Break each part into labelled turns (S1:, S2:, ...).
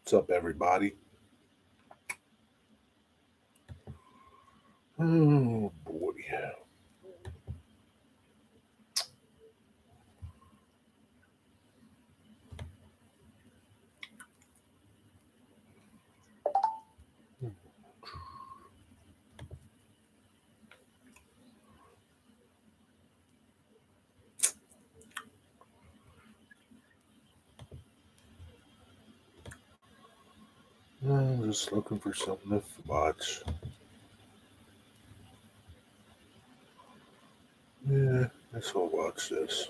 S1: What's up, everybody? Oh boy. I'm just looking for something to watch. Yeah, I guess I'll watch this.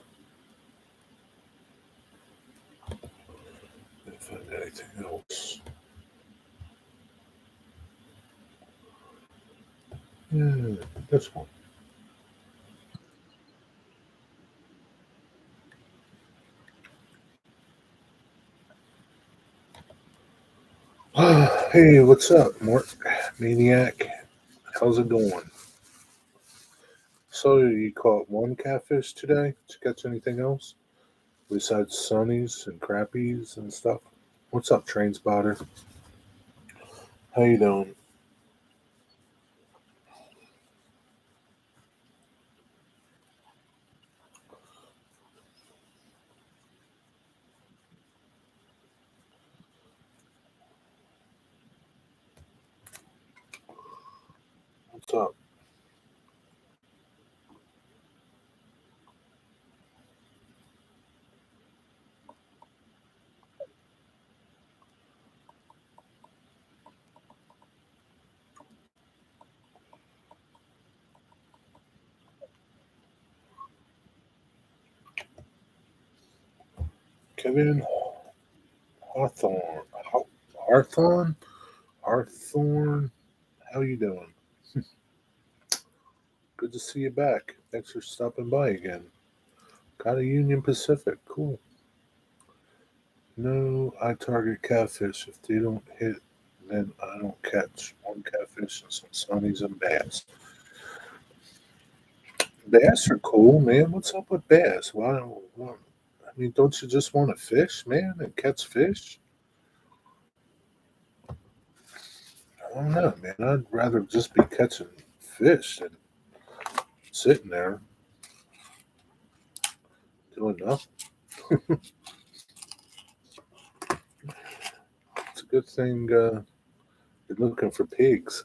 S1: Can't find anything else. Yeah, this one. Hey, what's up, Mort? Maniac? How's it going? So you caught one catfish today? Did you catch anything else besides sunnies and crappies and stuff? What's up, train spotter? How you doing? What's up? Kevin Hawthorne. Hawthorne? Hawthorne? How you doing? Good to see you back. Thanks for stopping by again. Got a Union Pacific. Cool. No, I target catfish. If they don't hit, then I don't catch. One catfish and some sunnies and bass. Bass are cool, man. What's up with bass? I mean, don't you just want to fish, man, and catch fish? I don't know, man. I'd rather just be catching fish than sitting there doing nothing. It's a good thing you're looking for pigs.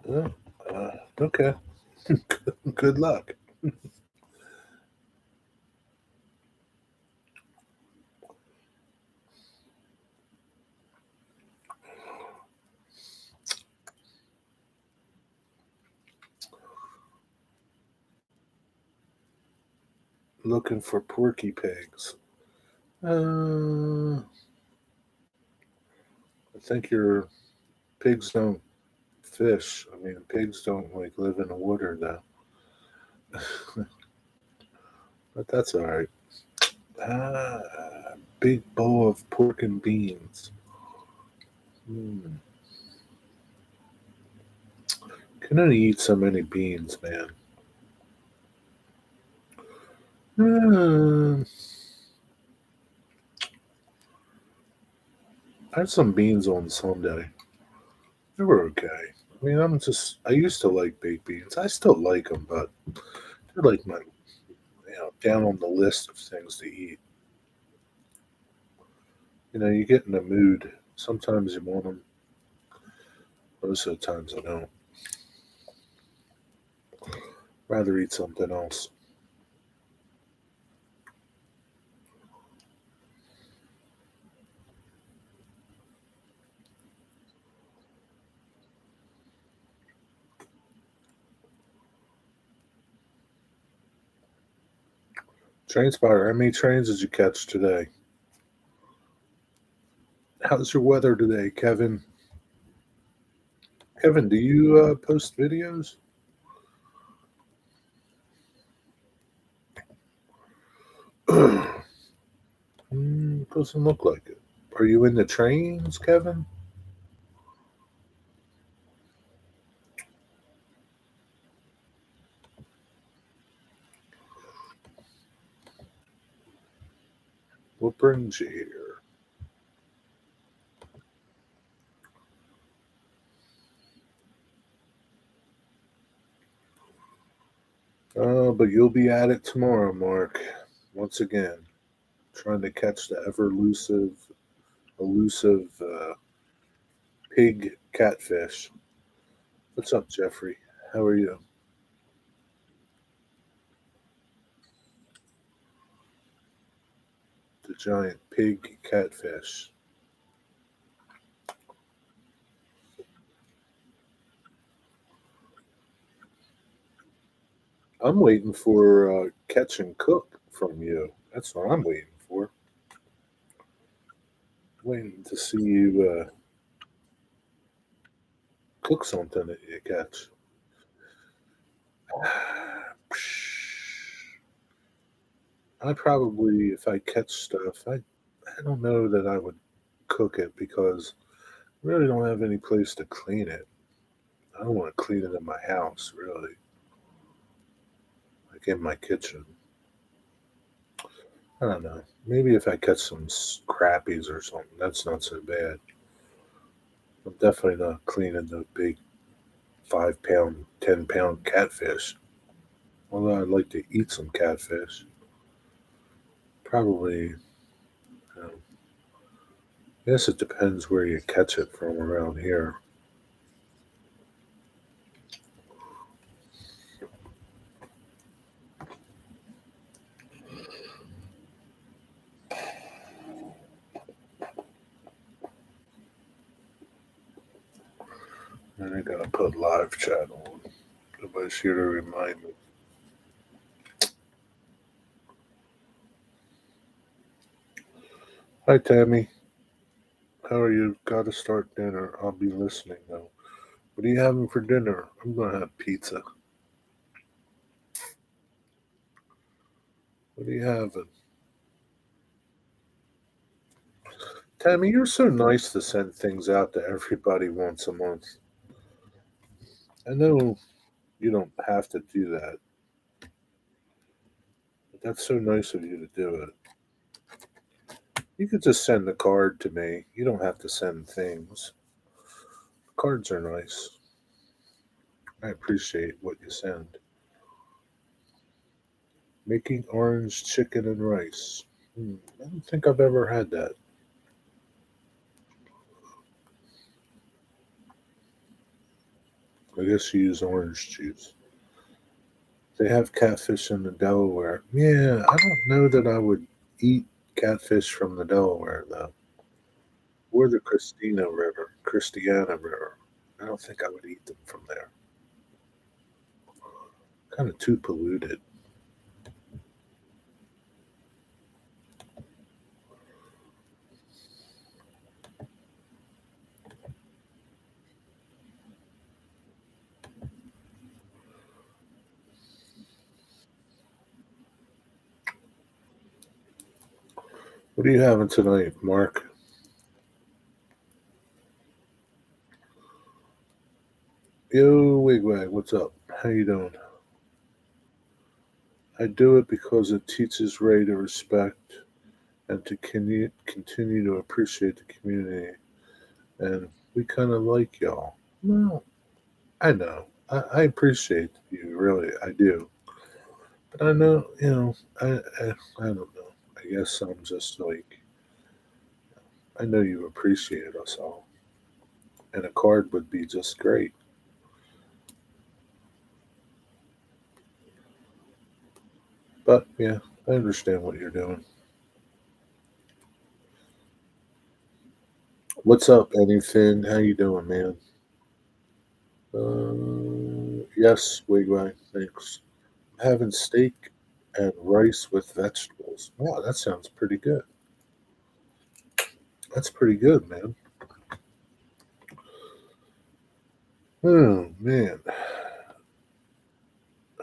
S1: Yeah, okay. Good luck. Looking for porky pigs. I think your pigs don't fish. I mean, pigs don't like live in the water though. But that's all right. Big bowl of pork and beans. Mm. Can only eat so many beans, man. Uh, I had some beans on Sunday. They were okay. I mean, I used to like baked beans. I still like them, but they're like my, down on the list of things to eat. You get in the mood. Sometimes you want them. Most of the times I don't. Rather eat something else. Train spotter, how many trains did you catch today? How's your weather today, Kevin? Kevin, do you post videos? Doesn't look like it. Are you in the trains, Kevin? What brings you here? But you'll be at it tomorrow, Mark. Once again, trying to catch the elusive pig catfish. What's up, Jeffrey? How are you? The giant pig catfish. I'm waiting for catch and cook from you. That's what I'm waiting for. Waiting to see you cook something that you catch. I probably, if I catch stuff, I don't know that I would cook it because I really don't have any place to clean it. I don't want to clean it in my house, really, like in my kitchen. I don't know. Maybe if I catch some crappies or something, that's not so bad. I'm definitely not cleaning the big 5 pound, 10 pound catfish. Although I'd like to eat some catfish. Probably, I guess it depends where you catch it from around here. And I gotta put live chat on. Nobody's here to remind me. Hi, Tammy. How are you? Gotta start dinner. I'll be listening though. What are you having for dinner? I'm gonna have pizza. What are you having? Tammy, you're so nice to send things out to everybody once a month. I know you don't have to do that, but that's so nice of you to do it. You could just send a card to me. You don't have to send things. Cards are nice. I appreciate what you send. Making orange chicken and rice. I don't think I've ever had that. I guess you use orange juice. They have catfish in the Delaware. Yeah, I don't know that I would eat catfish from the Delaware though, or the Christiana River. I don't think I would eat them from there. Kind of too polluted. What are you having tonight, Mark? Yo, Wigwag, what's up? How you doing? I do it because it teaches Ray to respect and to continue to appreciate the community. And we kind of like y'all. No, I know. I appreciate you, really. I do. But I know, I don't know. I guess I'm just like, I know you appreciate us all. And a card would be just great. But yeah, I understand what you're doing. What's up, anything? How you doing, man? Yes, Wigwag, thanks. I'm having steak and rice with vegetables. Wow, that sounds pretty good. That's pretty good, man. Oh man, I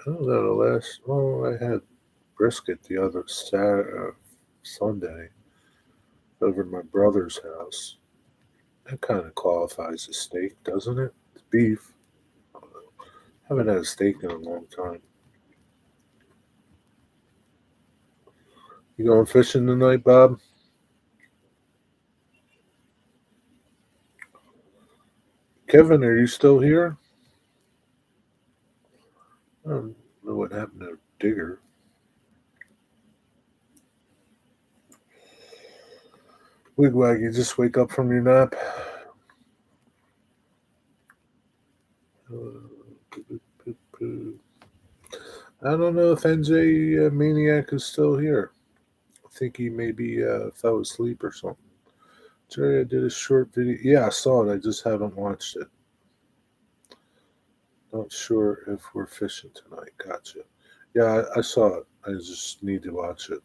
S1: don't know. The last, well, I had brisket the other Sunday over at my brother's house. That kind of qualifies as steak, doesn't it? It's beef. Haven't had a steak in a long time. You going fishing tonight, Bob? Kevin, are you still here? I don't know what happened to Digger. Wigwag, you just wake up from your nap? I don't know if NJ Maniac is still here. I think he maybe fell asleep or something. Jerry, I did a short video. Yeah, I saw it. I just haven't watched it. Not sure if we're fishing tonight. Gotcha. Yeah, I saw it. I just need to watch it.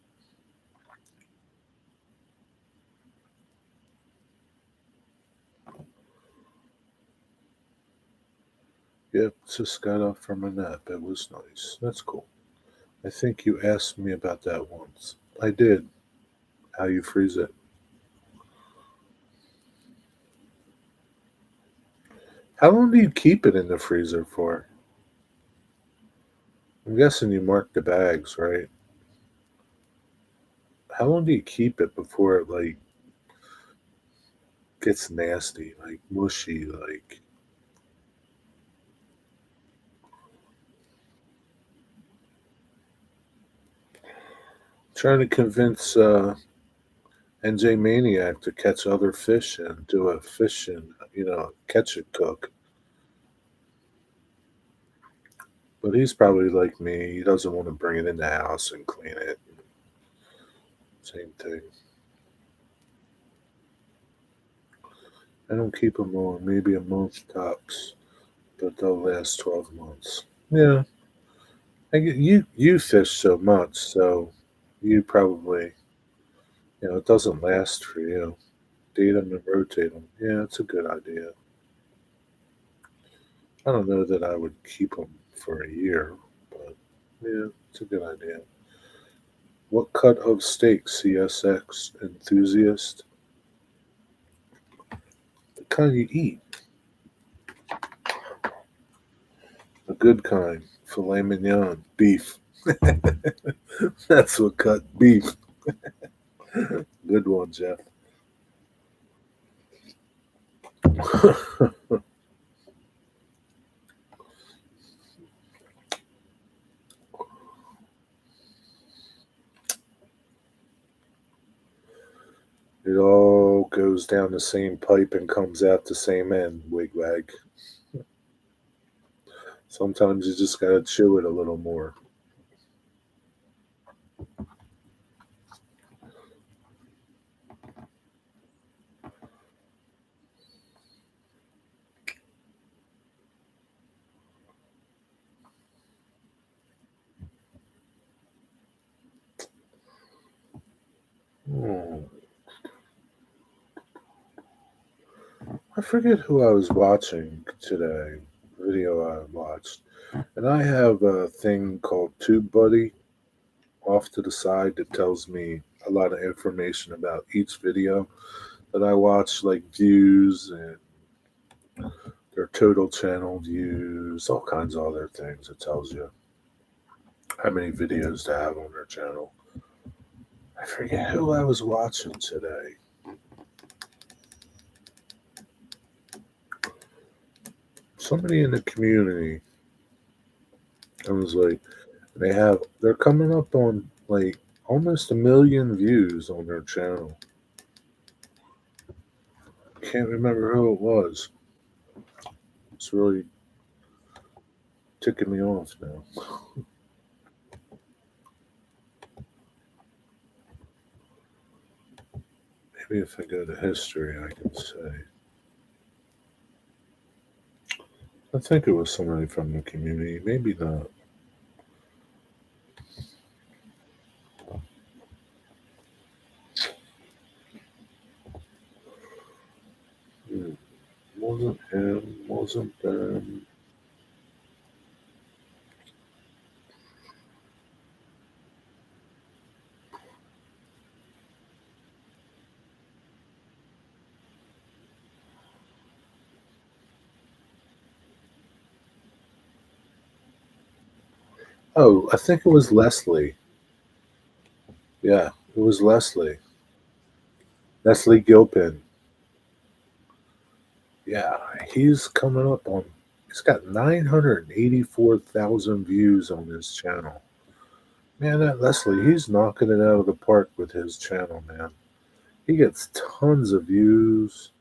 S1: Yep, just got up from a nap. It was nice. That's cool. I think you asked me about that once. I did. How you freeze it. How long do you keep it in the freezer for? I'm guessing you mark the bags, right? How long do you keep it before it like gets nasty, like mushy, like trying to convince NJ Maniac to catch other fish and do a fish and catch and cook. But he's probably like me. He doesn't want to bring it in the house and clean it. Same thing. I don't keep them long, maybe a month tops, but they'll last 12 months. Yeah, you fish so much, so you probably it doesn't last for you. Date them and rotate them. Yeah, it's a good idea. I don't know that I would keep them for a year, but yeah, it's a good idea. What cut of steak, CSX enthusiast? The kind you eat, a good kind, filet mignon, beef. That's what cut beef. Good one, Jeff. It all goes down the same pipe and comes out the same end, wigwag. Sometimes you just gotta chew it a little more. Hmm. I forget who I was watching today. Video I watched, and I have a thing called TubeBuddy off to the side that tells me a lot of information about each video that I watch, like views and their total channel views, all kinds of other things. It tells you how many videos to have on their channel. I forget who I was watching today. Somebody in the community. I was like, they're coming up on like almost 1 million views on their channel. Can't remember who it was. It's really ticking me off now. Maybe if I go to history, I can say. I think it was somebody from the community. Maybe not. Hmm. Wasn't him. Wasn't them. Oh, I think it was Leslie. Yeah. It was Leslie. Leslie Gilpin. Yeah, he's coming up on. He's got 984,000 views on his channel. Man, that Leslie, he's knocking it out of the park with his channel, man. He gets tons of views.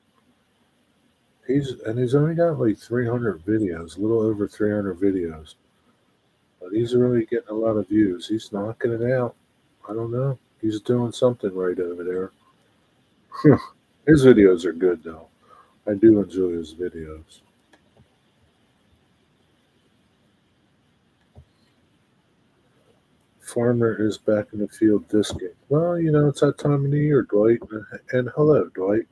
S1: He's only got like 300 videos, a little over 300 videos. But he's really getting a lot of views. He's knocking it out. I don't know. He's doing something right over there. His videos are good though. I do enjoy his videos. Farmer is back in the field disking. Well, it's that time of the year, Dwight. And hello, Dwight.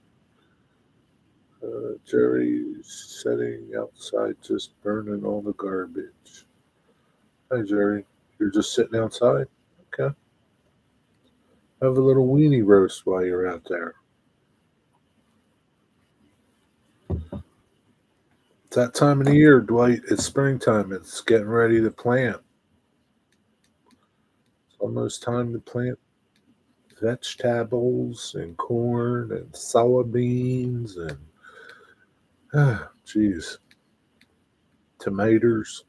S1: Jerry's sitting outside just burning all the garbage. Hi, Jerry. You're just sitting outside? Okay. Have a little weenie roast while you're out there. It's that time of the year, Dwight. It's springtime. It's getting ready to plant. It's almost time to plant vegetables and corn and soybeans and, geez, tomatoes.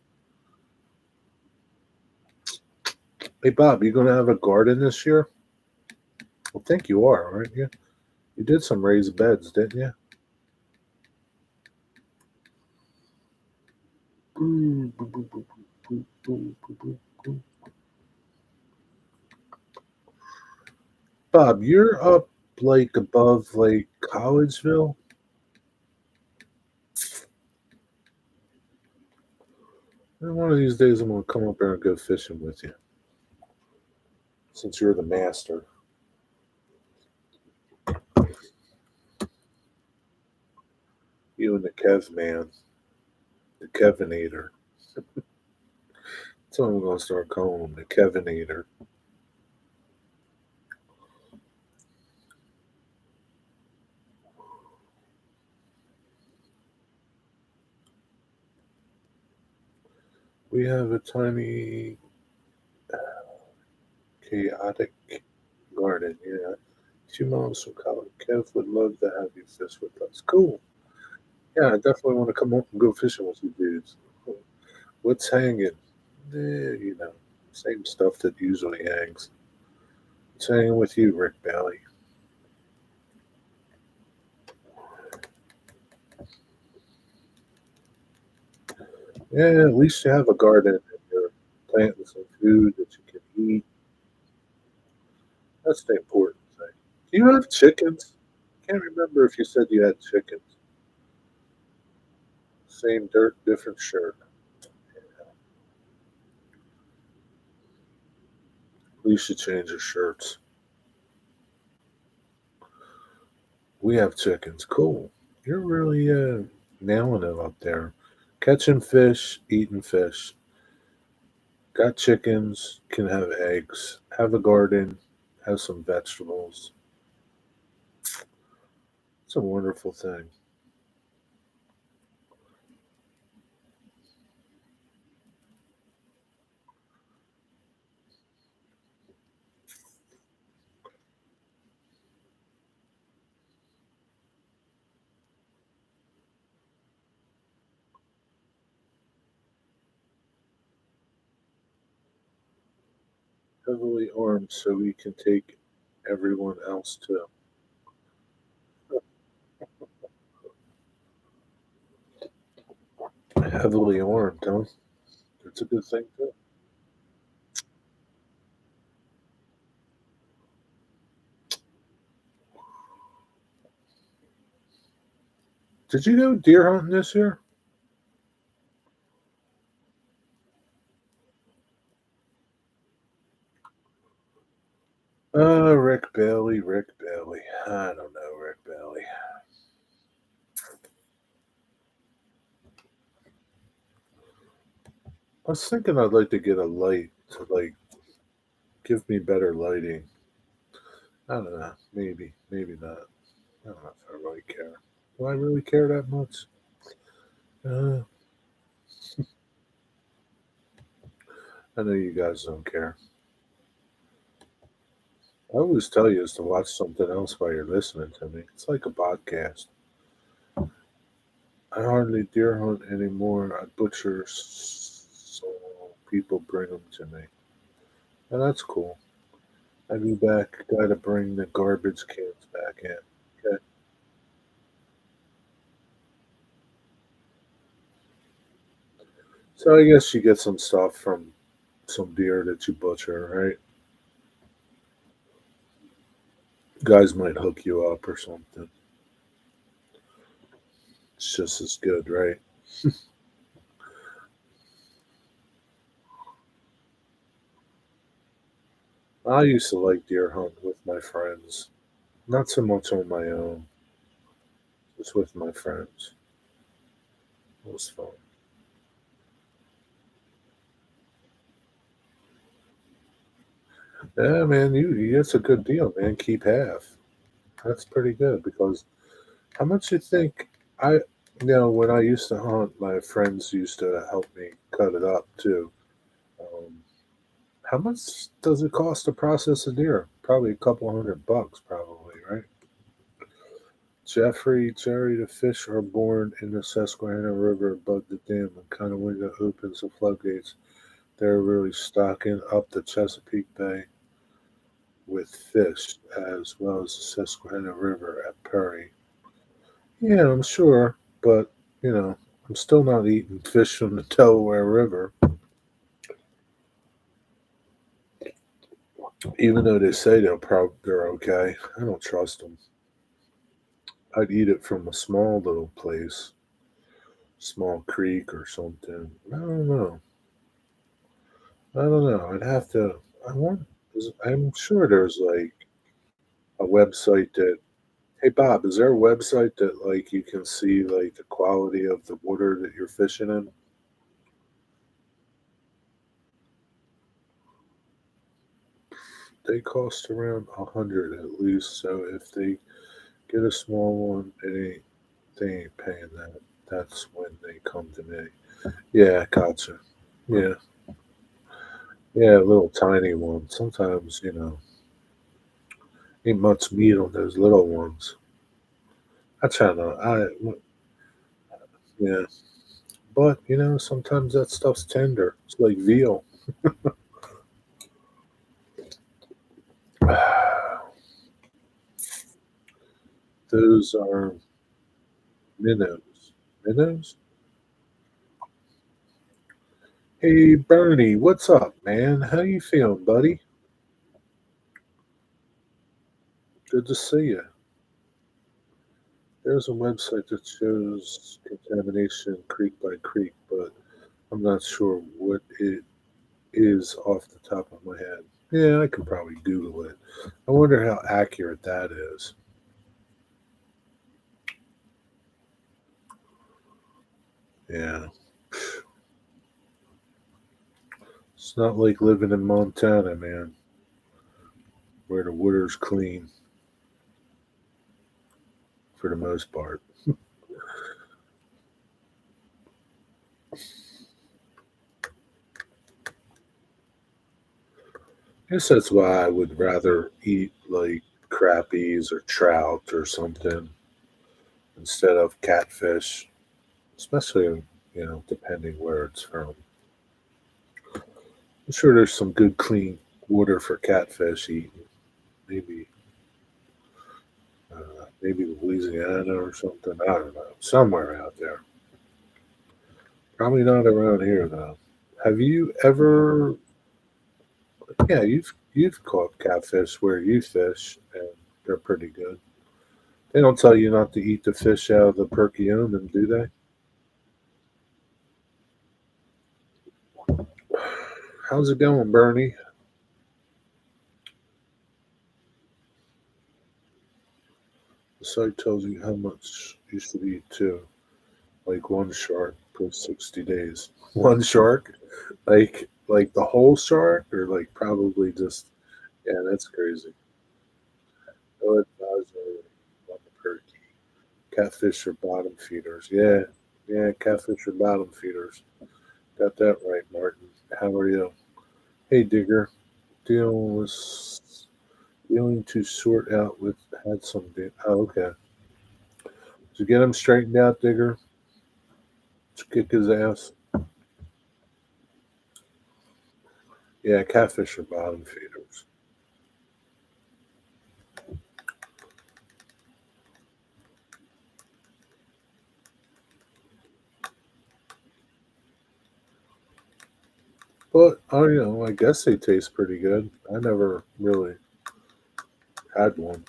S1: Hey, Bob, you going to have a garden this year? I think you are, aren't you? You did some raised beds, didn't you? Bob, you're up like above like Collegeville. And one of these days I'm gonna come up there and go fishing with you. Since you're the master. You and the Kev man. The Kevinator. That's what I'm gonna start calling him, the Kevinator. We have a tiny chaotic garden, yeah. 2 miles from college. Kev would love to have you fish with us. Cool. Yeah, I definitely want to come up and go fishing with you dudes. What's hanging? Same stuff that usually hangs. What's hanging with you, Rick Bailey? Yeah, at least you have a garden and you're planting some food that you can eat. That's the important thing. Do you have chickens? Can't remember if you said you had chickens. Same dirt, different shirt. You should change your shirts. We have chickens. Cool. You're really nailing it up there. Catching fish, eating fish. Got chickens, can have eggs, have a garden, have some vegetables. It's a wonderful thing. Heavily armed so we can take everyone else too. Heavily armed, huh? That's a good thing too. Did you go deer hunting this year? Rick Bailey, Rick Bailey. I don't know, Rick Bailey. I was thinking I'd like to get a light to like give me better lighting. I don't know. Maybe not. I don't know if I really care. Do I really care that much? Uh, I know you guys don't care. I always tell you is to watch something else while you're listening to me. It's like a podcast. I hardly deer hunt anymore. I butcher so people bring them to me. And that's cool. I'll be back. Gotta bring the garbage cans back in. Okay. So I guess you get some stuff from some deer that you butcher, right? Guys might hook you up or something. It's just as good, right? I used to like deer hunt with my friends. Not so much on my own, just with my friends. It was fun. Yeah, man, that's a good deal, man. Keep half. That's pretty good because how much you think I when I used to hunt, my friends used to help me cut it up too. Um, how much does it cost to process a deer? Probably a couple $100, probably, right? Jerry, the fish are born in the Susquehanna River above the dam, and Conowingo opens the floodgates. They're really stocking up the Chesapeake Bay with fish, as well as the Susquehanna River at Perry. Yeah, I'm sure, but I'm still not eating fish from the Delaware River, even though they say they're okay. I don't trust them. I'd eat it from a small little place, small creek or something. I don't know. I don't know. I'd have to. I want. I'm sure there's like a website that. Hey Bob, is there a website that like you can see like the quality of the water that you're fishing in? They cost around 100 at least. So if they get a small one, they ain't paying that. That's when they come to me. Yeah, gotcha. Yeah, yeah, a little tiny one. Sometimes ain't much meat on those little ones. I try not. Yeah, but sometimes that stuff's tender. It's like veal. Those are minnows. Minnows? Hey Bernie, what's up, man? How you feeling, buddy? Good to see you. There's a website that shows contamination creek by creek, but I'm not sure what it is off the top of my head. Yeah, I could probably Google it. I wonder how accurate that is. Yeah, it's not like living in Montana, man, where the water's clean for the most part. I guess that's why I would rather eat like crappies or trout or something instead of catfish, especially depending where it's from. I'm sure there's some good clean water for catfish eating. Maybe maybe Louisiana or something. I don't know. Somewhere out there. Probably not around here though. Have you ever? Yeah, you've caught catfish where you fish, and they're pretty good. They don't tell you not to eat the fish out of the Perkiomen, do they? How's it going, Bernie? The site tells you how much you should eat too. Like one shark per 60 days. One shark? Like the whole shark or like probably just yeah, that's crazy. No advisory on the perky. Catfish are bottom feeders. Yeah. Yeah, catfish are bottom feeders. Got that right, Martin. How are you? Hey Digger. Deal with Feeling to sort out with had some. Oh, okay. To get him straightened out, Digger. To kick his ass. Yeah, catfish are bottom feeders. But I guess they taste pretty good. I never really had one.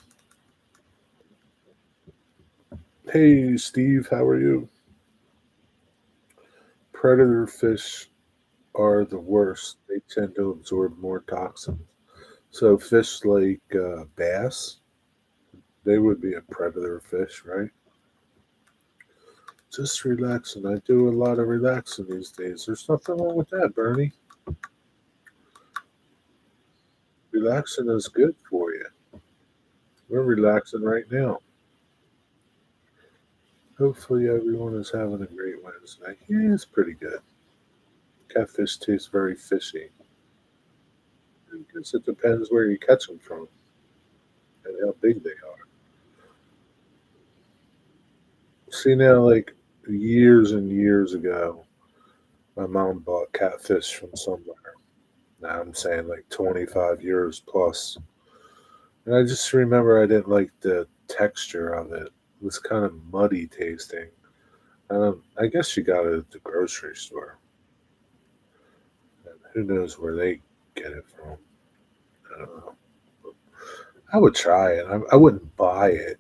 S1: Hey, Steve, how are you? Predator fish are the worst. They tend to absorb more toxins. So fish like bass, they would be a predator fish, right? Just relaxing. I do a lot of relaxing these days. There's nothing wrong with that, Bernie. Relaxing is good for you. We're relaxing right now. Hopefully, everyone is having a great Wednesday. Yeah, it's pretty good. Catfish tastes very fishy. I guess it depends where you catch them from and how big they are. See, now, like years and years ago, my mom bought catfish from somewhere. Now I'm saying like 25 years plus. And I just remember I didn't like the texture of it. It was kind of muddy tasting. I guess you got it at the grocery store. And who knows where they get it from? I don't know. I would try it. I wouldn't buy it.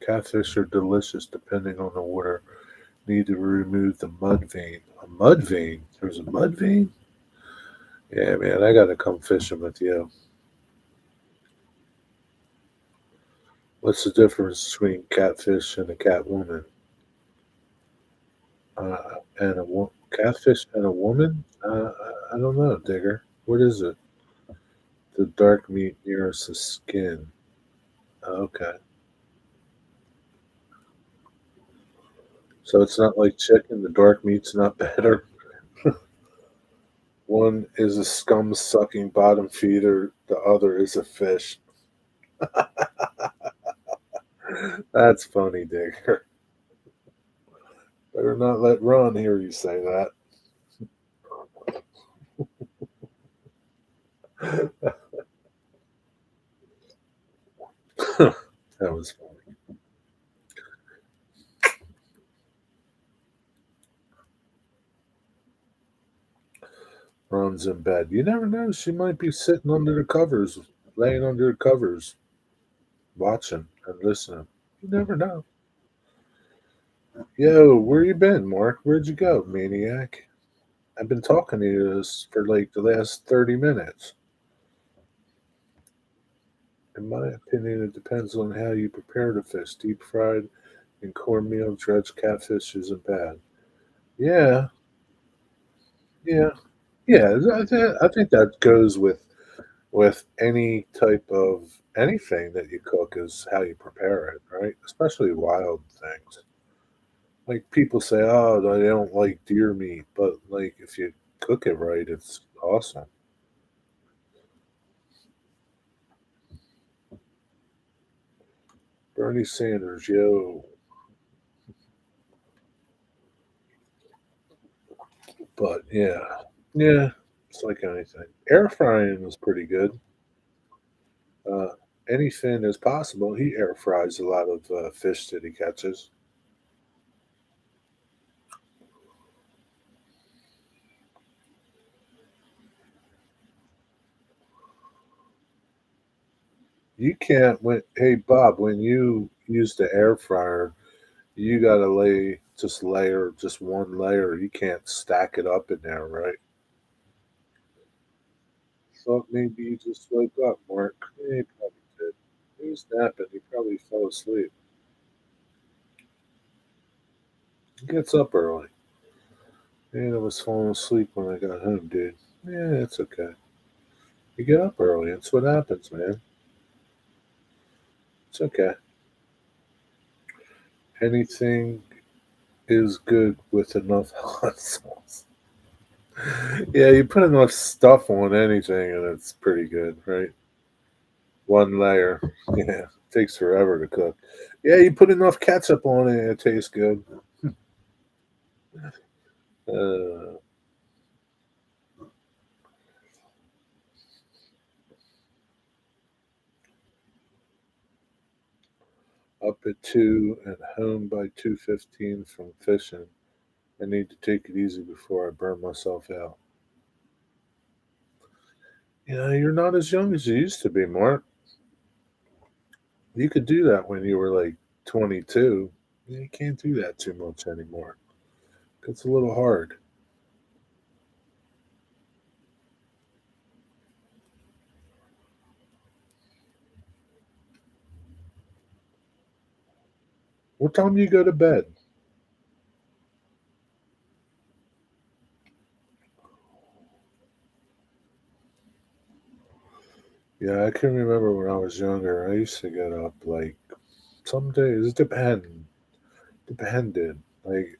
S1: Catfish are delicious depending on the water. Need to remove the mud vein. A mud vein? There's a mud vein? Yeah, man, I got to come fishing with you. What's the difference between catfish and a catwoman? And catfish and a woman? I don't know, Digger. What is it? The dark meat nearest the skin. Okay. So it's not like chicken. The dark meat's not better. One is a scum sucking bottom feeder, the other is a fish. That's funny, Digger. Better not let Ron hear you say that. That was funny. Ron's in bed. You never know. She might be sitting under the covers, laying under the covers, watching and listening. You never know. Yo, where you been, Mark? Where'd you go, maniac? I've been talking to you this for like the last 30 minutes. In my opinion, it depends on how you prepare the fish. Deep fried and cornmeal dredged catfish isn't bad. Yeah, yeah, yeah. I think that goes with any type of anything that you cook is how you prepare it, right? Especially wild things. Like people say, oh, they don't like deer meat, but like if you cook it right, it's awesome. Bernie Sanders, yo. But yeah, it's like anything. Air frying is pretty good. Uh, Anything is possible. He air fries a lot of fish that he catches. You can't. Hey Bob, when you use the air fryer, you gotta layer just one layer. You can't stack it up in there, right? Thought maybe you just woke up, Mark. Yeah, he probably did. He was napping. He probably fell asleep. He gets up early. Man, I was falling asleep when I got home, dude. Yeah, it's okay. You get up early. That's what happens, man. It's okay. Anything is good with enough hot sauce. Yeah, you put enough stuff on anything and it's pretty good, right? One layer. Yeah, takes forever to cook. Yeah, you put enough ketchup on it, it tastes good. Uh, Up at 2 and home by 2:15 from fishing. I need to take it easy before I burn myself out. You're not as young as you used to be, Mark. You could do that when you were like 22. You can't do that too much anymore. It's a little hard. What time do you go to bed? Yeah, I can remember when I was younger. I used to get up like some days. Depended. Like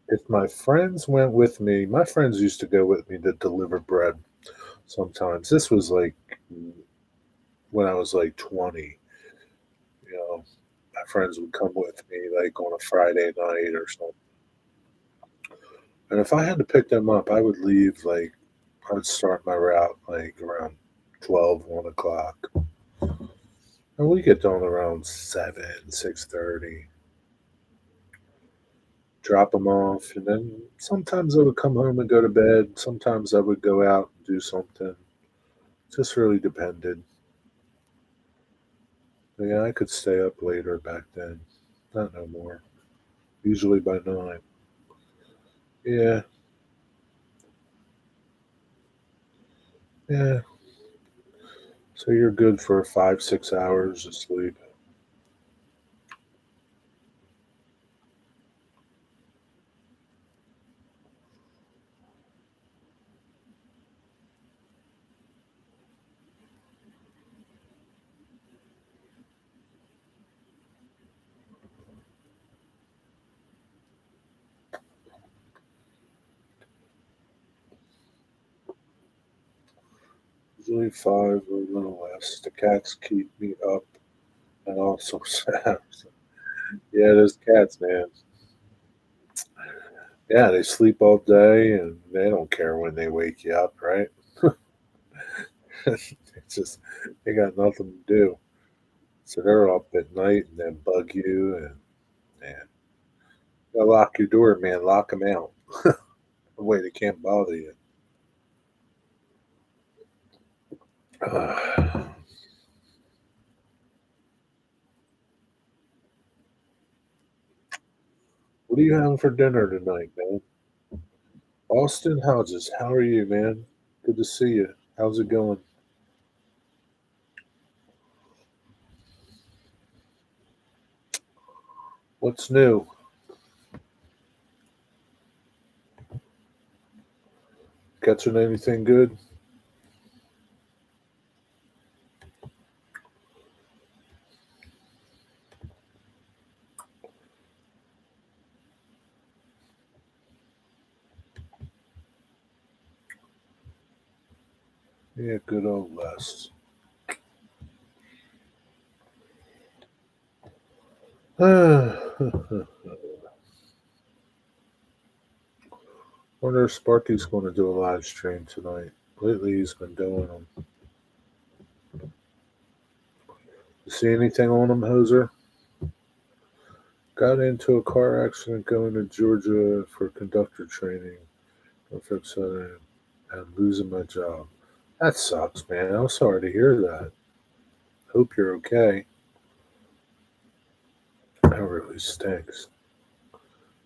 S1: if my friends went with me, my friends used to go with me to deliver bread sometimes. This was like when I was like 20. You know, my friends would come with me like on a Friday night or something. And if I had to pick them up, I would leave like I would start my route like around 12, 1 o'clock. And we get done around 7, 6:30. Drop them off, and then sometimes I would come home and go to bed. Sometimes I would go out and do something. Just really depended. But yeah, I could stay up later back then. Not no more. Usually by 9. Yeah, yeah. So you're good for 5, 6 hours of sleep. Usually 5 or a little less. The cats keep me up and all sorts of hours. Yeah, those cats, man. Yeah, they sleep all day and they don't care when they wake you up, right? It's just they got nothing to do. So they're up at night and then bug you and man, you gotta lock your door, man. Lock them out. The way they can't bother you. What are you having for dinner tonight, man? Austin Hodges, how are you, man? Good to see you. How's it going? What's new? Catching anything good? Yeah, good old Les. Wonder if Sparky's going to do a live stream tonight. Lately, he's been doing them. You see anything on him, Hoser? Got into a car accident going to Georgia for conductor training. Norfolk Southern, and losing my job. That sucks, man. I'm sorry to hear that. Hope you're okay. That really stinks.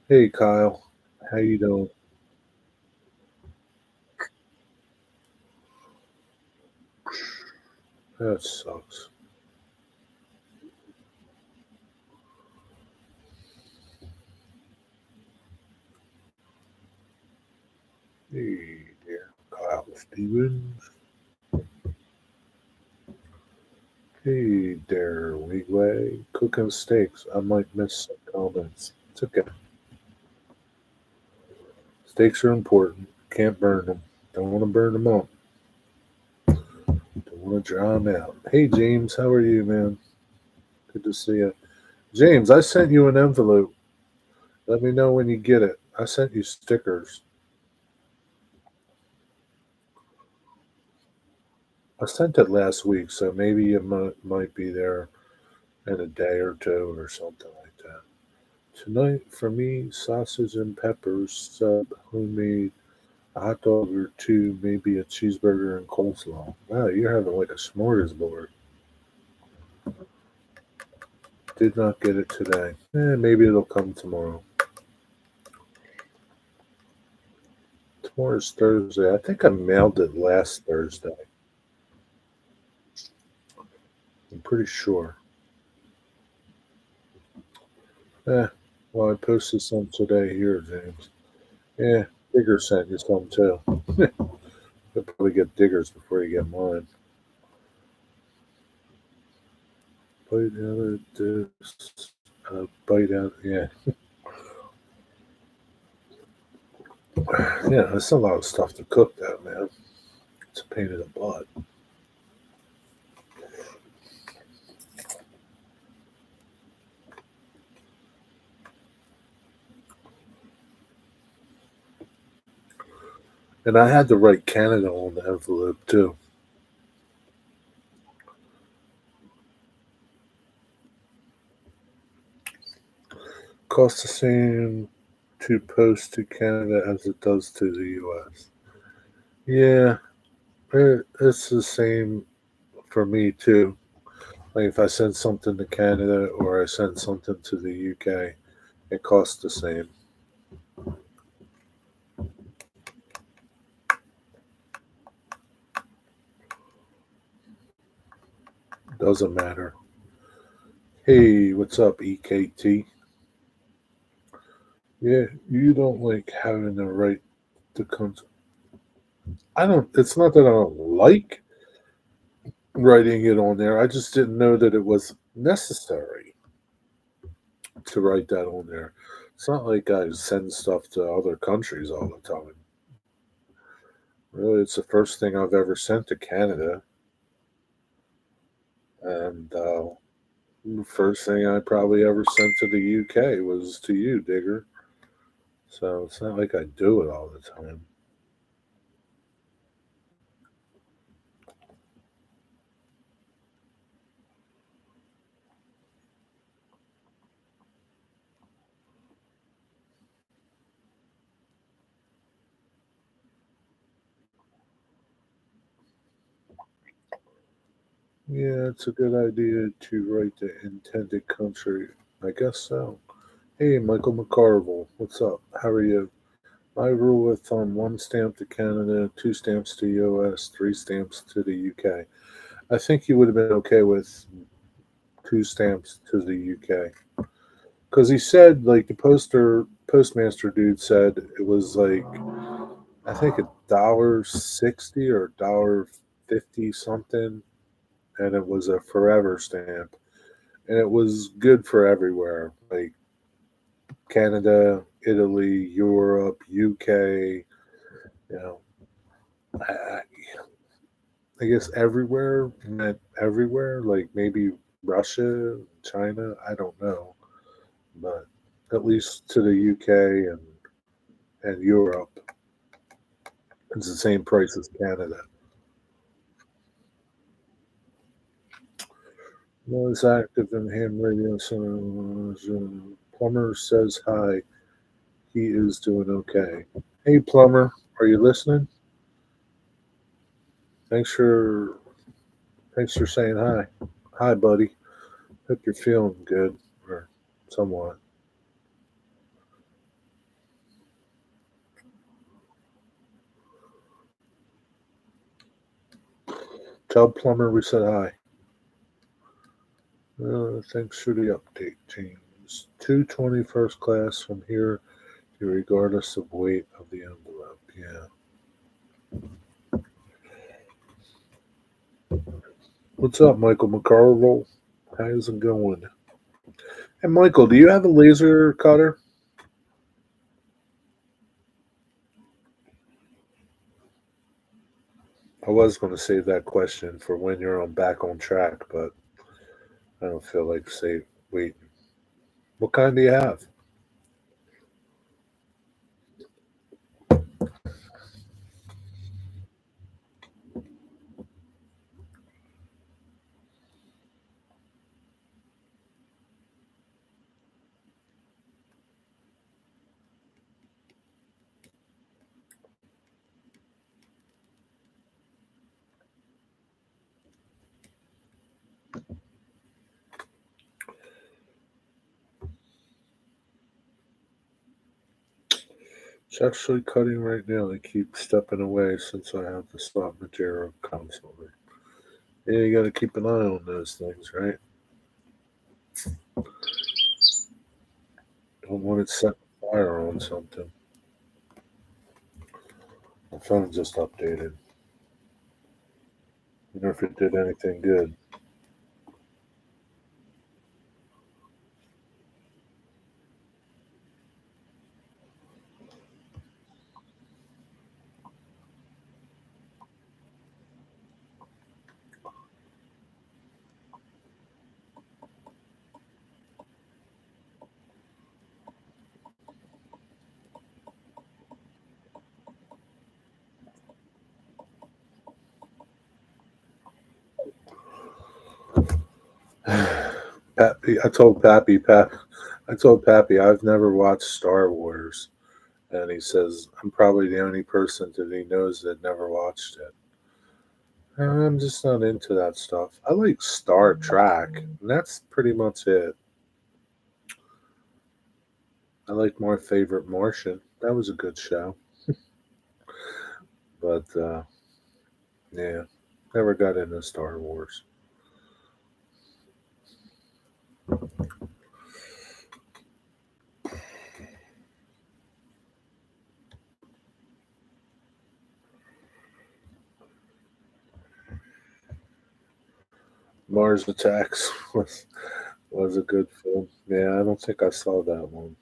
S1: Hey, Kyle. How you doing? That sucks. Hey there, Kyle Stevens. Hey there, Wigway. Cooking steaks. I might miss some comments. It's okay. Steaks are important. Can't burn them. Don't want to burn them up. Don't want to drown out. Hey, James, how are you, man? Good to see you. James, I sent you an envelope. Let me know when you get it. I sent you stickers. I sent it last week, so maybe it might be there in a day or two or something like that. Tonight, for me, sausage and peppers, sub, homemade, a hot dog or two, maybe a cheeseburger and coleslaw. Wow, you're having like a smorgasbord. Did not get it today. Maybe it'll come tomorrow. Tomorrow's Thursday. I think I mailed it last Thursday. I'm pretty sure. Eh, well, I posted some today here, James. Yeah, Digger sent you some too. You'll probably get Diggers before you get mine. Bite out of this. Bite out. Yeah. Yeah, that's a lot of stuff to cook, though, man. It's a pain in the butt. And I had to write Canada on the envelope, too. Costs the same to post to Canada as it does to the US. Yeah, it's the same for me, too. Like if I send something to Canada or I send something to the UK, it costs the same. Doesn't matter. Hey, what's up, EKT? Yeah, you don't like having to write the country. I don't. It's not that I don't like writing it on there. I just didn't know that it was necessary to write that on there. It's not like I send stuff to other countries all the time. Really, it's the first thing I've ever sent to Canada, and the first thing I probably ever sent to the UK was to you, Digger. So it's not like I do it all the time. Yeah, it's a good idea to write the intended country. I guess so. Hey, Michael McCarville, what's up? How are you? I rule with one stamp to Canada, two stamps to US, three stamps to the UK. I think you would have been okay with two stamps to the UK because he said like the postmaster dude said it was like I think $1.60 or $1.50 something, and it was a forever stamp, and it was good for everywhere like Canada, Italy, Europe, UK. You know, I, I guess everywhere meant everywhere, like maybe Russia, China, I don't know, but at least to the UK and Europe, it's the same price as Canada. Was active in ham radio. So Plumber says hi. He is doing okay. Hey, Plumber, are you listening? Thanks for thanks for saying hi. Hi, buddy. Hope you're feeling good or somewhat. Tell Plumber we said hi. Thanks for the update, James. 220 first class from here to regardless of weight of the envelope. Yeah. What's up, Michael McCarville? How's it going? Hey, Michael, do you have a laser cutter? I was going to save that question for when you're on back on track, but I don't feel like waiting. What kind do you have? It's actually cutting right now. They keep stepping away since I have to stop material constantly. Yeah, you got to keep an eye on those things, right? Don't want it set fire on something. My phone just updated. You know if it did anything good. Pappy, I told Pappy I've never watched Star Wars, and he says I'm probably the only person that he knows that never watched it. I'm just not into that stuff. I like Star Trek, and that's pretty much it. I like my favorite Martian. That was a good show, but yeah, never got into Star Wars. Mars Attacks was a good film. Yeah, I don't think I saw that one.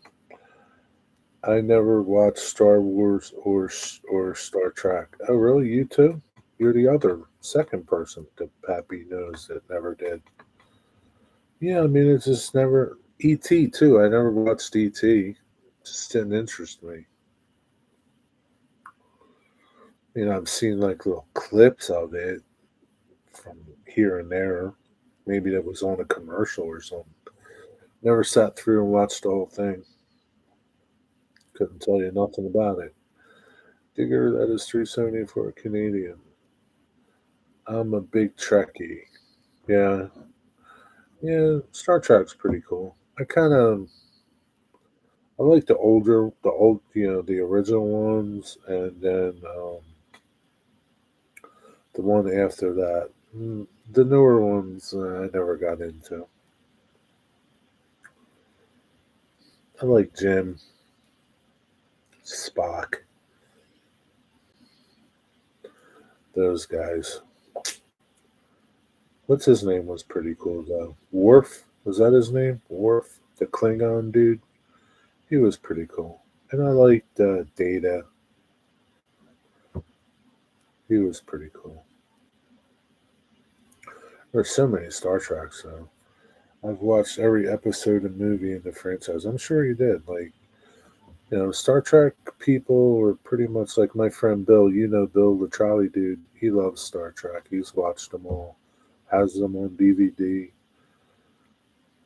S1: I never watched Star Wars or Star Trek. Oh, really? You too? You're the other second person that Pappy knows that never did. Yeah, I mean it's just never E.T. too. I never watched E.T. Just didn't interest me. I've seen like little clips of it from here and there. Maybe that was on a commercial or something. Never sat through and watched the whole thing. Couldn't tell you nothing about it. Digger, that is 370 for a Canadian. I'm a big Trekkie. Yeah, yeah. Star Trek's pretty cool. I like the old, the original ones, and then the one after that. The newer ones, I never got into. I like Jim, Spock, those guys. What's his name was pretty cool though. Worf, was that his name? Worf, the Klingon dude. He was pretty cool. And I liked Data. He was pretty cool. There's so many Star Treks though. I've watched every episode and movie in the franchise. I'm sure you did. Like, Star Trek people were pretty much like my friend Bill. You know Bill, the trolley dude. He loves Star Trek. He's watched them all, has them on DVD.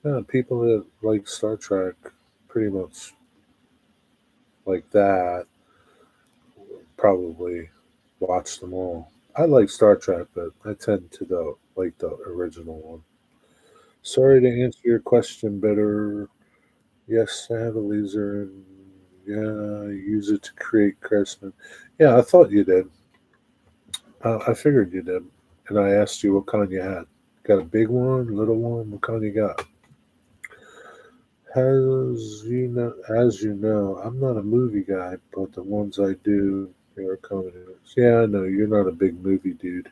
S1: Yeah, people that like Star Trek pretty much like that probably watch them all. I like Star Trek, but I tend to like the original one. Sorry to answer your question better. Yes, I have a laser, and yeah, I use it to create craftsman. Yeah, I thought you did. I figured you did, and I asked you what kind you had. Got a big one, little one? What kind you got? As you know, I'm not a movie guy, but the ones I do are comedies. Yeah, I know you're not a big movie dude.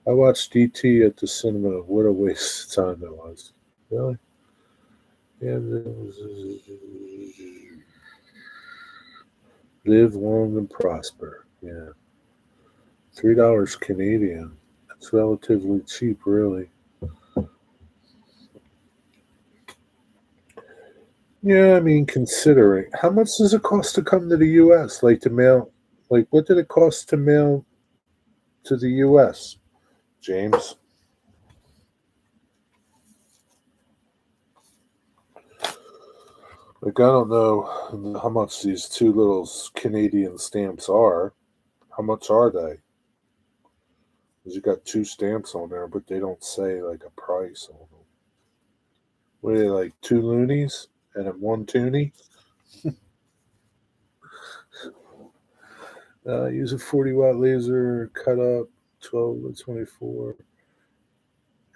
S1: I watched DT at the cinema. What a waste of time that was. Really? Yeah. Live long and prosper. Yeah. $3 Canadian. That's relatively cheap, really. Yeah, I mean, considering how much does it cost to come to the U.S. Like to mail, like what did it cost to mail to the U.S. James? Like I don't know how much these two little Canadian stamps are. How much are they? 'Cause you got two stamps on there, but they don't say like a price on them. What are they like? Two loonies and a one toonie? Use a 40-watt laser, cut up 12 to 24,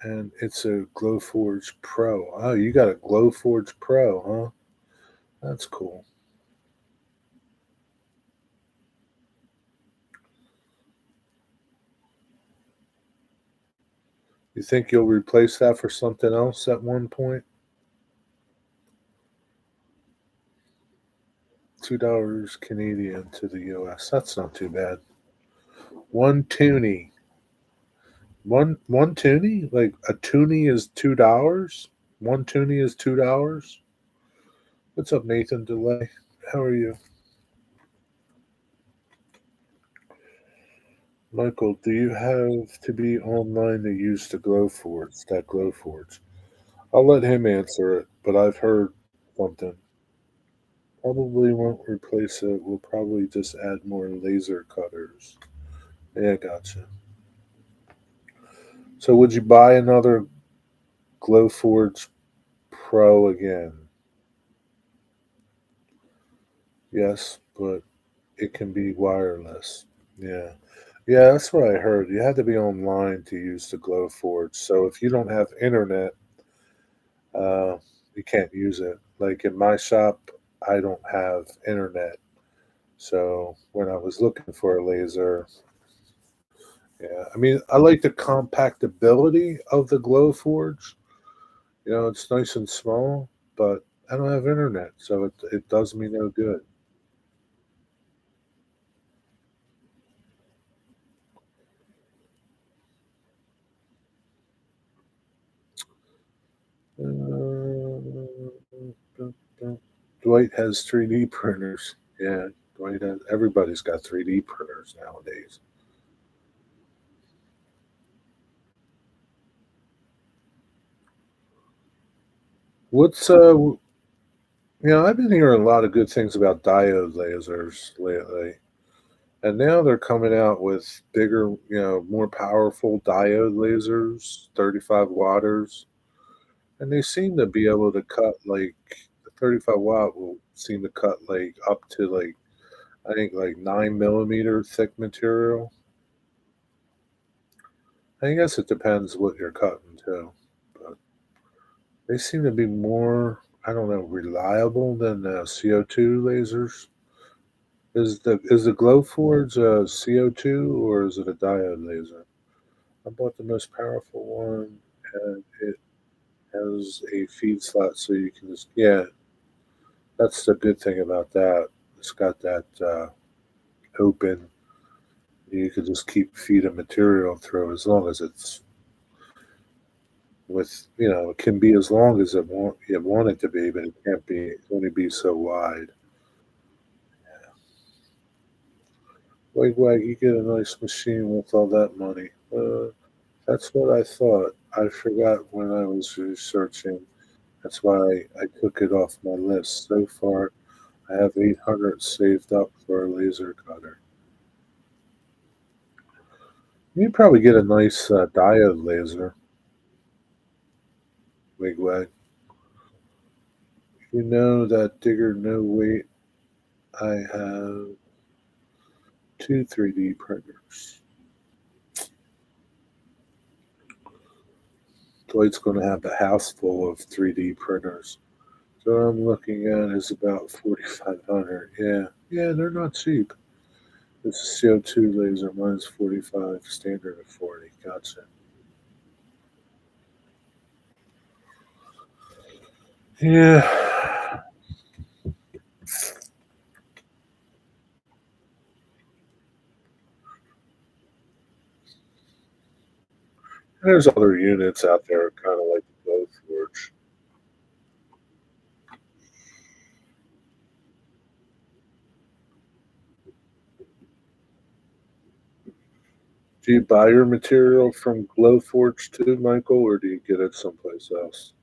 S1: and it's a Glowforge Pro. Oh, you got a Glowforge Pro, huh? That's cool. You think you'll replace that for something else at one point? $2 Canadian to the US. That's not too bad. One toonie. One toonie? Like a toonie is $2? One toonie is $2? What's up, Nathan Delay? How are you? Michael, do you have to be online to use the Glowforge, that Glowforge? I'll let him answer it, but I've heard something. Probably won't replace it. We'll probably just add more laser cutters. Yeah, gotcha. So would you buy another Glowforge Pro again? Yes, but it can be wireless. Yeah. Yeah, that's what I heard. You had to be online to use the Glowforge. So if you don't have internet, uh, you can't use it. Like in my shop, I don't have internet. So when I was looking for a laser, yeah, I mean, I like the compactability of the Glowforge. You know, it's nice and small, but I don't have internet, so it does me no good. Dwight has 3D printers. Yeah, Dwight has. Everybody's got 3D printers nowadays. What's I've been hearing a lot of good things about diode lasers lately, and now they're coming out with bigger, more powerful diode lasers, 35 watters, and they seem to be able to cut like the 35 watt will seem to cut like up to like I think like 9 millimeter thick material. I guess it depends what you're cutting too, but they seem to be more, I don't know, reliable than CO2 lasers. Is the Glowforge a CO2 or is it a diode laser? I bought the most powerful one, and it has a feed slot, so you can just That's the good thing about that. It's got that open. You could just keep feeding material through as long as it's it can be as long as you want it to be, but it can't be. It can only be so wide. Wag, you get a nice machine with all that money. That's what I thought. I forgot when I was researching. That's why I took it off my list. So far, I have 800 saved up for a laser cutter. You'd probably get a nice diode laser, Wigwag. You know that Digger No Weight. I have two 3D printers. Dwight's going to have a house full of 3D printers. So I'm looking at is about 4,500. Yeah, yeah, they're not cheap. It's a CO2 laser. Mine's 45, standard of 40. Gotcha. Yeah. There's other units out there kind of like the Glowforge. Do you buy your material from Glowforge too, Michael, or do you get it someplace else?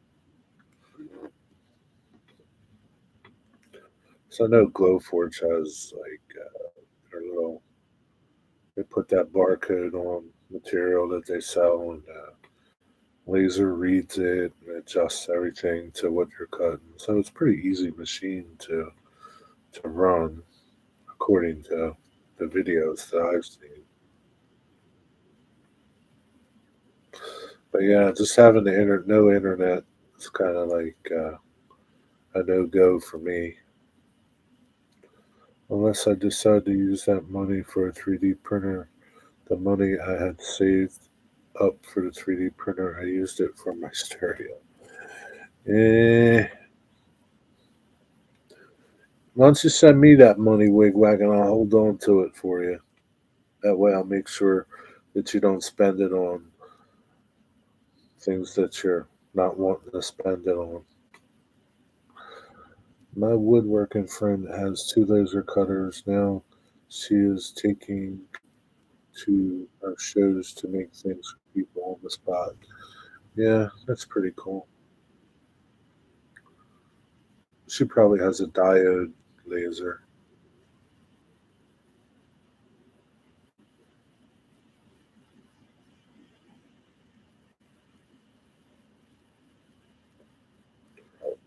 S1: So I know Glowforge has like their little. They put that barcode on material that they sell, and laser reads it and adjusts everything to what you're cutting. So it's a pretty easy machine to run, according to the videos that I've seen. But yeah, just having no internet is kind of like a no go for me. Unless I decide to use that money for a 3D printer. The money I had saved up for the 3D printer, I used it for my stereo. Eh, why don't you send me that money, Wigwag, and I'll hold on to it for you. That way I'll make sure that you don't spend it on things that you're not wanting to spend it on. My woodworking friend has two laser cutters now. She is taking to our shows to make things for people on the spot. Yeah, that's pretty cool. She probably has a diode laser.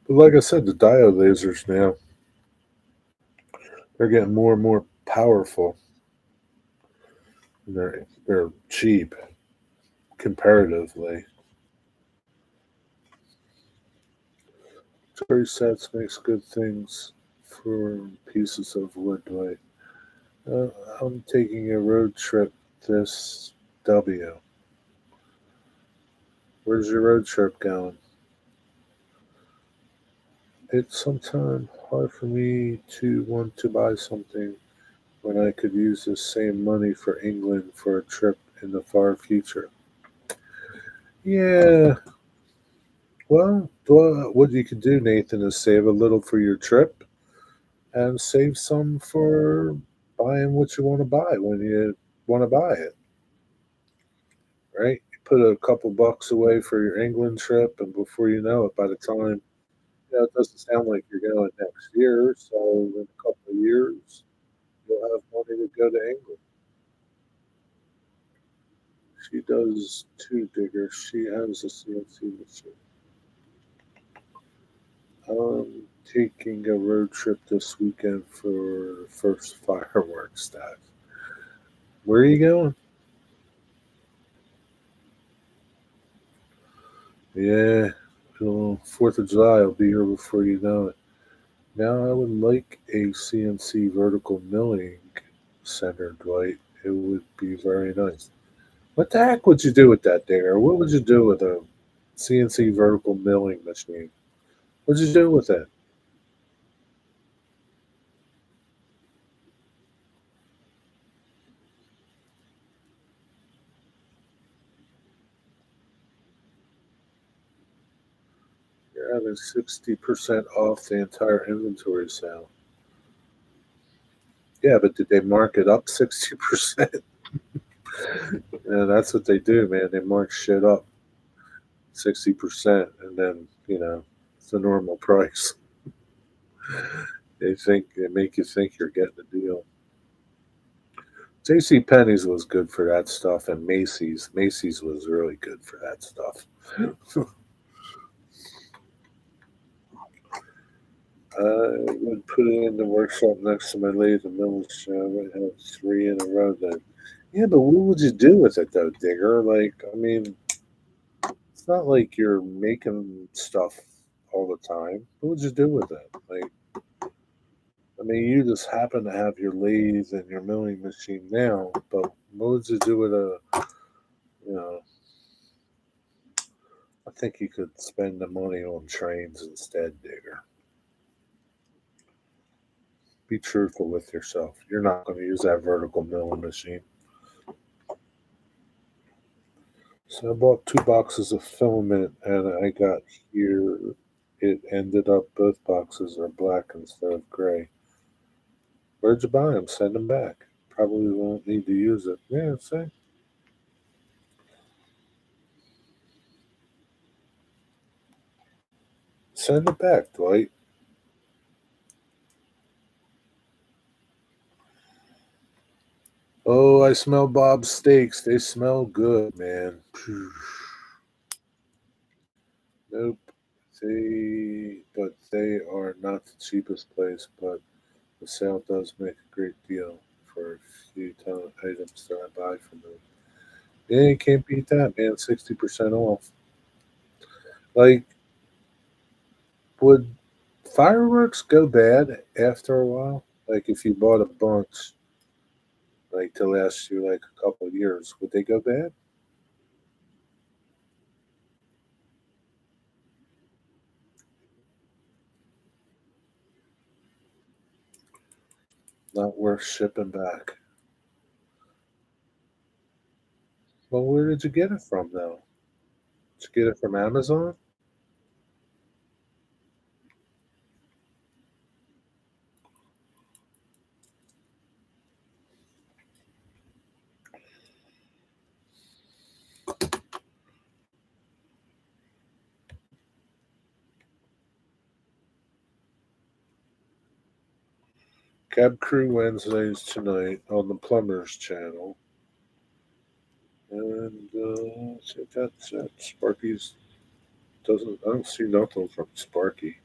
S1: But like I said, the diode lasers now, they're getting more and more powerful. And they're cheap comparatively. Tree sets makes good things for pieces of wood. Like uh, I'm taking a road trip this W. Where's your road trip going? It's sometimes hard for me to want to buy something when I could use the same money for England for a trip in the far future. Yeah, well, what you could do, Nathan, is save a little for your trip and save some for buying what you want to buy when you want to buy it, right? You put a couple bucks away for your England trip, and before you know it, by the time, it doesn't sound like you're going next year, so in a couple of years, you'll have money to go to England. She does too, Digger. She has a CNC machine. I'm taking a road trip this weekend for first fireworks dive. Where are you going? Yeah, 4th of July will be here before you know it. Now, I would like a CNC vertical milling center, Dwight. It would be very nice. What the heck would you do with that, Digger? What would you do with a CNC vertical milling machine? What'd you do with it? You're having 60% off the entire inventory sale. Yeah, but did they mark it up 60%? Yeah, that's what they do, man. They mark shit up 60%, and then, it's the normal price. They make you think you're getting a deal. J.C. Penney's was good for that stuff, and Macy's was really good for that stuff. I would put it in the workshop next to my lathe and mill show. I would have three in a row then. Yeah, but what would you do with it though, Digger? Like, I mean, it's not like you're making stuff all the time. What would you do with it? Like, I mean, you just happen to have your lathe and your milling machine now, but what would you do with you know, I think you could spend the money on trains instead, Digger. Be truthful with yourself. You're not going to use that vertical milling machine. So I bought 2 boxes of filament, and I got here. It ended up both boxes are black instead of gray. Where'd you buy them? Send them back. Probably won't need to use it. Yeah, see? Send it back, Dwight. Oh, I smell Bob's steaks. They smell good, man. Phew. Nope. They are not the cheapest place, but the sale does make a great deal for a few items that I buy from them. Yeah, you can't beat that, man. 60% off. Like, would fireworks go bad after a while? Like, if you bought a bunch, like, to last you like a couple of years, would they go bad? Not worth shipping back. Well, where did you get it from, though? Did you get it from Amazon? Cab Crew Wednesdays tonight on the Plumbers channel. And I think that's it. Sparky's doesn't. I don't see nothing from Sparky.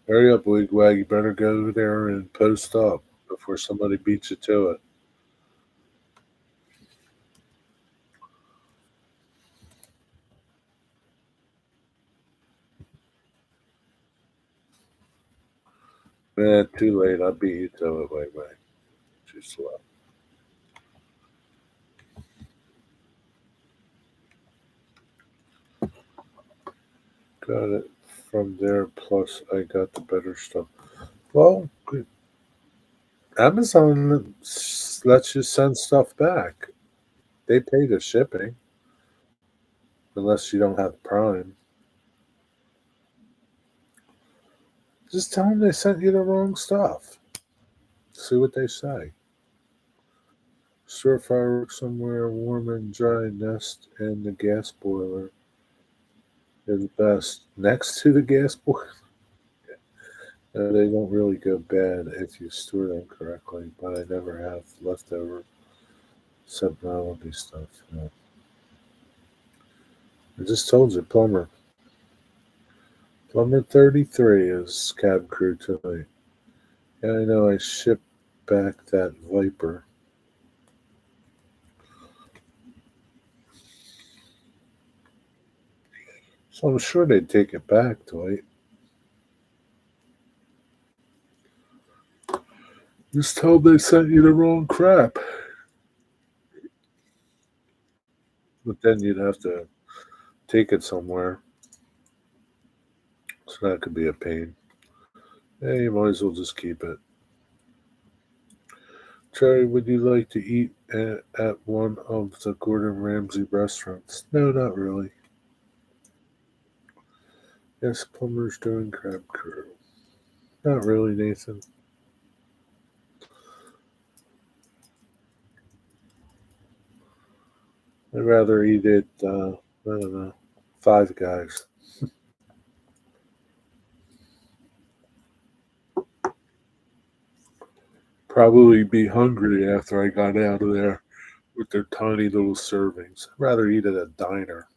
S1: Hurry up, Wigwag. You better go there and post up before somebody beats you to it. Too late. I beat you to it, Wigwag. Too slow. Got it from there. Plus, I got the better stuff. Well, good. Amazon lets you send stuff back. They pay the shipping unless you don't have Prime. Just tell them they sent you the wrong stuff. See what they say. Store fireworks somewhere warm and dry. Nest and the gas boiler is best. Next to the gas boiler, they don't really go bad if you store them correctly. But I never have leftover technology stuff. I just told you, plumber. Plumber 33 is cab crew tonight. Yeah, I know. I shipped back that Viper. So I'm sure they'd take it back, Dwight. Just tell them they sent you the wrong crap. But then you'd have to take it somewhere. So that could be a pain. Yeah, you might as well just keep it. Cherry, would you like to eat at one of the Gordon Ramsay restaurants? No, not really. Yes, Plumber's doing crab crew. Not really, Nathan. I'd rather eat at, I don't know, Five Guys. Probably be hungry after I got out of there with their tiny little servings. I'd rather eat at a diner.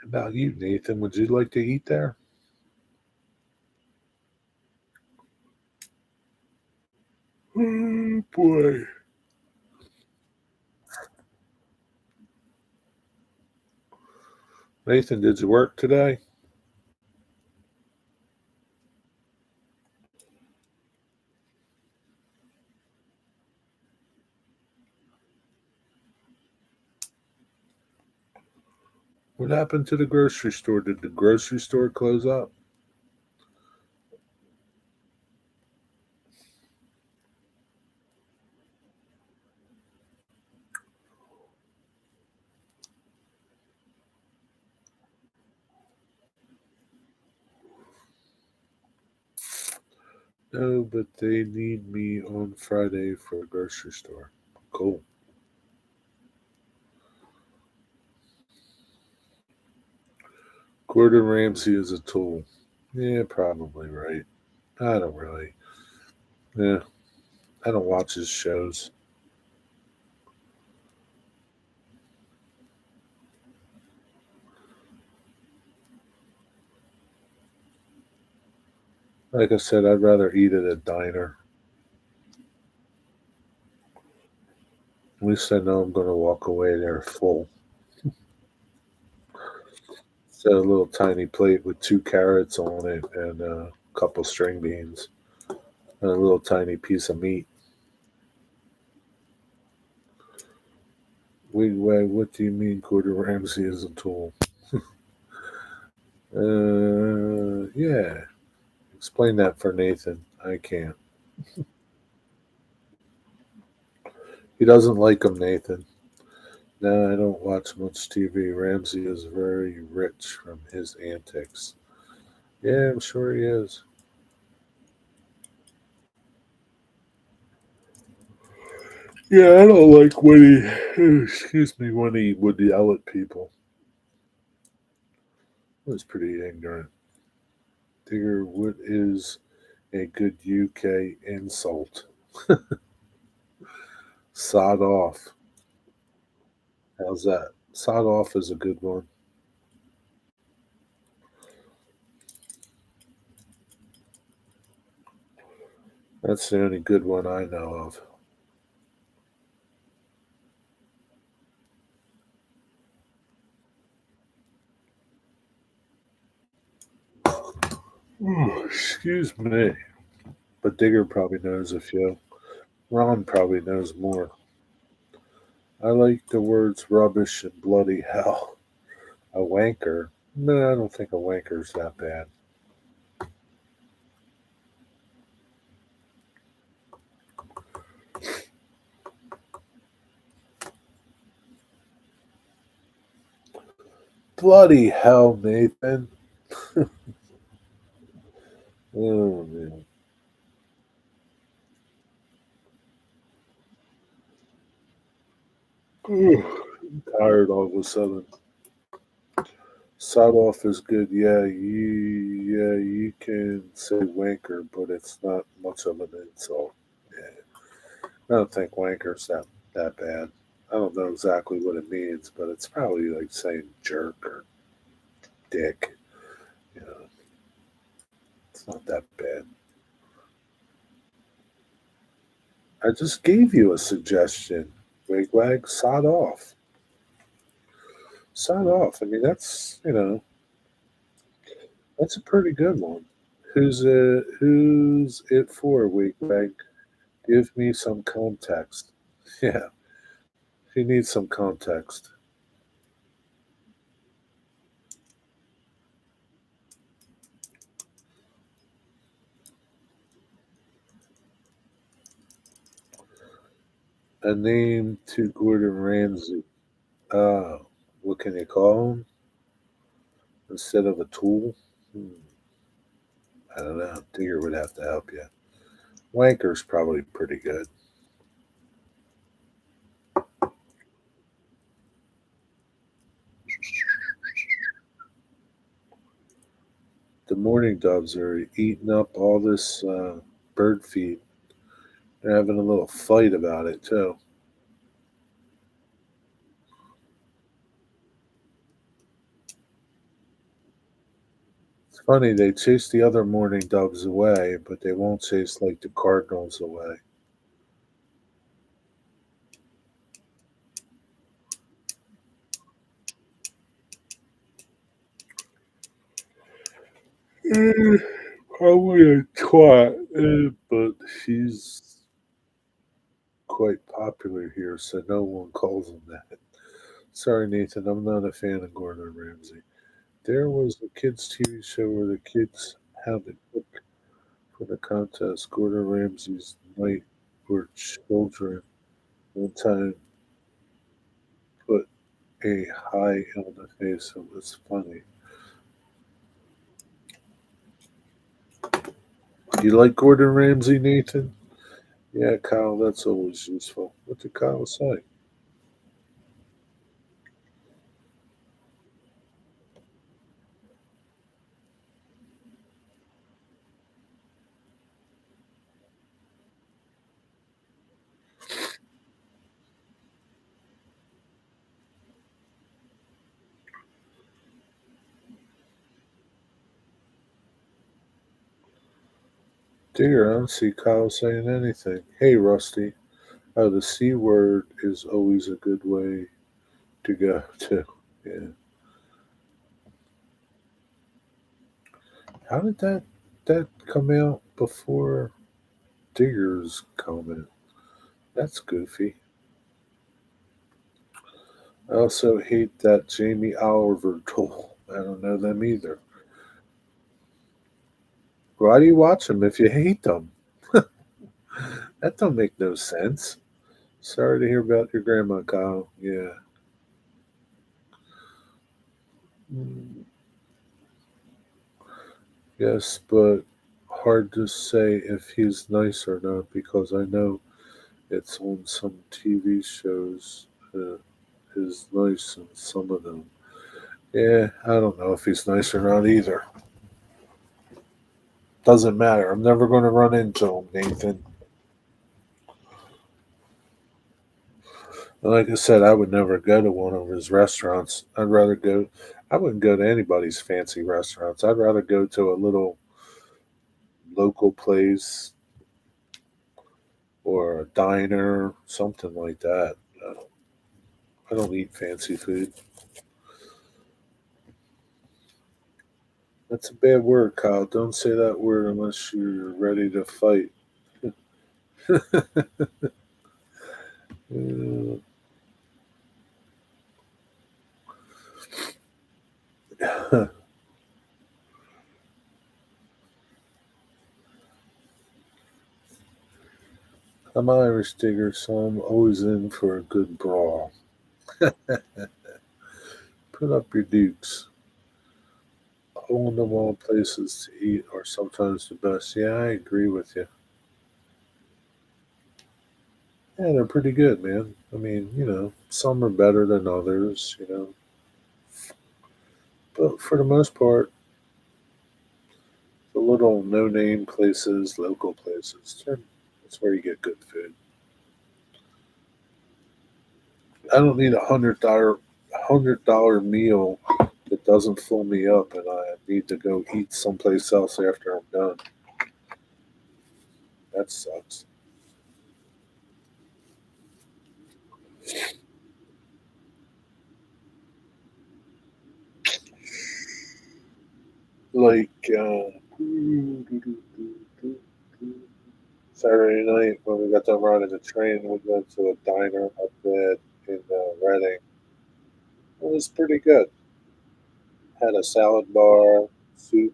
S1: How about you, Nathan? Would you like to eat there? Oh boy. Nathan, did you work today? What happened to the grocery store? Did the grocery store close up? No, but they need me on Friday for the grocery store. Cool. Gordon Ramsay is a tool. Yeah, probably right. I don't really. Yeah, I don't watch his shows. Like I said, I'd rather eat at a diner. At least I know I'm going to walk away there full. Set a little tiny plate with 2 carrots on it and a couple string beans and a little tiny piece of meat. Wait, what do you mean Gordon Ramsay is a tool? Yeah. Explain that for Nathan. I can't. He doesn't like him, Nathan. No, I don't watch much TV. Ramsay is very rich from his antics. Yeah, I'm sure he is. Yeah, I don't like when he, excuse me, when he would yell at people. It was pretty ignorant. Digger, what is a good UK insult? Sod off. How's that? Sod off is a good one. That's the only good one I know of. Ooh, excuse me. But Digger probably knows a few. Ron probably knows more. I like the words rubbish and bloody hell. A wanker? No, I don't think a wanker's that bad. Bloody hell, Nathan. Oh, man. Ooh, I'm tired all of a sudden. Sod off is good. Yeah, you can say wanker, but it's not much of an insult. Yeah. I don't think wanker's that bad. I don't know exactly what it means, but it's probably like saying jerk or dick. You know, it's not that bad. I just gave you a suggestion. Wigwag, sod off. Sod off. I mean, that's a pretty good one. Who's it for, Wigwag? Give me some context. Yeah, he needs some context. A name to Gordon Ramsay. Uh, what can you call him instead of a tool? Hmm, I don't know. Digger would have to help you. Wanker's probably pretty good. The mourning doves are eating up all this bird feed. They're having a little fight about it too. It's funny they chase the other mourning doves away, but they won't chase like the cardinals away. Eh, Probably a twat, but she's quite popular here, so no one calls him that. Sorry, Nathan, I'm not a fan of Gordon Ramsay. There was a kids' TV show where the kids had to cook for the contest. Gordon Ramsay's night where children one time put a high on the face. It was funny. You like Gordon Ramsay, Nathan? Yeah, Kyle, that's always useful. What did Kyle say? Dear, I don't see Kyle saying anything. Hey, Rusty. Oh, the C word is always a good way to go to. Yeah. How did that come out before Digger's comment? That's goofy. I also hate that Jamie Oliver tool. I don't know them either. Why do you watch them if you hate them? That don't make no sense. Sorry to hear about your grandma, Kyle. Yeah. Mm, yes, but hard to say if he's nice or not because I know it's on some TV shows. Is nice in some of them. Yeah, I don't know if he's nice or not either. Doesn't matter. I'm never going to run into him, Nathan. And like I said, I would never go to one of his restaurants. I'd rather go. I wouldn't go to anybody's fancy restaurants. I'd rather go to a little local place or a diner, something like that. I don't eat fancy food. That's a bad word, Kyle. Don't say that word unless you're ready to fight. I'm Irish digger, so I'm always in for a good brawl. Put up your dukes. Hole in the wall places to eat are sometimes the best. Yeah, I agree with you. Yeah, they're pretty good, man. I mean, some are better than others. But for the most part, the little no name places, local places, that's where you get good food. I don't need $100 meal that doesn't fill me up, and I need to go eat someplace else after I'm done. That sucks. Like Saturday night when we got done riding the train, we went to a diner up there in Reading. It was pretty good. Had a salad bar, soup.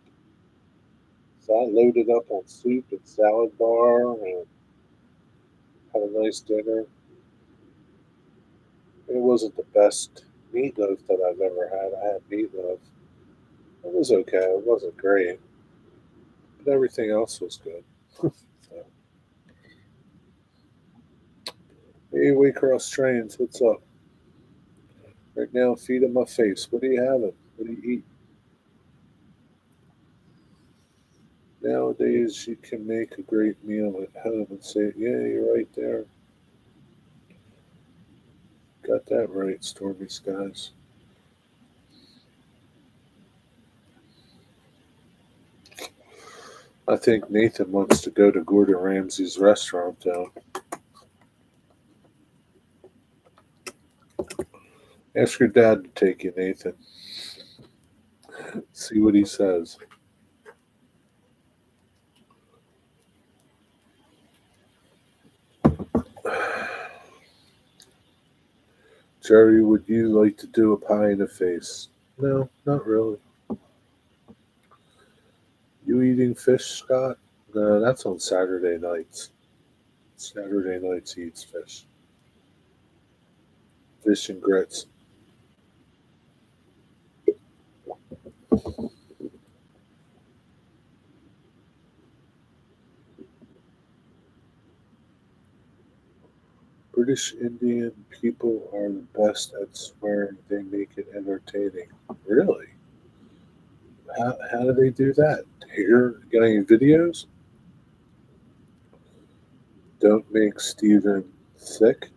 S1: So I loaded up on soup and salad bar and had a nice dinner. It wasn't the best meatloaf that I've ever had. I had meatloaf. It was okay. It wasn't great, but everything else was good. So, hey, Waycross Trains, what's up? Right now, feet in my face. What are you having? What do you eat? Nowadays, you can make a great meal at home and say, yeah, you're right there. Got that right, Stormy Skies. I think Nathan wants to go to Gordon Ramsay's restaurant, though. Ask your dad to take you, Nathan. See what he says. Jerry, would you like to do a pie in the face? No, not really. You eating fish, Scott? No, that's on Saturday nights. Saturday nights he eats fish. Fish and grits. British Indian people are the best at swearing. They make it entertaining. Really? How do they do that? Here, got any videos? Don't make Stephen sick.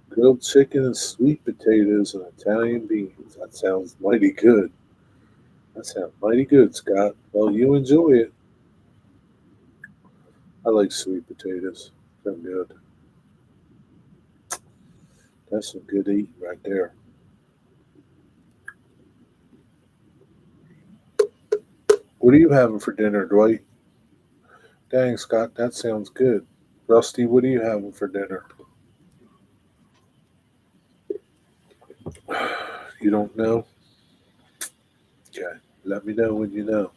S1: Grilled chicken and sweet potatoes and Italian beans. That sounds mighty good. That sounds mighty good, Scott. Well, you enjoy it. I like sweet potatoes. They're good. That's some good eating right there. What are you having for dinner, Dwight? Dang, Scott, that sounds good. Rusty, what are you having for dinner? You don't know? Okay, let me know when you know.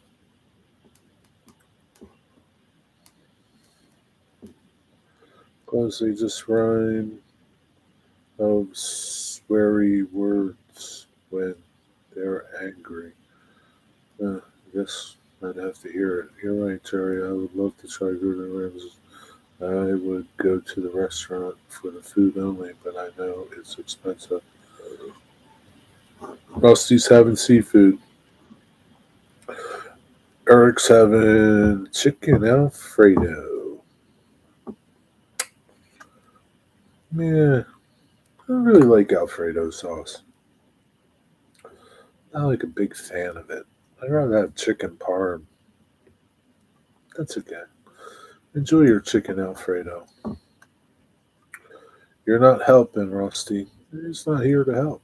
S1: Because they just rhyme of sweary words when they're angry. I guess I'd have to hear it. You're right, Terry. I would love to try Gordon Ramsay. I would go to the restaurant for the food only, but I know it's expensive. Rusty's having seafood. Eric's having chicken Alfredo. Yeah, I don't really like Alfredo sauce. Not like a big fan of it. I'd rather have chicken parm. That's okay. Enjoy your chicken Alfredo. You're not helping, Rusty. He's not here to help.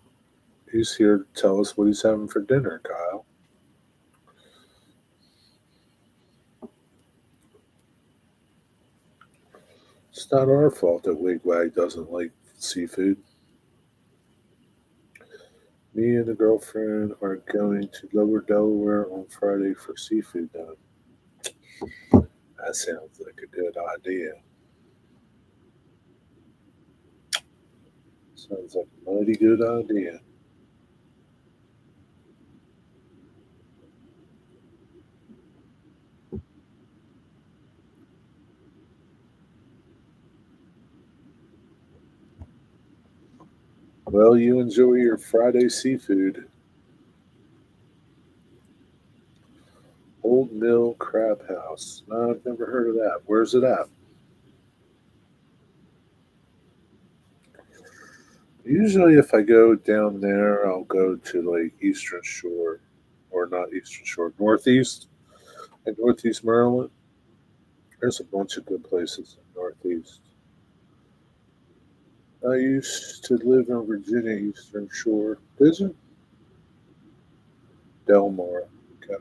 S1: He's here to tell us what he's having for dinner, Kyle. It's not our fault that Wigwag doesn't like seafood. Me and the girlfriend are going to Lower Delaware on Friday for seafood dinner. That sounds like a good idea. Sounds like a mighty good idea. Well, you enjoy your Friday seafood. Old Mill Crab House. No, I've never heard of that. Where's it at? Usually, if I go down there, I'll go to like Eastern Shore, or not Eastern Shore, Northeast, in Northeast Maryland. There's a bunch of good places in Northeast. I used to live in Virginia, Eastern Shore. Is it? Delmar. Okay.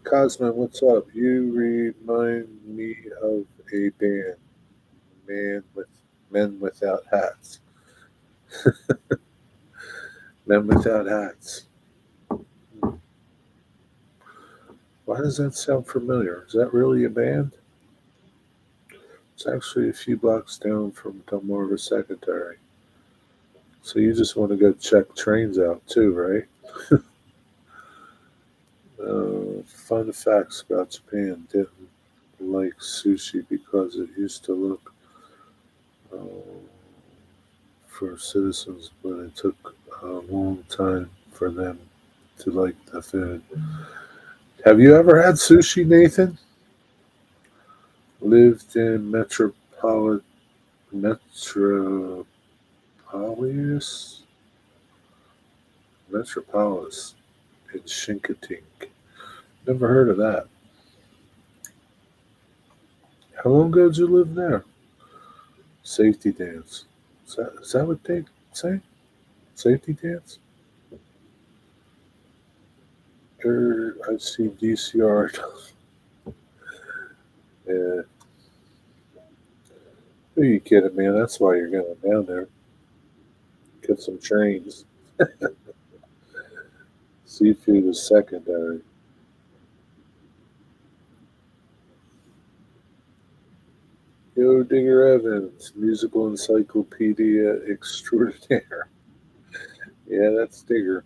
S1: Cosmo, what's up? You remind me of a band, man with men without hats. Men without hats. Why does that sound familiar? Is that really a band? It's actually a few blocks down from Delmarva Secretary. So you just want to go check trains out too, right? Fun facts about Japan. Didn't like sushi because it used to look uh, for citizens, but it took a long time for them to like the food. Have you ever had sushi, Nathan? Lived in Metropolis, Metropolis in Shinkatink. Never heard of that. How long ago did you live there? Safety dance. Is that what they say? Safety dance? I see DCR. Yeah, Who you kidding, man? That's why you're going down there. Get some trains. Seafood is secondary. Yo, Digger Evans, musical encyclopedia extraordinaire. Yeah, that's Digger,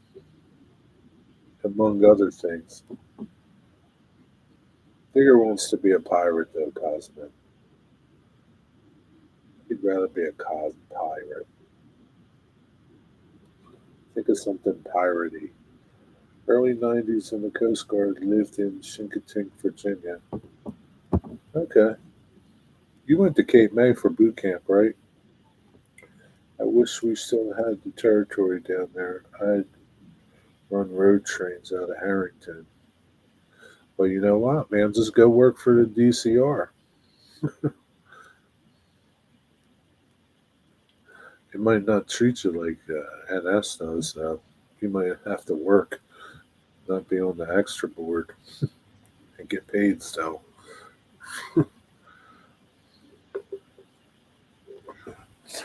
S1: among other things. Digger wants to be a pirate, though, Cosmo. He'd rather be a pirate. Think of something piratey. Early 90s in the Coast Guard, lived in Shinkatink, Virginia. Okay. You went to Cape May for boot camp, right? I wish we still had the territory down there. I'd run road trains out of Harrington. But you know what, man? Just go work for the DCR. It might not treat you like NS does, though. You might have to work, not be on the extra board, and get paid still.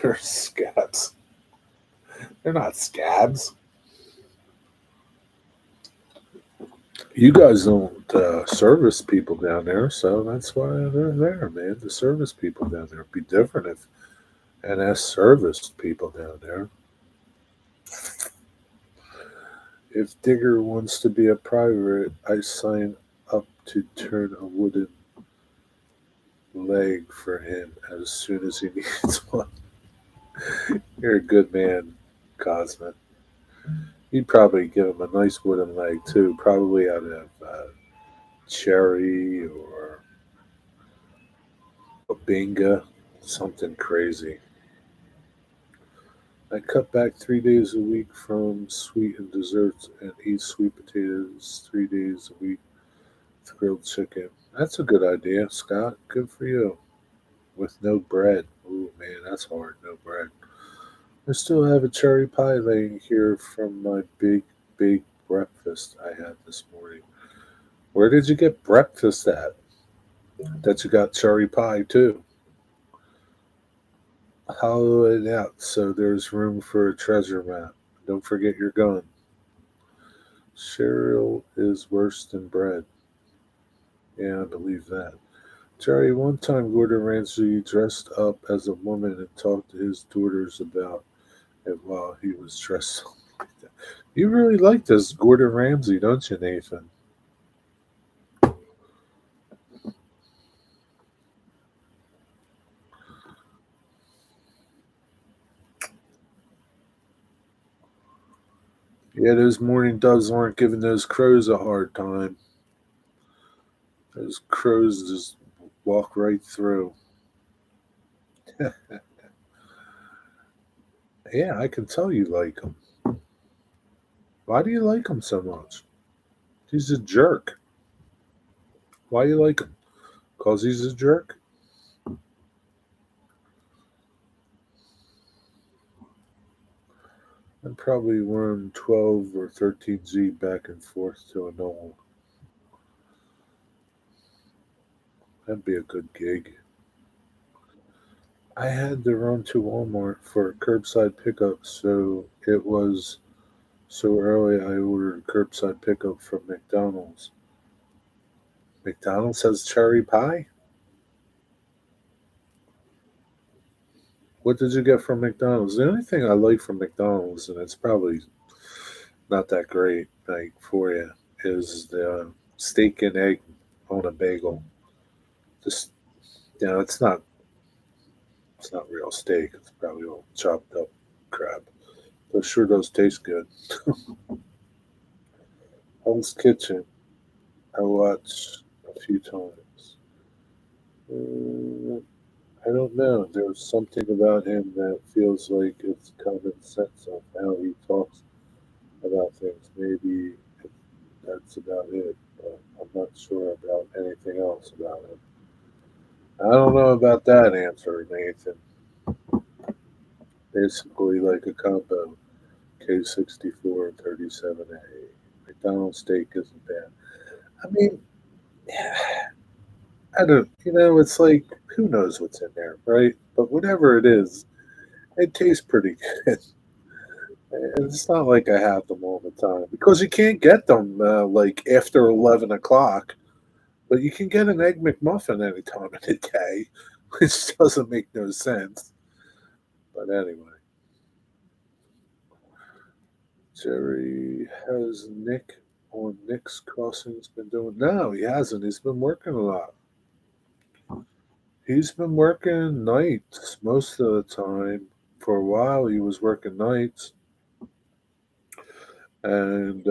S1: They're scabs. They're not scabs. You guys don't service people down there, so that's why they're there, man. The service people down there. It'd be different if NS serviced people down there. If Digger wants to be a pirate, I sign up to turn a wooden leg for him as soon as he needs one. You're a good man, Cosman. You'd probably give him a nice wooden leg too, probably out of cherry or a binga, something crazy. I cut back 3 days a week from sweetened desserts and eat sweet potatoes 3 days a week with grilled chicken. That's a good idea, Scott. Good for you. With no bread. Ooh, man, that's hard. No bread. I still have a cherry pie laying here from my big breakfast I had this morning. Where did you get breakfast at? That you got cherry pie too. Hollow it out so there's room for a treasure map. Don't forget your gun. Cereal is worse than bread. Yeah, I believe that. Jerry, one time Gordon Ramsay dressed up as a woman and talked to his daughters about it while he was dressed up like that. You really like this Gordon Ramsay, don't you, Nathan? Yeah, those morning doves aren't giving those crows a hard time. Those crows just walk right through. Yeah, I can tell you like him. Why do you like him so much? He's a jerk. Why you like him? Cause he's a jerk? I'd probably run 12 or 13Z back and forth to a knoll. That'd be a good gig. I had to run to Walmart for curbside pickup, so it was so early I ordered curbside pickup from McDonald's. McDonald's has cherry pie? What did you get from McDonald's? The only thing I like from McDonald's, and it's probably not that great like for you, is the steak and egg on a bagel. Just it's not real steak. It's probably all chopped up crap. But it sure does taste good. Hell's Kitchen. I watched a few times. Uh, I don't know. There's something about him that feels like it's common sense of how he talks about things. Maybe that's about it, but I'm not sure about anything else about him. I don't know about that answer, Nathan. Basically, like a combo K64 and 37A. McDonald's steak isn't bad. I mean, I don't, it's like, who knows what's in there, right? But whatever it is, it tastes pretty good. And it's not like I have them all the time because you can't get them like after 11 o'clock, but you can get an Egg McMuffin any time of the day, which doesn't make no sense. But anyway, Jerry has Nick on Nick's Crossings been doing? No, he hasn't. He's been working a lot. He's been working nights most of the time. For a while, he was working nights, and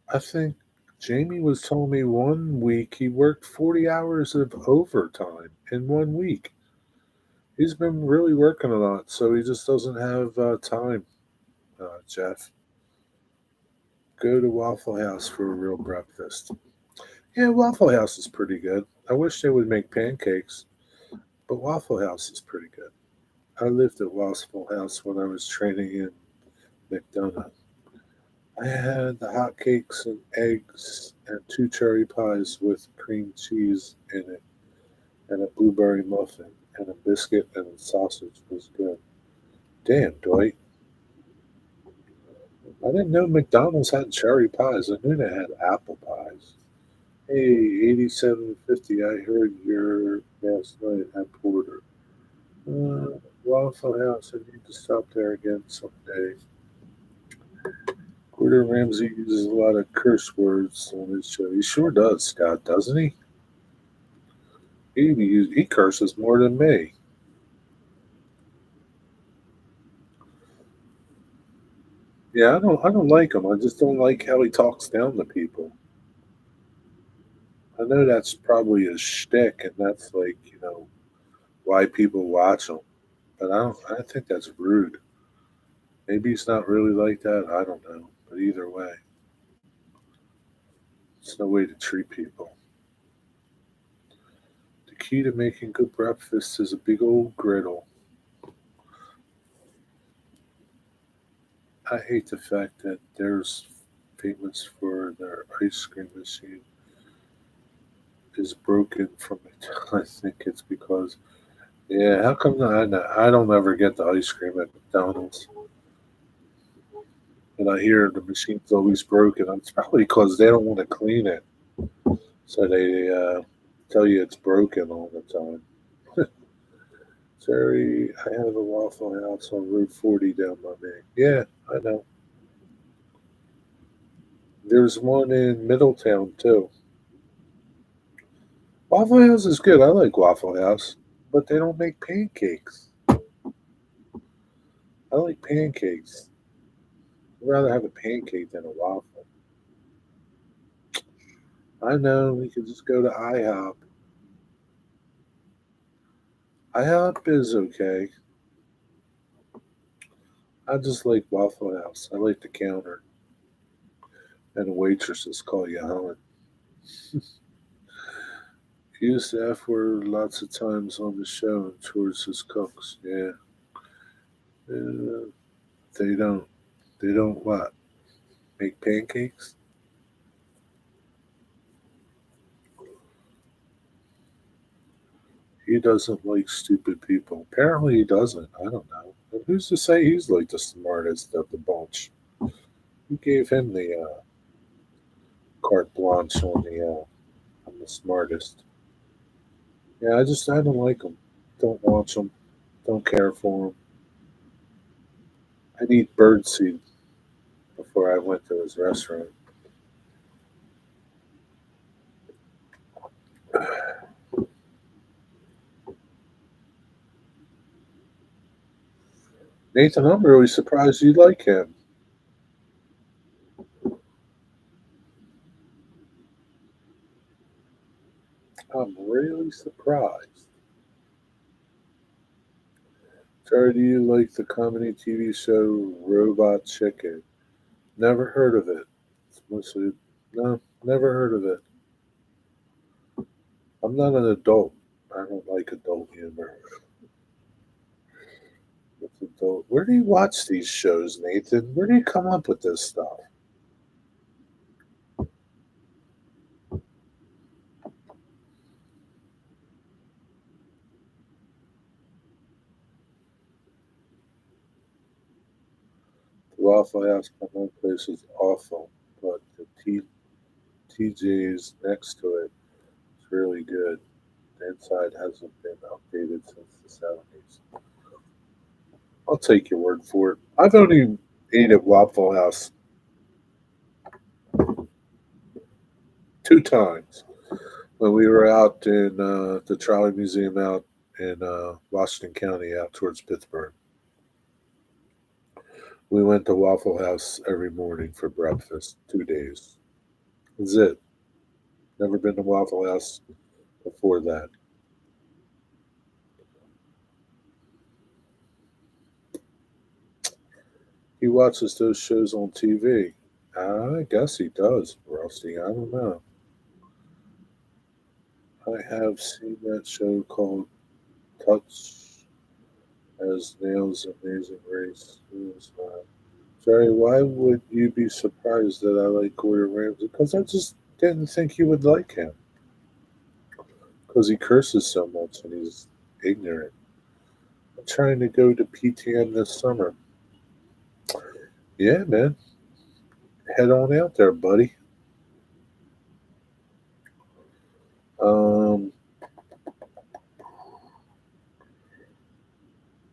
S1: I think Jamie was telling me one week he worked 40 hours of overtime in one week. He's been really working a lot, so he just doesn't have time, Jeff. Go to Waffle House for a real breakfast. Yeah, Waffle House is pretty good. I wish they would make pancakes, but Waffle House is pretty good. I lived at Waffle House when I was training in McDonough. I had the hotcakes and eggs and two cherry pies with cream cheese in it and a blueberry muffin and a biscuit and a sausage was good. Damn, Dwight. I didn't know McDonald's had cherry pies. I knew they had apple pies. Hey, 8750, I heard your last night at Porter. Waffle House, I need to stop there again someday. Gordon Ramsay uses a lot of curse words on his show. He sure does, Scott, doesn't he? He curses more than me. Yeah, I don't like him. I just don't like how he talks down to people. I know that's probably his shtick, and that's like why people watch him. But I don't. I think that's rude. Maybe he's not really like that. I don't know. But either way, it's no way to treat people. The key to making good breakfast is a big old griddle. I hate the fact that there's famous for their ice cream machine is broken from it. I think it's because how come I don't ever get the ice cream at McDonald's and I hear the machine's always broken? It's probably because they don't want to clean it, so they tell you it's broken all the time. Terry, I have a Waffle House on Route 40 down by me. Yeah, I know. There's one in Middletown too. Waffle House is good. I like Waffle House, but they don't make pancakes. I like pancakes. I'd rather have a pancake than a waffle. I know we could just go to IHOP. IHOP is okay. I just like Waffle House. I like the counter and the waitresses call you hon. He used the F word lots of times on the show and towards his cooks. Yeah. Uh, they don't. They don't what? Make pancakes? He doesn't like stupid people. Apparently he doesn't. I don't know. But who's to say he's like the smartest of the bunch? Who gave him the carte blanche on the I'm the smartest? Yeah, I don't like him. Don't watch him. Don't care for him. I need birdseed before I went to his restaurant. Nathan, I'm really surprised you like him. I'm really surprised. Sorry, do you like the comedy TV show Robot Chicken? Never heard of it. It's mostly no, never heard of it. I'm not an adult. I don't like adult humor. It's adult. Where do you watch these shows, Nathan? Where do you come up with this stuff? Waffle House by my place is awful, but the TJ's next to it is really good. The inside hasn't been updated since the 70s. I'll take your word for it. I've only ate at Waffle House 2 times. When we were out in the Trolley Museum out in Washington County, out towards Pittsburgh, we went to Waffle House every morning for breakfast. 2 days. That's it. Never been to Waffle House before that. He watches those shows on TV. I guess he does, Rusty. I don't know. I have seen that show called Touch as Nails Amazing Race. Who is that? Jerry, why would you be surprised that I like Gordon Ramsay? Because I just didn't think you would like him. Because he curses so much and he's ignorant. I'm trying to go to PTM this summer. Yeah, man. Head on out there, buddy. Um,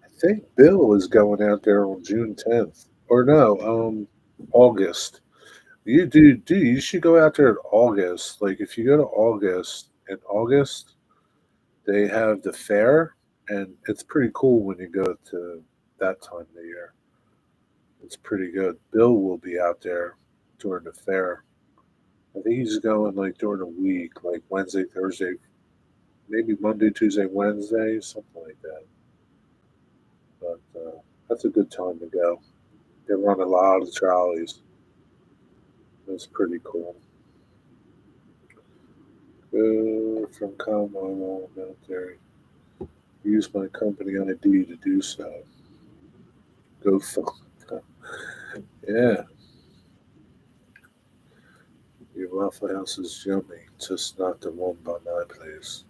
S1: I think Bill is going out there on June 10th. Or no, August. You should go out there in August. Like if you go to August in August, they have the fair, and it's pretty cool when you go to that time of the year. It's pretty good. Bill will be out there during the fair. I think he's going like during the week, like Wednesday, Thursday, maybe Monday, Tuesday, Wednesday, something like that. But that's a good time to go. They run a lot of trolleys. It's pretty cool. Go from Commonwealth Military. Use my company ID to do so. Go for yeah. Your Waffle House is yummy, just not the one by my place.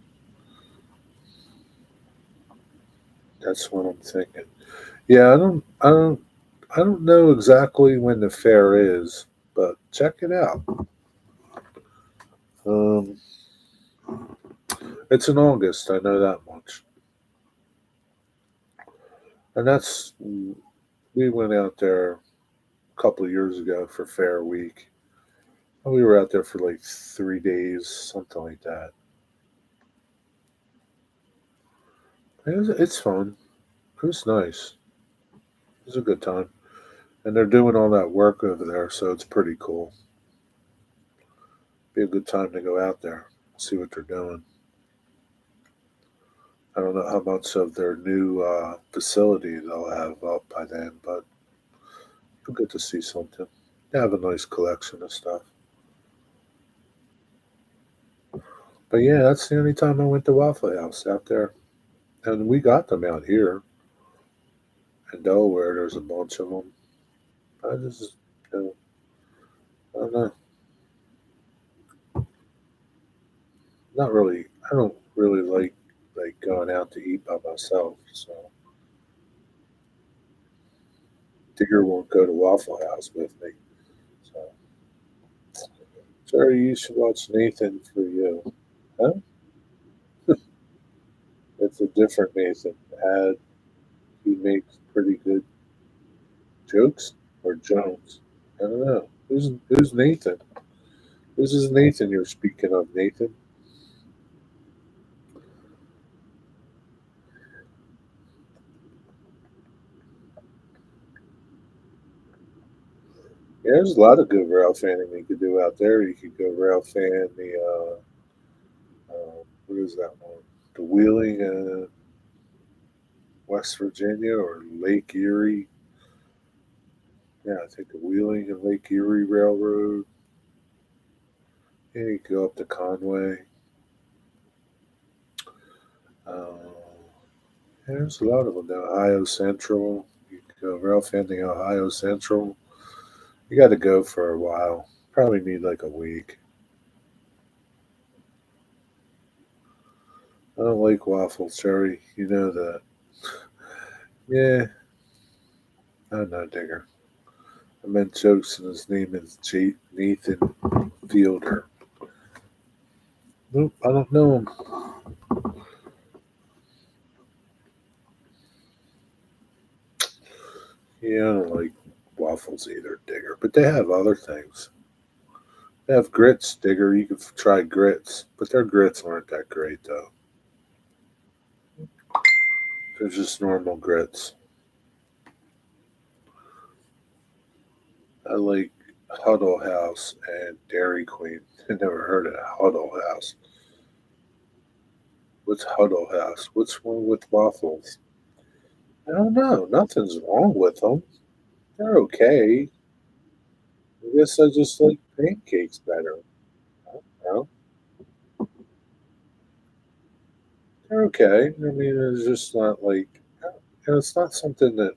S1: That's what I'm thinking. Yeah, I don't know exactly when the fair is, but check it out. Um, it's in August. I know that much, and that's we went out there a couple of years ago for Fair Week. We were out there for like 3 days, something like that. It's fun. It was nice. It was a good time, and they're doing all that work over there, so it's pretty cool. Be a good time to go out there, see what they're doing. I don't know how much of their new facility they'll have up by then, but you'll get to see something. They have a nice collection of stuff. But yeah, that's the only time I went to Waffle House out there. And we got them out here in Delaware. There's a bunch of them. I just, I don't know. Not really. I don't really like going out to eat by myself. So Digger won't go to Waffle House with me. So Jerry, you should watch Nathan for you. Huh? It's a different Nathan. He makes pretty good jokes or Jones. I don't know. Who's Nathan? Who's this Nathan you're speaking of, Nathan? Yeah, there's a lot of good rail fanning you could do out there. You could go rail fan the what is that one? The Wheeling, West Virginia or Lake Erie. Yeah, I think the Wheeling and Lake Erie Railroad. Yeah, you could go up to Conway. Uh, yeah, there's a lot of them now. Ohio Central. You could go rail fanning Ohio Central. You got to go for a while. Probably need like a week. I don't like waffles, Jerry. You know that. Yeah, I know, Digger. I meant jokes, and his name is Nathan Fielder. Nope, I don't know him. Yeah, I don't like waffles either, Digger. But they have other things. They have grits, Digger. You can try grits, but their grits aren't that great though. They're just normal grits. I like Huddle House and Dairy Queen. I never heard of Huddle House. What's Huddle House? What's wrong with waffles? I don't know. Nothing's wrong with them. They're okay. I guess I just like pancakes better. I don't know. They're okay. I mean, it's just not like, it's not something that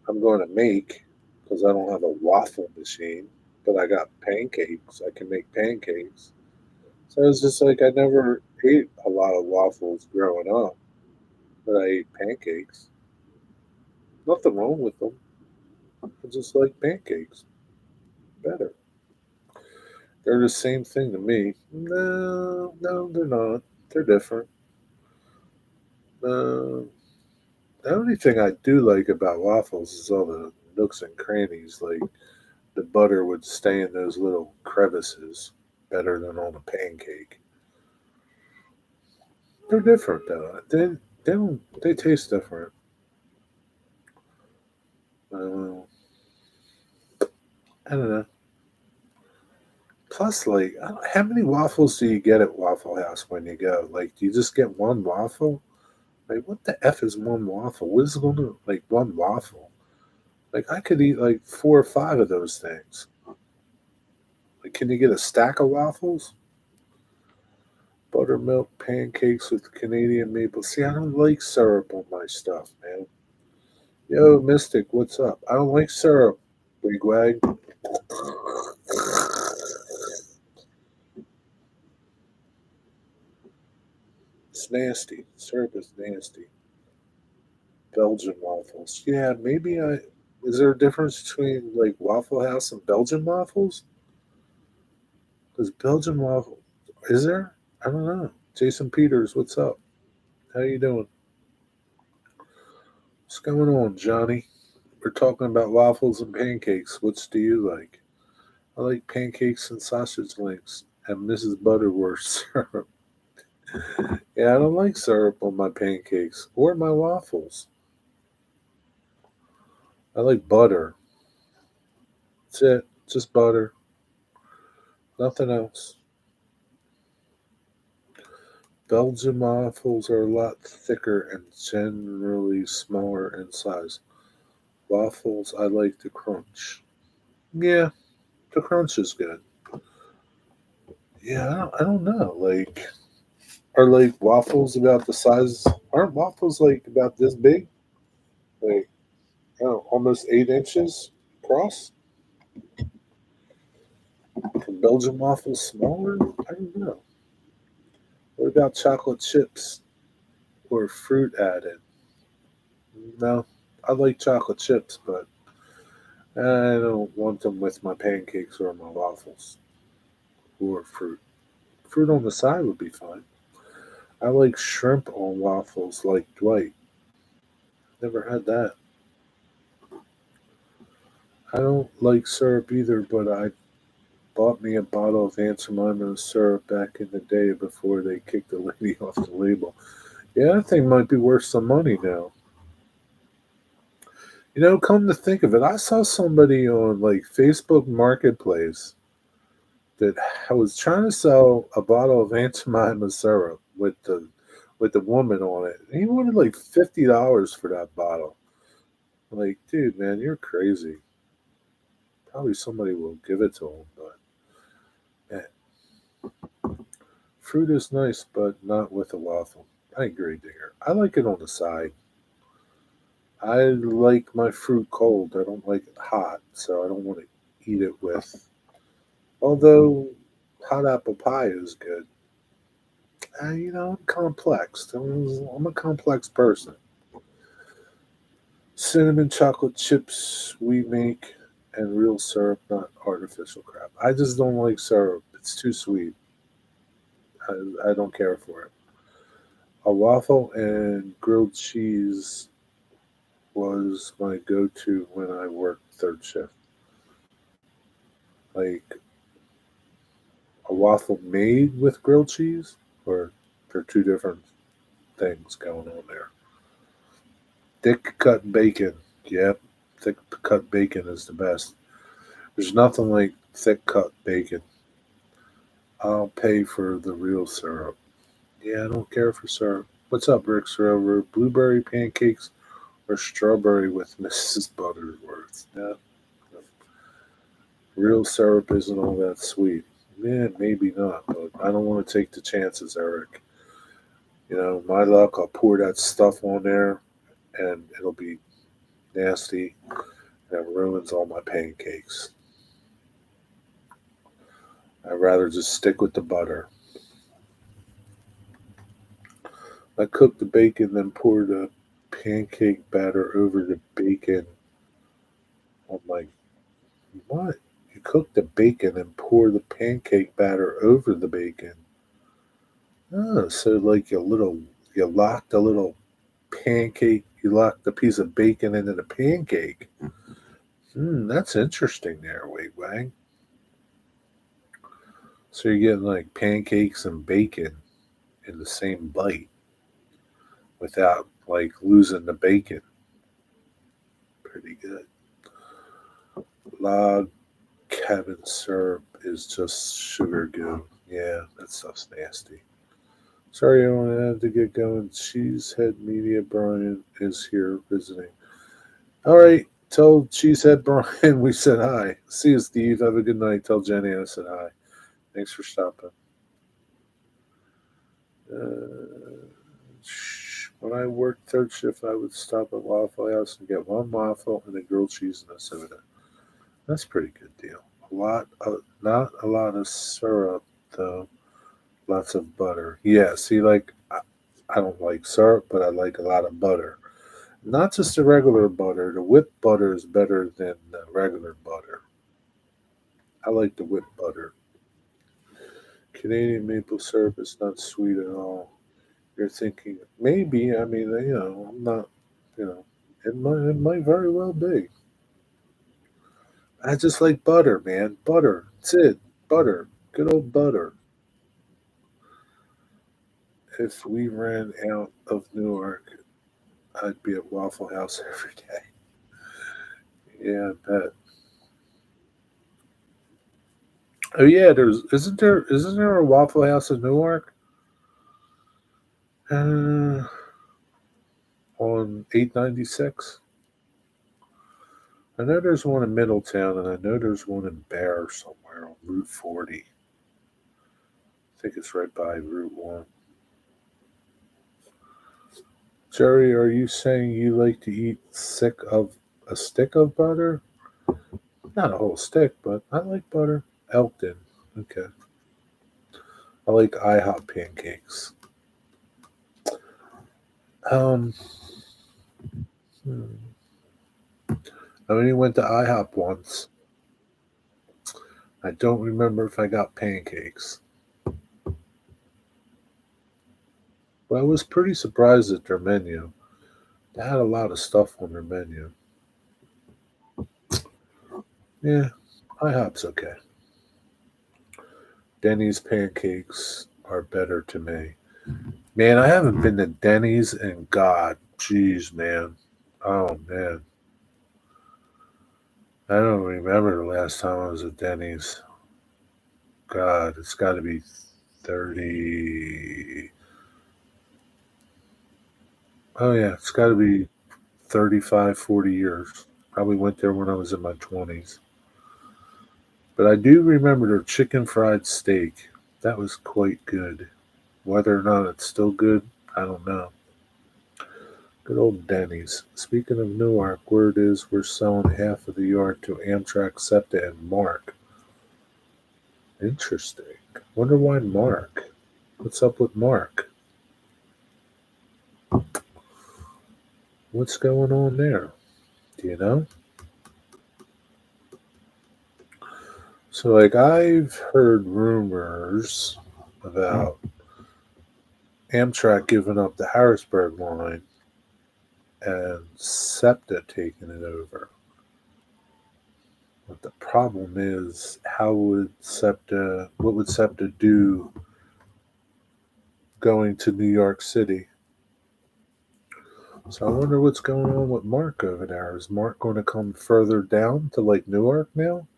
S1: I'm going to make because I don't have a waffle machine, but I got pancakes. I can make pancakes. So it's just like I never ate a lot of waffles growing up, but I ate pancakes. Nothing wrong with them. I just like pancakes better. They're the same thing to me. No, no, they're not. They're different. No, the only thing I do like about waffles is all the nooks and crannies. Like the butter would stay in those little crevices better than on a pancake. They're different though. They taste different. Uh, I don't know. Plus, like, how many waffles do you get at Waffle House when you go? Like, do you just get one waffle? Like, what the f is one waffle? What is going to like one waffle? Like, I could eat like 4 or 5 of those things. Like, can you get a stack of waffles? Buttermilk pancakes with Canadian maple. See, I don't like syrup on my stuff, man. Yo, Mystic, what's up? I don't like syrup. Big wag. It's nasty. Syrup is nasty. Belgian waffles. Yeah, maybe I. Is there a difference between like Waffle House and Belgian waffles? Because Belgian waffle, is there? I don't know. Jason Peters, what's up? How you doing? What's going on, Johnny? We're talking about waffles and pancakes. Which do you like? I like pancakes and sausage links and Mrs. Butterworth syrup. Yeah, I don't like syrup on my pancakes or my waffles. I like butter. That's it. Just butter. Nothing else. Belgian waffles are a lot thicker and generally smaller in size. Waffles, I like the crunch. Yeah, the crunch is good. Yeah, I don't know. Like, are like waffles about the size? Aren't waffles like about this big? Like, I don't know, almost 8 inches across? Are Belgian waffles smaller? I don't know. What about chocolate chips or fruit added? No, I like chocolate chips, but I don't want them with my pancakes or my waffles or fruit. Fruit on the side would be fine. I like shrimp on waffles like Dwight. Never had that. I don't like syrup either, but I bought me a bottle of Aunt Jemima's syrup back in the day before they kicked the lady off the label. Yeah, that thing might be worth some money now. Come to think of it, I saw somebody on like Facebook Marketplace that was trying to sell a bottle of Aunt Jemima syrup with the woman on it. And he wanted like $50 for that bottle. I'm like, dude, man, you're crazy. Probably somebody will give it to him, but eh, fruit is nice, but not with a waffle. I agree, Digger. I like it on the side. I like my fruit cold. I don't like it hot, so I don't want to eat it with. Although hot apple pie is good. I'm complex. I'm a complex person. Cinnamon chocolate chips we make and real syrup, not artificial crap. I just don't like syrup. It's too sweet. I don't care for it. A waffle and grilled cheese was my go-to when I worked third shift. Like a waffle made with grilled cheese, or they're two different things going on there. Thick cut bacon. Yep, thick cut bacon is the best. There's nothing like thick cut bacon. I'll pay for the real syrup. Yeah, I don't care for syrup. What's up, Rick Server? Blueberry pancakes or strawberry with Mrs. Butterworth? Yeah, real syrup isn't all that sweet. Yeah, maybe not, but I don't want to take the chances, Eric. My luck, I'll pour that stuff on there and it'll be nasty and it ruins all my pancakes. I'd rather just stick with the butter. I cook the bacon, then pour the pancake batter over the bacon. I'm like, what? You cook the bacon and pour the pancake batter over the bacon. Oh, so like you lock the little pancake, you lock the piece of bacon into the pancake. That's interesting there, Wait Wang. So you're getting like pancakes and bacon in the same bite without like losing the bacon. Pretty good. Log cabin syrup is just sugar goo. Yeah, that stuff's nasty. Sorry, I only had to get going. Cheesehead Media Brian is here visiting. All right, tell Cheesehead Brian we said hi. See you, Steve. Have a good night. Tell Jenny I said hi. Thanks for stopping. When I worked third shift, I would stop at Waffle House and get one waffle and a grilled cheese and a soda. That's a pretty good deal. Not a lot of syrup though. Lots of butter. Yeah, see, like I don't like syrup, but I like a lot of butter. Not just the regular butter. The whipped butter is better than the regular butter. I like the whipped butter. Canadian maple syrup is not sweet at all. You're thinking maybe. I mean, I'm not. You know, it might very well be. I just like butter, man. Butter. That's it. Butter. Good old butter. If we ran out of Newark, I'd be at Waffle House every day. Yeah, I bet. Oh yeah, isn't there a Waffle House in Newark? Uh, on 896. I know there's one in Middletown, and I know there's one in Bear somewhere on Route 40. I think it's right by Route 1. Jerry, are you saying you like to eat a stick of butter? Not a whole stick, but I like butter. Elkton. Okay. I like IHOP pancakes. Um, hmm. I only went to IHOP once. I don't remember if I got pancakes. But I was pretty surprised at their menu. They had a lot of stuff on their menu. Yeah, IHOP's okay. Denny's pancakes are better to me. Man, I haven't been to Denny's in God. Jeez, man. Oh, man. I don't remember the last time I was at Denny's. God, it's got to be 30. Oh, yeah, it's got to be 35, 40 years. Probably went there when I was in my 20s. But I do remember their chicken fried steak. That was quite good. Whether or not it's still good, I don't know. Good old Denny's. Speaking of Newark, word is we're selling half of the yard to Amtrak, SEPTA, and Mark. Interesting. Wonder why Mark? What's up with Mark? What's going on there? Do you know? So, like, I've heard rumors about Amtrak giving up the Harrisburg line and SEPTA taking it over. But the problem is, what would SEPTA do going to New York City? So I wonder what's going on with Mark over there. Is Mark going to come further down to like Newark now?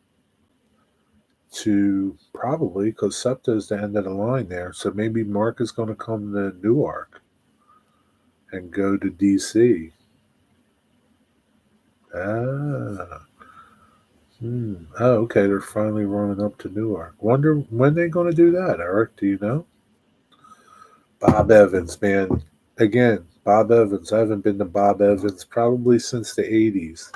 S1: To probably because SEPTA is the end of the line there. So maybe Mark is going to come to Newark and go to DC. Ah. Oh, okay. They're finally running up to Newark. Wonder when they're going to do that, Eric. Do you know? Bob Evans, man. Again, Bob Evans. I haven't been to Bob Evans probably since the 80s.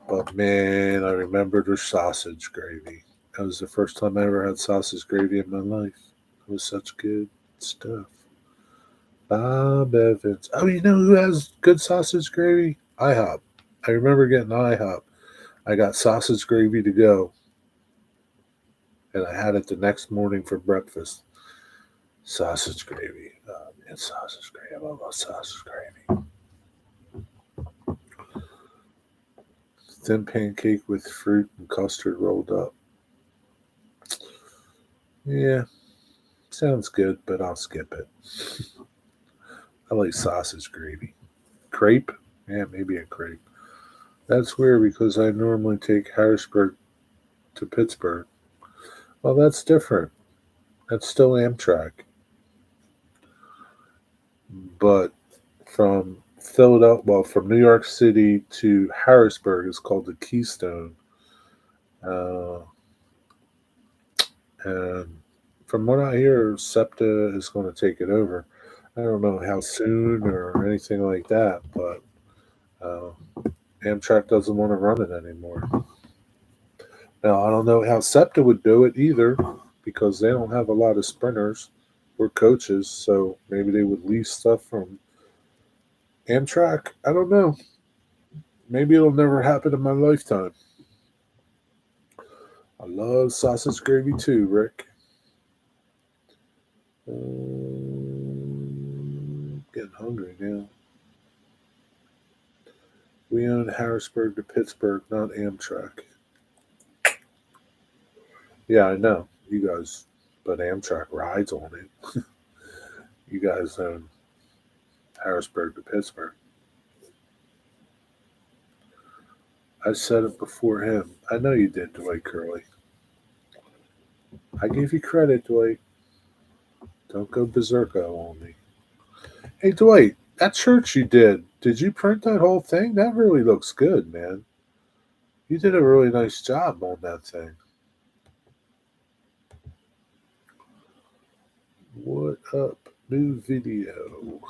S1: But man, I remember their sausage gravy. That was the first time I ever had sausage gravy in my life. It was such good stuff. Bob Evans. Oh, you know who has good sausage gravy? IHOP. I remember getting IHOP. I got sausage gravy to go, and I had it the next morning for breakfast. Sausage gravy. Oh, man, sausage gravy. I love sausage gravy. Thin pancake with fruit and custard rolled up. Yeah, sounds good, but I'll skip it. I like sausage gravy. Crepe? Yeah, maybe a crepe. That's weird because I normally take Harrisburg to Pittsburgh. Well, that's different. That's still Amtrak. But from from New York City to Harrisburg is called the Keystone. Uh, and from what I hear, SEPTA is going to take it over. I don't know how soon or anything like that, but uh, Amtrak doesn't want to run it anymore. Now, I don't know how SEPTA would do it either because they don't have a lot of sprinters or coaches, so maybe they would lease stuff from Amtrak. I don't know. Maybe it'll never happen in my lifetime. I love sausage gravy too, Rick. Getting hungry now. We own Harrisburg to Pittsburgh, not Amtrak. Yeah, I know. You guys, but Amtrak rides on it. You guys own Harrisburg to Pittsburgh. I said it before him. I know you did, Dwight Curley. I give you credit, Dwight. Don't go berserko on me. Hey, Dwight, that shirt you did you print that whole thing? That really looks good, man. You did a really nice job on that thing. What up? New video.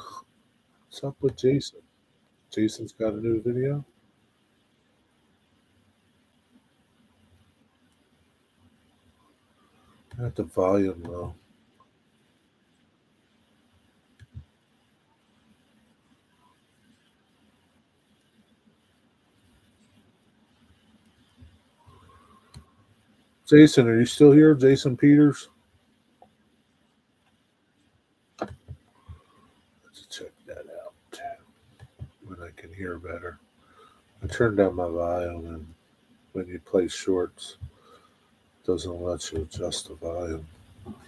S1: What's up with Jason? Jason's got a new video? At the volume low. Jason, are you still here? Jason Peters? Let's check that out when I can hear better. I turned down my volume, and when you play shorts, it doesn't let you adjust the volume.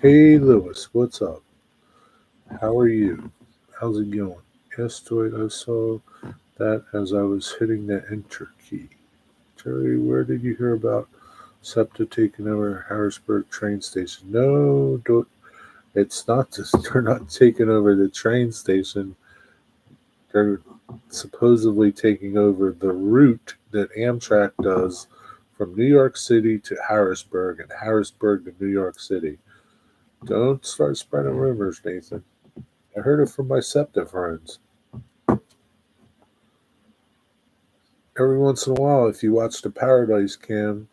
S1: Hey, Lewis, what's up? How are you? How's it going? Yes, Dwight, I saw that as I was hitting the enter key. Terry, where did you hear about SEPTA taking over Harrisburg train station? No, it's not just, they're not taking over the train station. They're supposedly taking over the route that Amtrak does from New York City to Harrisburg and Harrisburg to New York City. Don't start spreading rumors, Nathan. I heard it from my SEPTA friends. Every once in a while, if you watch the Paradise Cam,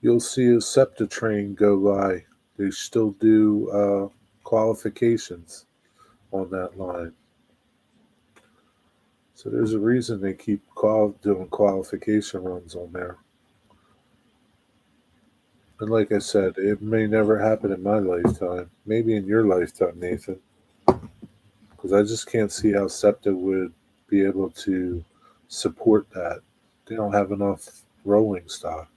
S1: you'll see a SEPTA train go by. They still do qualifications on that line. So there's a reason they keep doing qualification runs on there. And like I said, it may never happen in my lifetime. Maybe in your lifetime, Nathan. Because I just can't see how SEPTA would be able to support that. They don't have enough rolling stock.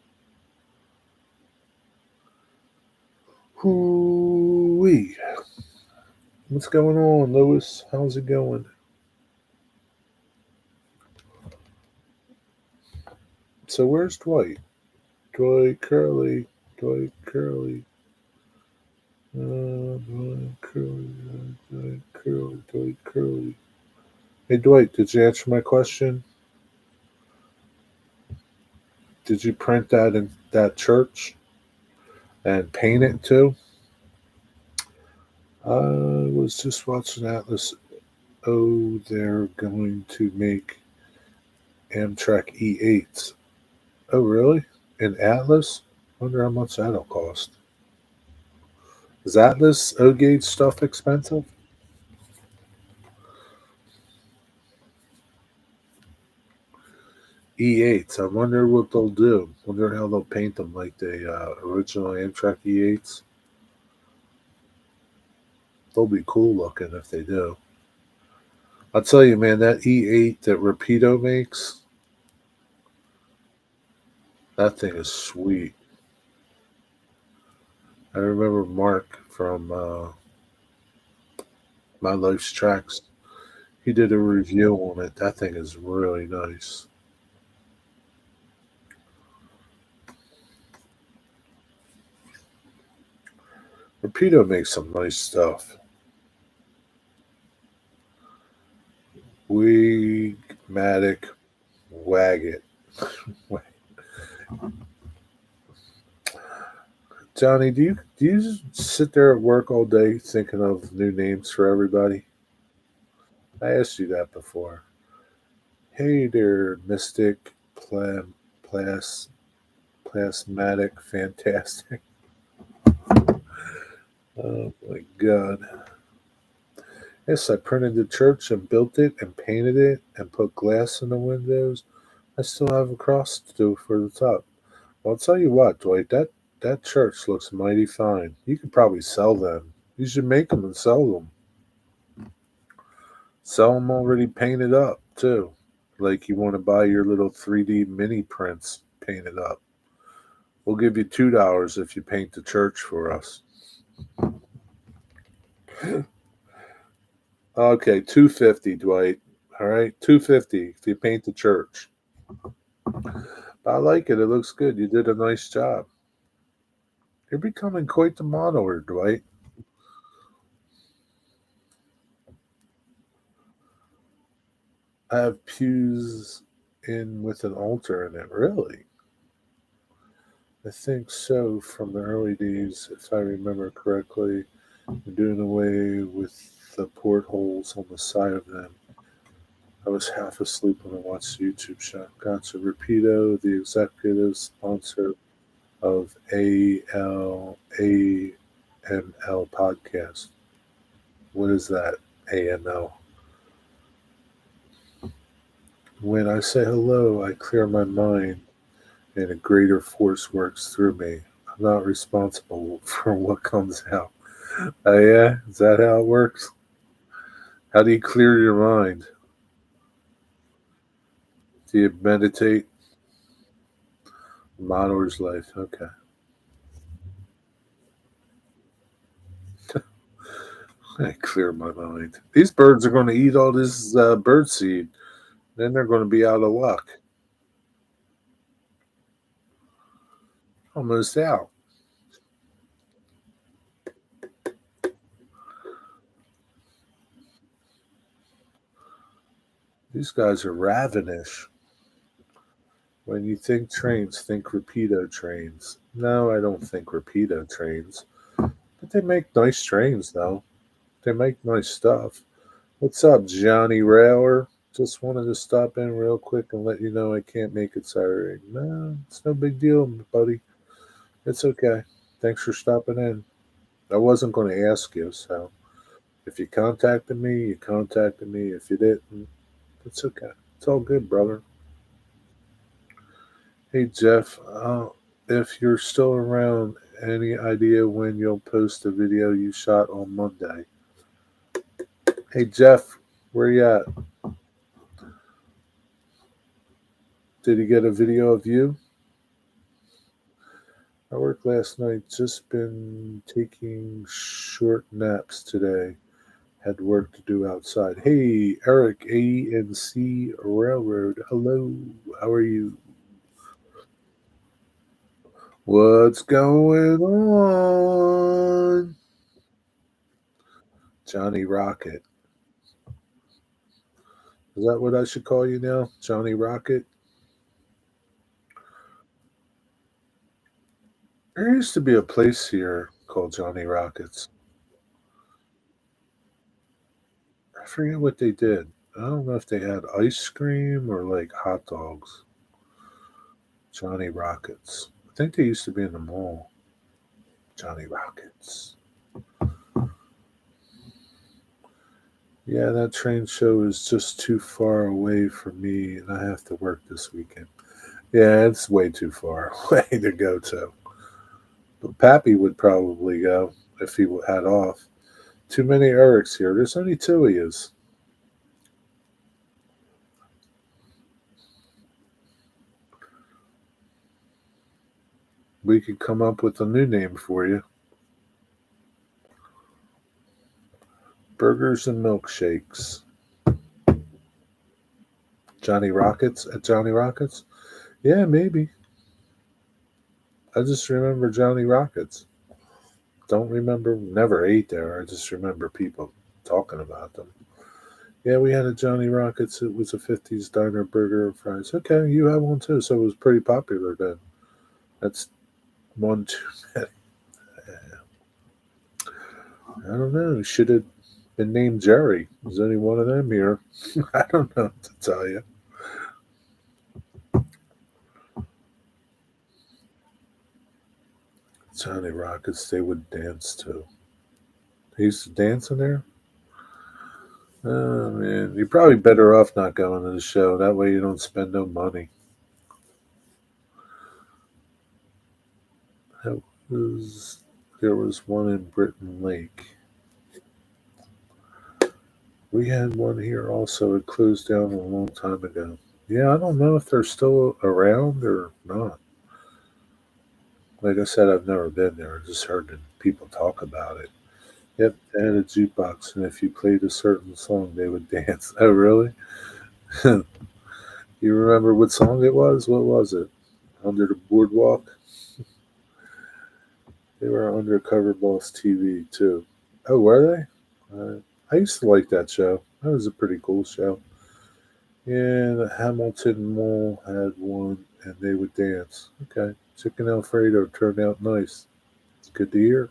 S1: Hoo-wee. What's going on, Lewis? How's it going? So where's Dwight? Dwight Curley. Dwight Curley. Dwight Curley. Dwight Curley. Dwight Curley. Hey, Dwight, did you answer my question? Did you print that in that church and paint it too? I was just watching Atlas. Oh, they're going to make Amtrak E8s. Oh, really? In Atlas? Wonder how much that'll cost. Is Atlas O gauge stuff expensive? E8s. I wonder what they'll do. Wonder how they'll paint them like the original Amtrak E8s. They'll be cool looking if they do. I'll tell you, man, that E8 that Rapido makes, that thing is sweet. I remember Mark from My Life's Tracks. He did a review on it. That thing is really nice. Rapido makes some nice stuff. Wigmatic Waggett. Johnny, do you sit there at work all day thinking of new names for everybody? I asked you that before. Hey there, Mystic, Plas, Plasmatic, Fantastic. Oh my God. Yes, I printed the church and built it and painted it and put glass in the windows. I still have a cross to do for the top. Well, I'll tell you what, Dwight, that church looks mighty fine. You could probably sell them. You should make them and sell them. Sell them already painted up, too. Like you want to buy your little 3D mini prints painted up. We'll give you $2 if you paint the church for us. Okay, 250, Dwight. All right, 250 if you paint the church. I like it. It looks good. You did a nice job. You're becoming quite the modeler, Dwight. I have pews in with an altar in it. Really? I think so. From the early days, if I remember correctly, doing away with the portholes on the side of them. I was half asleep when I watched the YouTube show. Gotcha. Rapido, the executive sponsor of AML podcast. What is that? AML. When I say hello, I clear my mind and a greater force works through me. I'm not responsible for what comes out. Oh, yeah? Is that how it works? How do you clear your mind? Do you meditate? Modeler's life. Okay. I clear my mind. These birds are going to eat all this bird seed. Then they're going to be out of luck. Almost out. These guys are ravenous. When you think trains, think Rapido trains. No, I don't think Rapido trains. But they make nice trains, though. They make nice stuff. What's up, Johnny Railer? Just wanted to stop in real quick and let you know I can't make it Saturday. No, it's no big deal, buddy. It's okay. Thanks for stopping in. I wasn't going to ask you, so if you contacted me, you contacted me. If you didn't, it's okay. It's all good, brother. Hey, Jeff. if you're still around, any idea when you'll post the video you shot on Monday? Hey Jeff, where you at? Did he get a video of you? I worked last night, just been taking short naps today. Had work to do outside. Hey, Eric, ANC Railroad. Hello, how are you? What's going on? Johnny Rocket. Is that what I should call you now? Johnny Rocket? There used to be a place here called Johnny Rockets. I forget what they did. I don't know if they had ice cream or like hot dogs. Johnny Rockets. I think they used to be in the mall. Johnny Rockets. Yeah, that train show is just too far away for me, and I have to work this weekend. Yeah, it's way too far away to go to. But Pappy would probably go if he had off. Too many Erics here. There's only two of yous. We could come up with a new name for you. Burgers and milkshakes. Johnny Rockets at Johnny Rockets? Yeah, maybe. I just remember Johnny Rockets. Don't remember, never ate there. I just remember people talking about them. Yeah, we had a Johnny Rockets. It was a 50s diner burger and fries. Okay, you have one too, so it was pretty popular then. That's one too many. I don't know. It should have been named Jerry. Is any one of them here? I don't know what to tell you. Johnny Rockets, they would dance too. They used to dance in there? Oh man, you're probably better off not going to the show. That way you don't spend no money. That was There was one in Britton Lake. We had one here also. It closed down a long time ago. Yeah, I don't know if they're still around or not. Like I said, I've never been there. I just heard people talk about it. Yep, they had a jukebox, and if you played a certain song, they would dance. Oh, really? You remember what song it was? What was it? Under the Boardwalk? They were on Undercover Boss TV too. Oh, were they? I used to like that show. That was a pretty cool show. Yeah, the Hamilton Mall had one, and they would dance. Okay, Chicken Alfredo turned out nice. It's good to hear.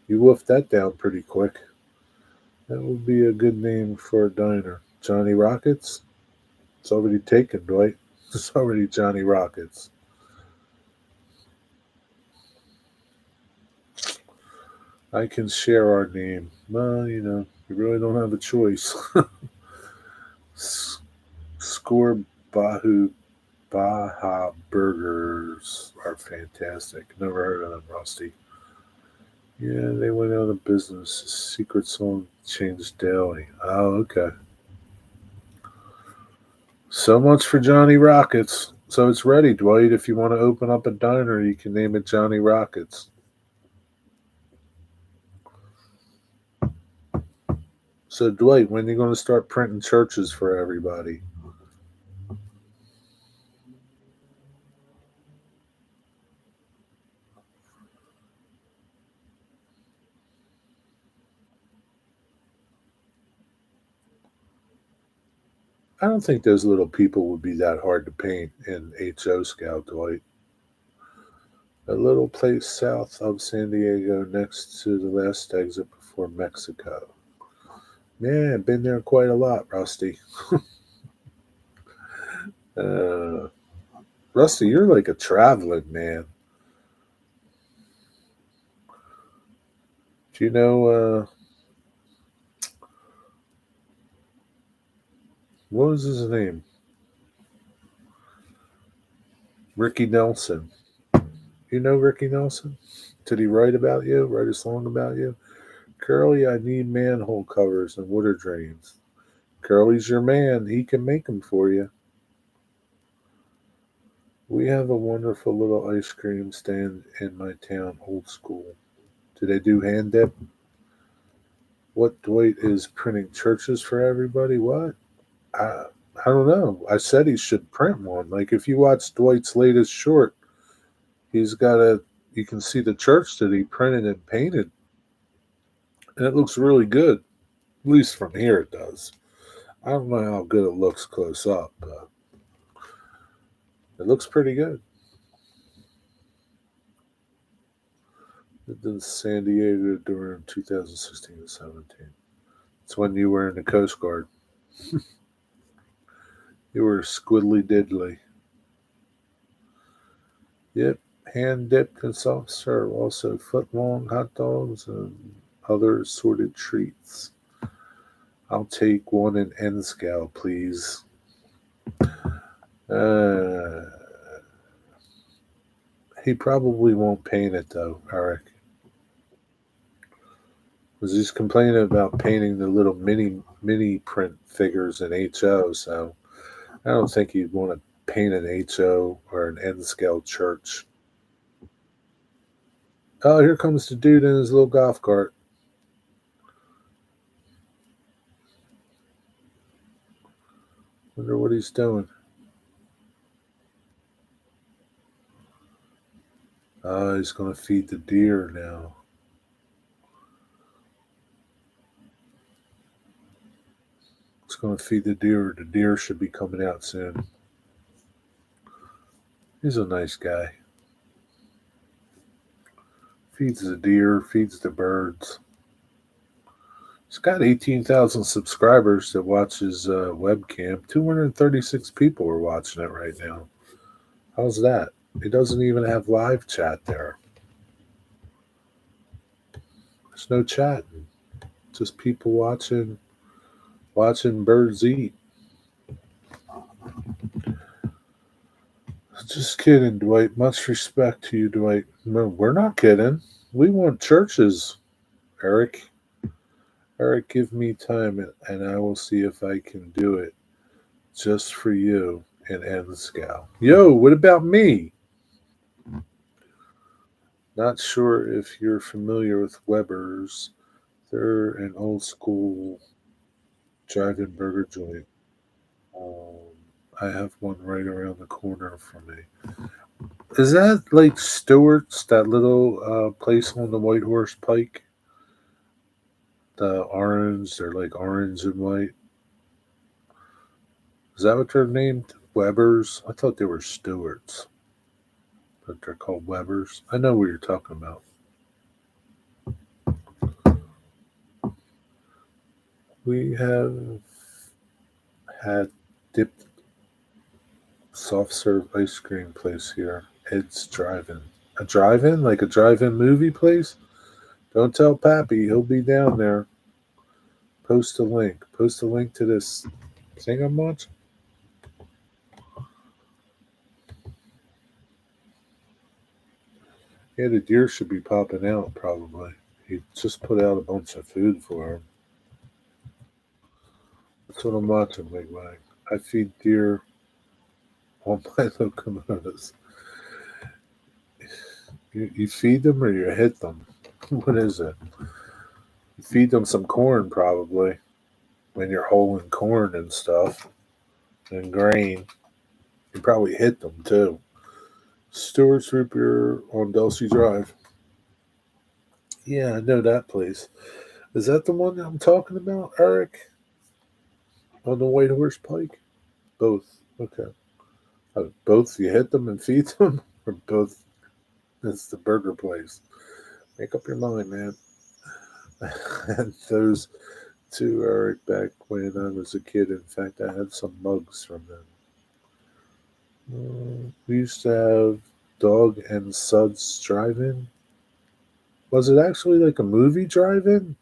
S1: You wolfed that down pretty quick. That would be a good name for a diner. Johnny Rockets? It's already taken, Dwight. It's already Johnny Rockets. I can share our name. Well, you really don't have a choice. Score Bahu Baja Burgers are fantastic. Never heard of them, Rusty. Yeah, they went out of business. Secret song changed daily. Oh, okay. So much for Johnny Rockets. So it's ready, Dwight. If you want to open up a diner, you can name it Johnny Rockets. So, Dwight, when are you going to start printing churches for everybody? I don't think those little people would be that hard to paint in HO Scout, Dwight. A little place south of San Diego next to the last exit before Mexico. Yeah, been there quite a lot, Rusty. Uh, Rusty, you're like a traveling man. Do you know, what was his name? Ricky Nelson. You know Ricky Nelson? Did he write about you? Write a song about you? Curly, I need manhole covers and water drains. Curly's your man. He can make them for you. We have a wonderful little ice cream stand in my town, old school. Do they do hand dip? What Dwight is printing churches for everybody? What? I, I don't know. I said he should print one. Like if you watch Dwight's latest short, he's got a. You can see the church that he printed and painted, and it looks really good. At least from here, it does. I don't know how good it looks close up, but it looks pretty good. Lived in San Diego during 2016 to 17. It's when you were in the Coast Guard. You were squiddly diddly. Yep, hand dipped and soft serve. Also, foot long hot dogs and other assorted treats. I'll take one in N scale, please. Uh, he probably won't paint it though, Eric. Because he's complaining about painting the little mini print figures in HO, so I don't think he'd want to paint an HO or an N scale church. Oh, here comes the dude in his little golf cart. Wonder what he's doing. Oh, he's going to feed the deer now. He's going to feed the deer. The deer should be coming out soon. He's a nice guy. Feeds the deer, feeds the birds. He's got 18,000 subscribers that watch his webcam. 236 people are watching it right now. How's that? He doesn't even have live chat there. There's no chatting. Just people watching birds eat. Just kidding, Dwight. Much respect to you, Dwight. No, we're not kidding. We want churches, Eric. Eric, give me time and I will see if I can do it just for you and N-Scout. Yo, what about me? Not sure if you're familiar with Weber's. They're an old school drive-in burger joint. I have one right around the corner from me. Is that like Stewart's, that little place on the White Horse Pike? The orange, they're like orange and white. Is that what they're named? Weber's? I thought they were Stewart's, but they're called Weber's. I know what you're talking about. We have had dipped soft serve ice cream place here. Ed's Drive-In. A drive-in? Like a drive-in movie place? Don't tell Pappy. He'll be down there. Post a link. Post a link to this thing I'm watching. Yeah, the deer should be popping out probably. He just put out a bunch of food for him. That's what I'm watching, Big Wag. I feed deer on my locomotives. You feed them or you hit them? What is it? You feed them some corn probably when you're holding corn and stuff and grain. You probably hit them too. Stewart's Root Beer on Delsey Drive. Yeah, I know that place. Is that the one that I'm talking about, Eric? On the White Horse Pike? Both. Okay. Both you hit them and feed them, or both? It's the burger place. Make up your mind, man. And those two, Eric, back when I was a kid. In fact, I had some mugs from them. We used to have Dog and Suds Drive-In. Was it actually like a movie drive-in?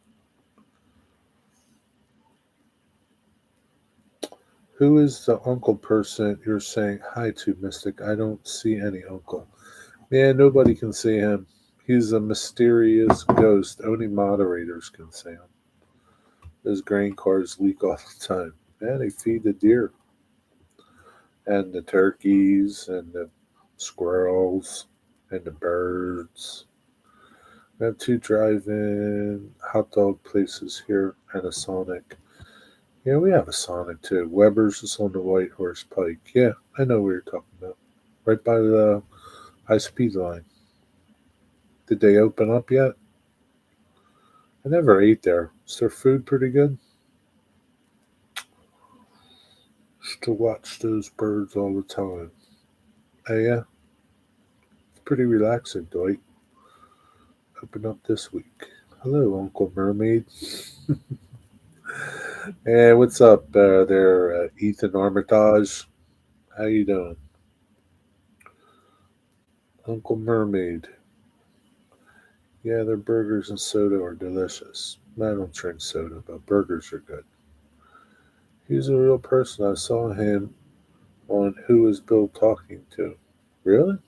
S1: Who is the uncle person you're saying hi to, Mystic? I don't see any uncle. Man, nobody can see him. He's a mysterious ghost. Only moderators can see him. Those grain cars leak all the time. Man, they feed the deer and the turkeys and the squirrels and the birds. We have two drive-in hot dog places here and a Sonic. Yeah, we have a Sonic too. Weber's is on the White Horse Pike. Yeah, I know what you're talking about. Right by the high speed line. Did they open up yet? I never ate there. Is their food pretty good? Just to watch those birds all the time. Yeah, it's pretty relaxing, Dwight. Open up this week. Hello, Uncle Mermaid. Hey, what's up there, Ethan Armitage? How you doing? Uncle Mermaid. Yeah, their burgers and soda are delicious. I don't drink soda, but burgers are good. He's a real person. I saw him on Who Is Bill Talking To. Really?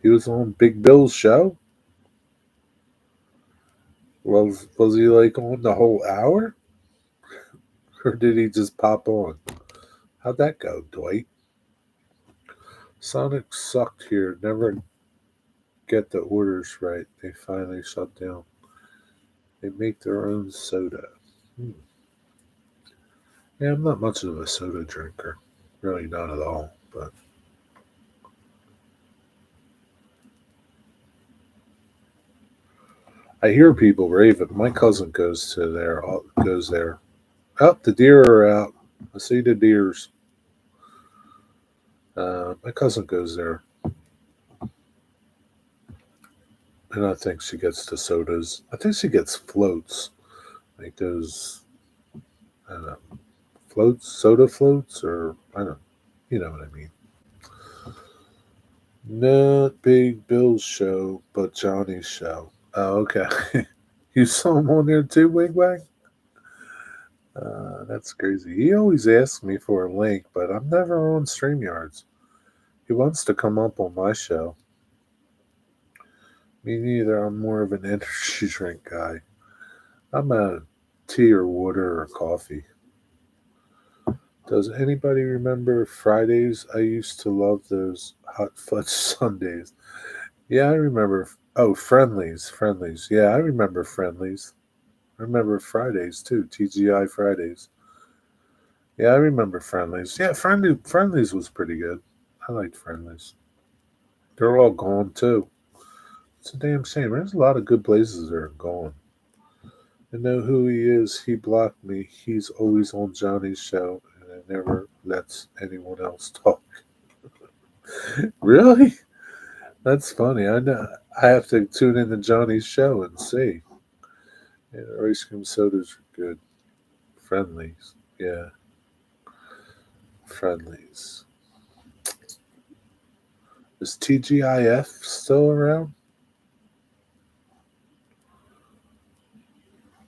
S1: He was on Big Bill's show? Was he like on the whole hour? Or did he just pop on? How'd that go, Dwight? Sonic sucked here. Never get the orders right. They finally shut down. They make their own soda. Hmm. Yeah, I'm not much of a soda drinker. Really, not at all. But I hear people raving. My cousin goes there. Oh, the deer are out. I see the deers. My cousin goes there, and I think she gets the sodas. I think she gets floats, like those, I don't know, floats, soda floats, or I don't know. You know what I mean. Not Big Bill's show, but Johnny's show. Oh, okay. You saw him on there too, Wigwag? That's crazy. He always asks me for a link, but I'm never on StreamYards. He wants to come up on my show. Me neither. I'm more of an energy drink guy. I'm a tea or water or coffee. Does anybody remember Fridays? I used to love those hot fudge Sundays. Yeah, I remember. Oh, Friendlies. Friendlies. Yeah, I remember Friendlies. I remember Fridays too. TGI Fridays. Yeah, I remember Friendlies. Yeah, Friendlies was pretty good. I liked Friendlies. They're all gone too. It's a damn shame. There's a lot of good places that are gone. I know who he is. He blocked me. He's always on Johnny's show, and I never lets anyone else talk. Really? That's funny. I know. I have to tune into Johnny's show and see. Yeah, ice cream sodas are good. Friendlies. Yeah, Friendlies. Is TGIF still around?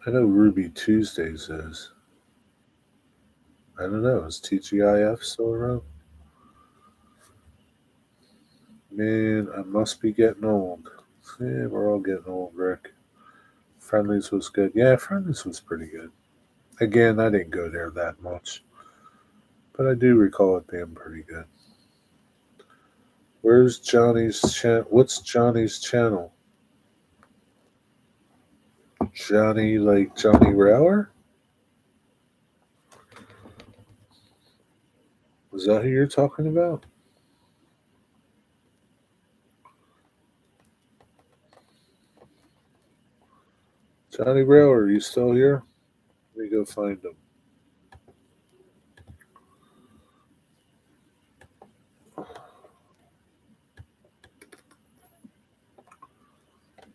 S1: I know Ruby Tuesdays is. I don't know. Is TGIF still around? Man, I must be getting old. Yeah, we're all getting old, Rick. Friendlies was good. Yeah, Friendlies was pretty good. Again, I didn't go there that much, but I do recall it being pretty good. Where's Johnny's channel? What's Johnny's channel? Johnny, like Johnny Rower? Was that who you're talking about? Johnny Rower, are you still here? Let me go find him.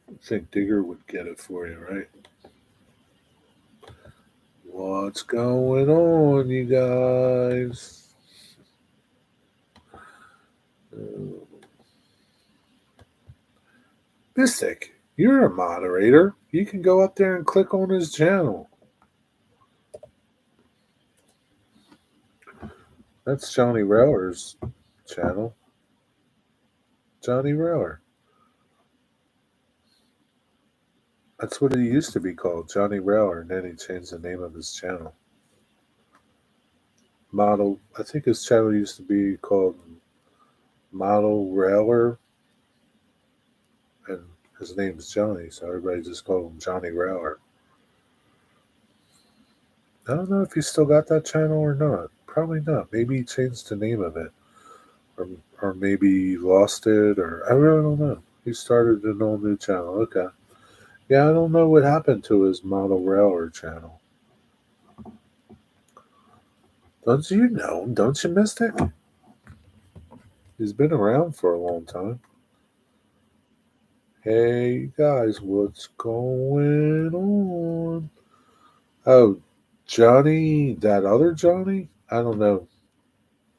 S1: I think Digger would get it for you, right? What's going on, you guys? Uh, Mystic, you're a moderator. You can go up there and click on his channel. That's Johnny Railers channel. Johnny Railer. That's what he used to be called, Johnny Railer, and then he changed the name of his channel. Model, I think his channel used to be called Model Railer, and his name's Johnny, so everybody just called him Johnny Railer. I don't know if he still got that channel or not. Probably not. Maybe he changed the name of it, or or maybe he lost it, or I really don't know. He started an all new channel. Okay. Yeah, I don't know what happened to his Model Railer channel. Don't you know? Don't you, Mystic? He's been around for a long time. Hey guys, what's going on? Oh, Johnny, that other Johnny? I don't know.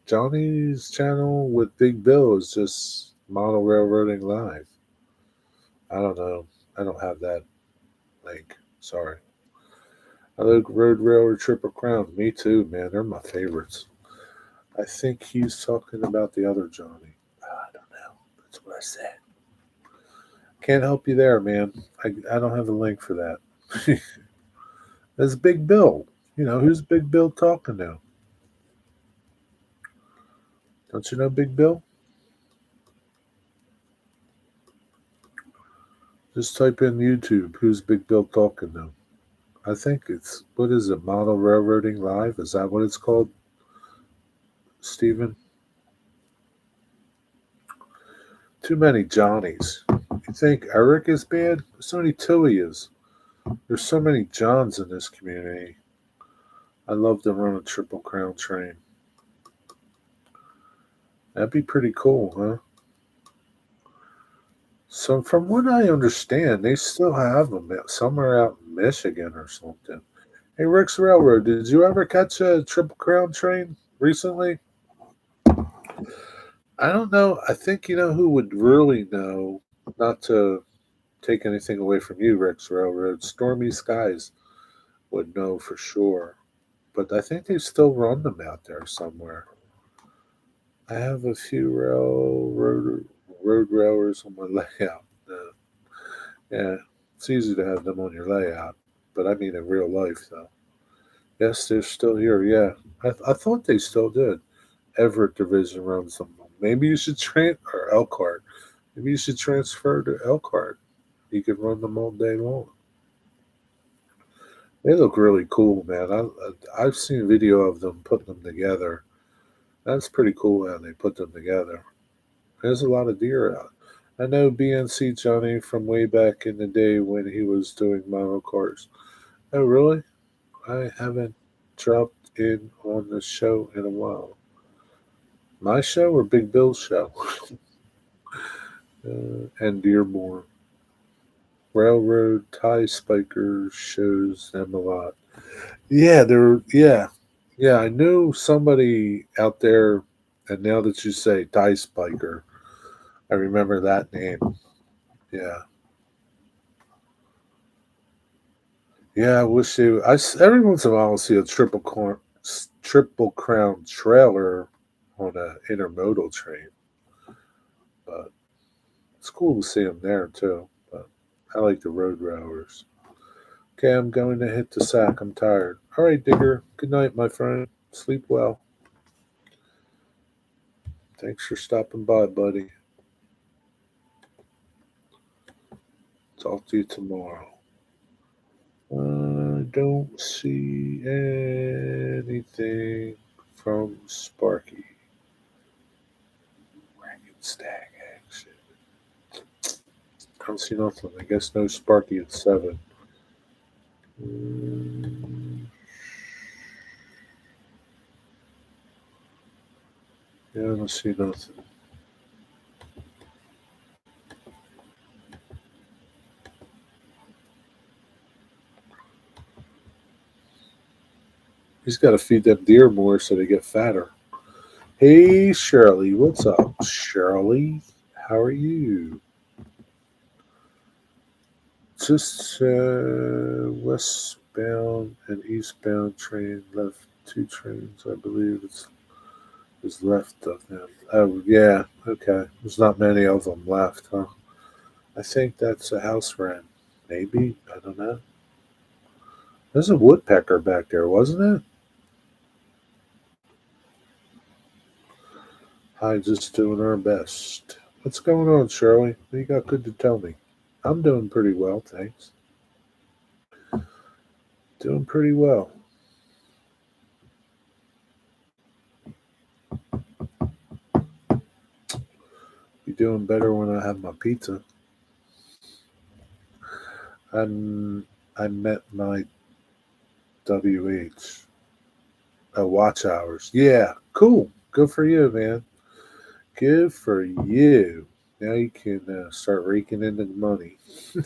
S1: Johnny's channel with Big Bill is just Model Railroading Live. I don't know. I don't have that link. Sorry. I like Road Railroad Triple Crown. Me too, man. They're my favorites. I think he's talking about the other Johnny. I don't know. That's what I said. Can't help you there, man. I don't have a link for that. That's Big Bill. You know, who's Big Bill talking now? Don't you know Big Bill? Just type in YouTube, who's Big Bill talking now? I think it's, what is it, Model Railroading Live? Is that what it's called, Steven? Too many Johnnies. You think Eric is bad? There's only two he is. There's so many Johns in this community. I'd love to run a Triple Crown train. That'd be pretty cool, huh? So, from what I understand, they still have them somewhere out in Michigan or something. Hey, Rick's Railroad, did you ever catch a Triple Crown train recently? I don't know. I think you know who would really know, not to take anything away from you, Rick's Railroad. Stormy Skies would know for sure. But I think they still run them out there somewhere. I have a few road railers on my layout. Yeah, it's easy to have them on your layout, but I mean in real life, though. Yes, they're still here. Yeah, I thought they still did. Everett Division runs them. Maybe you should or Elkhart. Maybe you should transfer to Elkhart. You can run them all day long. They look really cool, man. I've seen video of them putting them together. That's pretty cool how they put them together. There's a lot of deer out. I know BNC Johnny from way back in the day when he was doing model cars. Oh, really? I haven't dropped in on the show in a while. My show or Big Bill's show? And Dearborn. Railroad tie spiker shows them a lot. Yeah, yeah. Yeah, I knew somebody out there, and now that you say tie spiker, I remember that name. Yeah. Yeah, I wish they. Every once in a while I'll see a triple crown trailer on a intermodal train, but it's cool to see them there too. But I like the road railers. Okay, I'm going to hit the sack. I'm tired. All right, Digger. Good night, my friend. Sleep well. Thanks for stopping by, buddy. Talk to you tomorrow. I don't see anything from Sparky. Ragged Stag action. I don't see nothing. I guess no Sparky at 7. Mm, yeah, I don't see nothing. He's got to feed them deer more so they get fatter. Hey, Shirley. What's up, Shirley? How are you? Just westbound and eastbound train left 2 trains, I believe. It's is left of him. Oh, yeah, okay. There's not many of them left, huh? I think that's a house wren. Maybe. I don't know. There's a woodpecker back there, wasn't it? Hi, just doing our best. What's going on, Shirley? What you got good to tell me? I'm doing pretty well, thanks. Doing pretty well. Be doing better when I have my pizza. I'm I met my WH. Watch hours. Yeah, cool. Good for you, man. Good for you. Now you can start raking in the money. You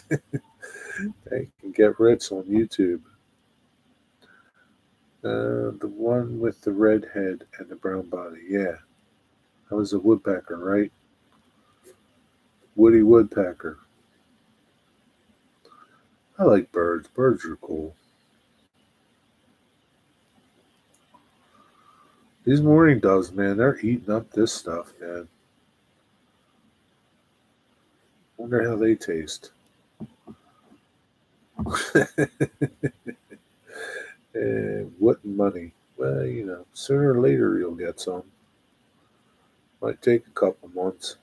S1: can get rich on YouTube. The one with the red head and the brown body. Yeah, that was a woodpecker, right? Woody woodpecker. I like birds. Birds are cool. These morning doves, man, they're eating up this stuff, man. Wonder how they taste. What money? Well, sooner or later you'll get some. Might take a couple months.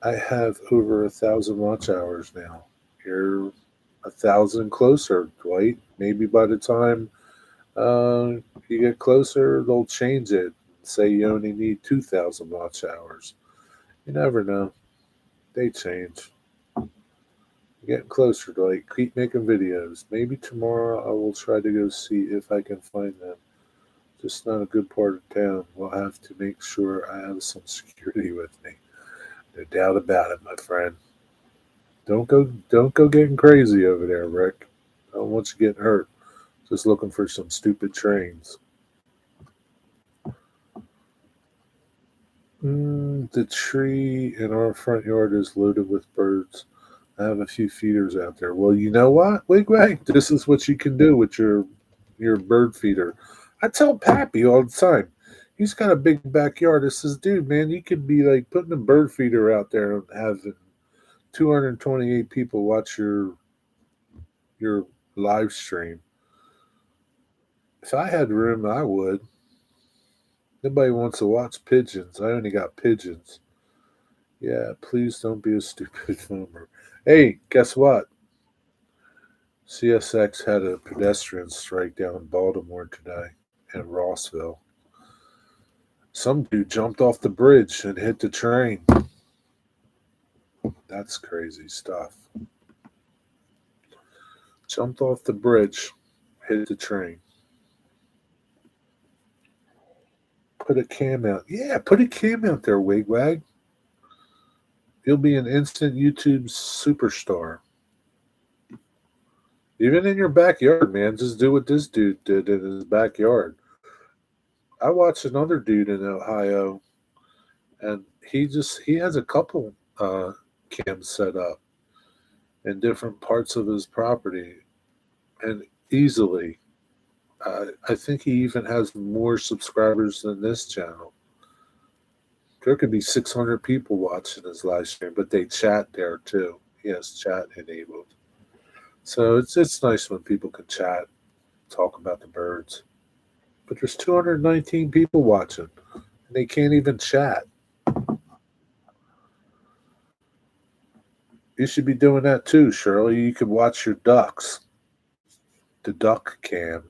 S1: I have over 1,000 watch hours now. You're 1,000 closer, Dwight. Maybe by the time you get closer, they'll change it. Say you only need 2,000 watch hours. You never know. They change. Getting closer, Dwight. Keep making videos. Maybe tomorrow I will try to go see if I can find them. Just not a good part of town. We'll have to make sure I have some security with me. No doubt about it, my friend. Don't go getting crazy over there, Rick. I don't want you getting hurt. Just looking for some stupid trains. The tree in our front yard is loaded with birds. I have a few feeders out there. Well, you know what, Wigwag? This is what you can do with your bird feeder. I tell Pappy all the time. He's got a big backyard. I says, dude, man, you could be like putting a bird feeder out there and having 228 people watch your live stream. If I had room, I would. Nobody wants to watch pigeons. I only got pigeons. Yeah, please don't be a stupid filmer. Hey, guess what? CSX had a pedestrian strike down in Baltimore today, in Rossville. Some dude jumped off the bridge and hit the train. That's crazy stuff. Jumped off the bridge, hit the train. Put a cam out. Yeah, put a cam out there, Wigwag. You'll be an instant YouTube superstar. Even in your backyard, man. Just do what this dude did in his backyard. I watched another dude in Ohio, and he has a couple cams set up in different parts of his property, and easily, I think he even has more subscribers than this channel. There could be 600 people watching his live stream, but they chat there too. He has chat enabled. So it's nice when people can chat, talk about the birds. But there's 219 people watching, and they can't even chat. You should be doing that too, Shirley. You could watch your ducks. The duck cam.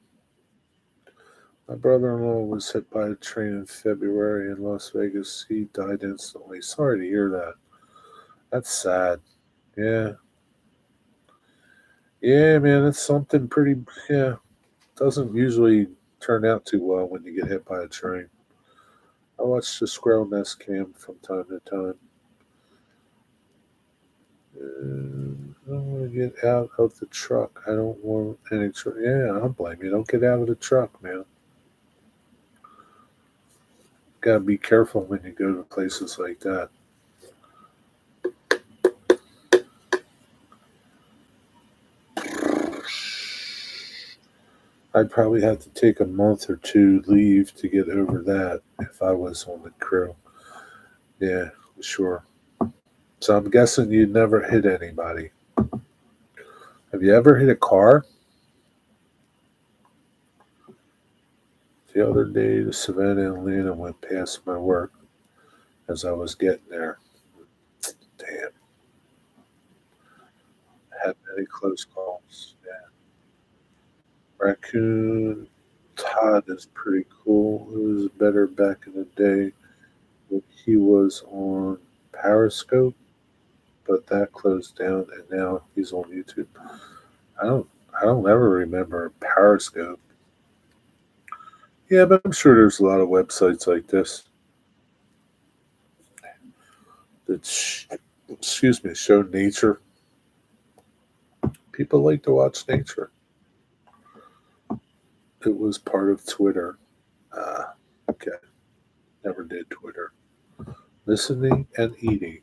S1: My brother-in-law was hit by a train in February in Las Vegas. He died instantly. Sorry to hear that. That's sad. Yeah. Yeah, man, it's something pretty. Yeah, doesn't usually turn out too well when you get hit by a train. I watch the squirrel nest cam from time to time. I don't want to get out of the truck. I don't want any truck. Yeah, I don't blame you. Don't get out of the truck, man. Gotta be careful when you go to places like that. I'd probably have to take a month or two leave to get over that if I was on the crew. Yeah, sure. So I'm guessing you'd never hit anybody. Have you ever hit a car? The other day, the Savannah and Lena went past my work as I was getting there. Damn, had many close calls. Yeah. Raccoon Todd is pretty cool. It was better back in the day when he was on Periscope, but that closed down, and now he's on YouTube. I don't, I don't ever remember Periscope. Yeah, but I'm sure there's a lot of websites like this that, excuse me, show nature. People like to watch nature. It was part of Twitter. Okay, never did Twitter. Listening and eating.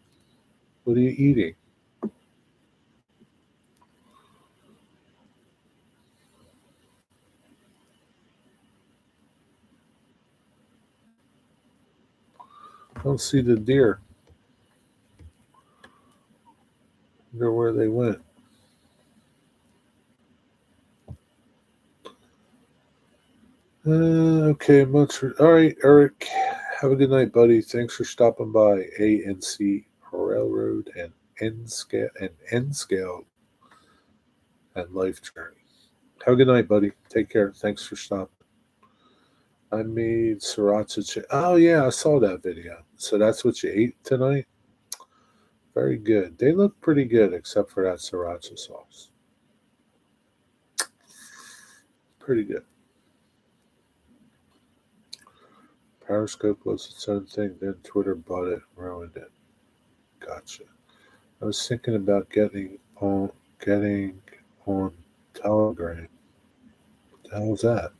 S1: What are you eating? I don't see the deer. I wonder where they went. Okay, much. All right, Eric. Have a good night, buddy. Thanks for stopping by ANC Railroad and N scale and life journey. Have a good night, buddy. Take care. Thanks for stopping. I made sriracha. Oh yeah, I saw that video. So that's what you ate tonight. Very good. They look pretty good, except for that sriracha sauce. Pretty good. Periscope was its own thing. Then Twitter bought it and ruined it. Gotcha. I was thinking about getting on Telegram. What the hell is that?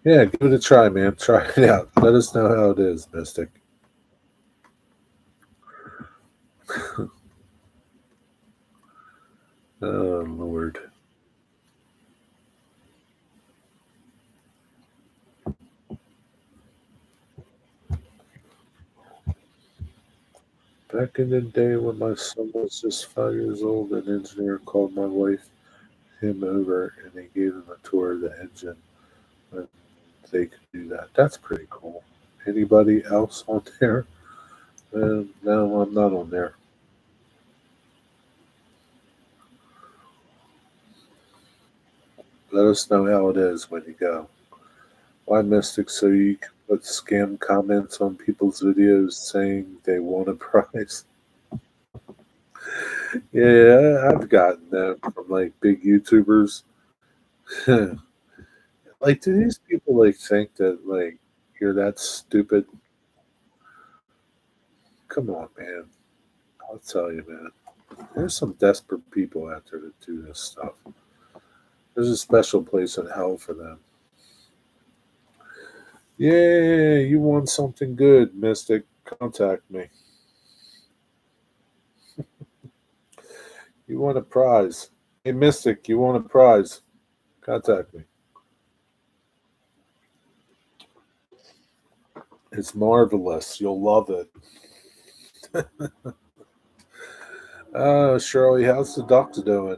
S1: Yeah, give it a try, man. Try it out. Let us know how it is, Mystic. Oh Lord. Back in the day when my son was just 5 years old, an engineer called my wife him over and they gave him a tour of the engine and they could do that. That's pretty cool. Anybody else on there? No, I'm not on there. Let us know how it is when you go. Why Mystic? So you can put scam comments on people's videos saying they won a prize. Yeah, I've gotten them from like big YouTubers. Like, do these people like think that like you're that stupid? Come on, man. I'll tell you, man. There's some desperate people out there that do this stuff. There's a special place in hell for them. Yeah, you want something good, Mystic? Contact me. You want a prize? Hey, Mystic, you want a prize? Contact me. It's marvelous. You'll love it. Shirley, how's the doctor doing?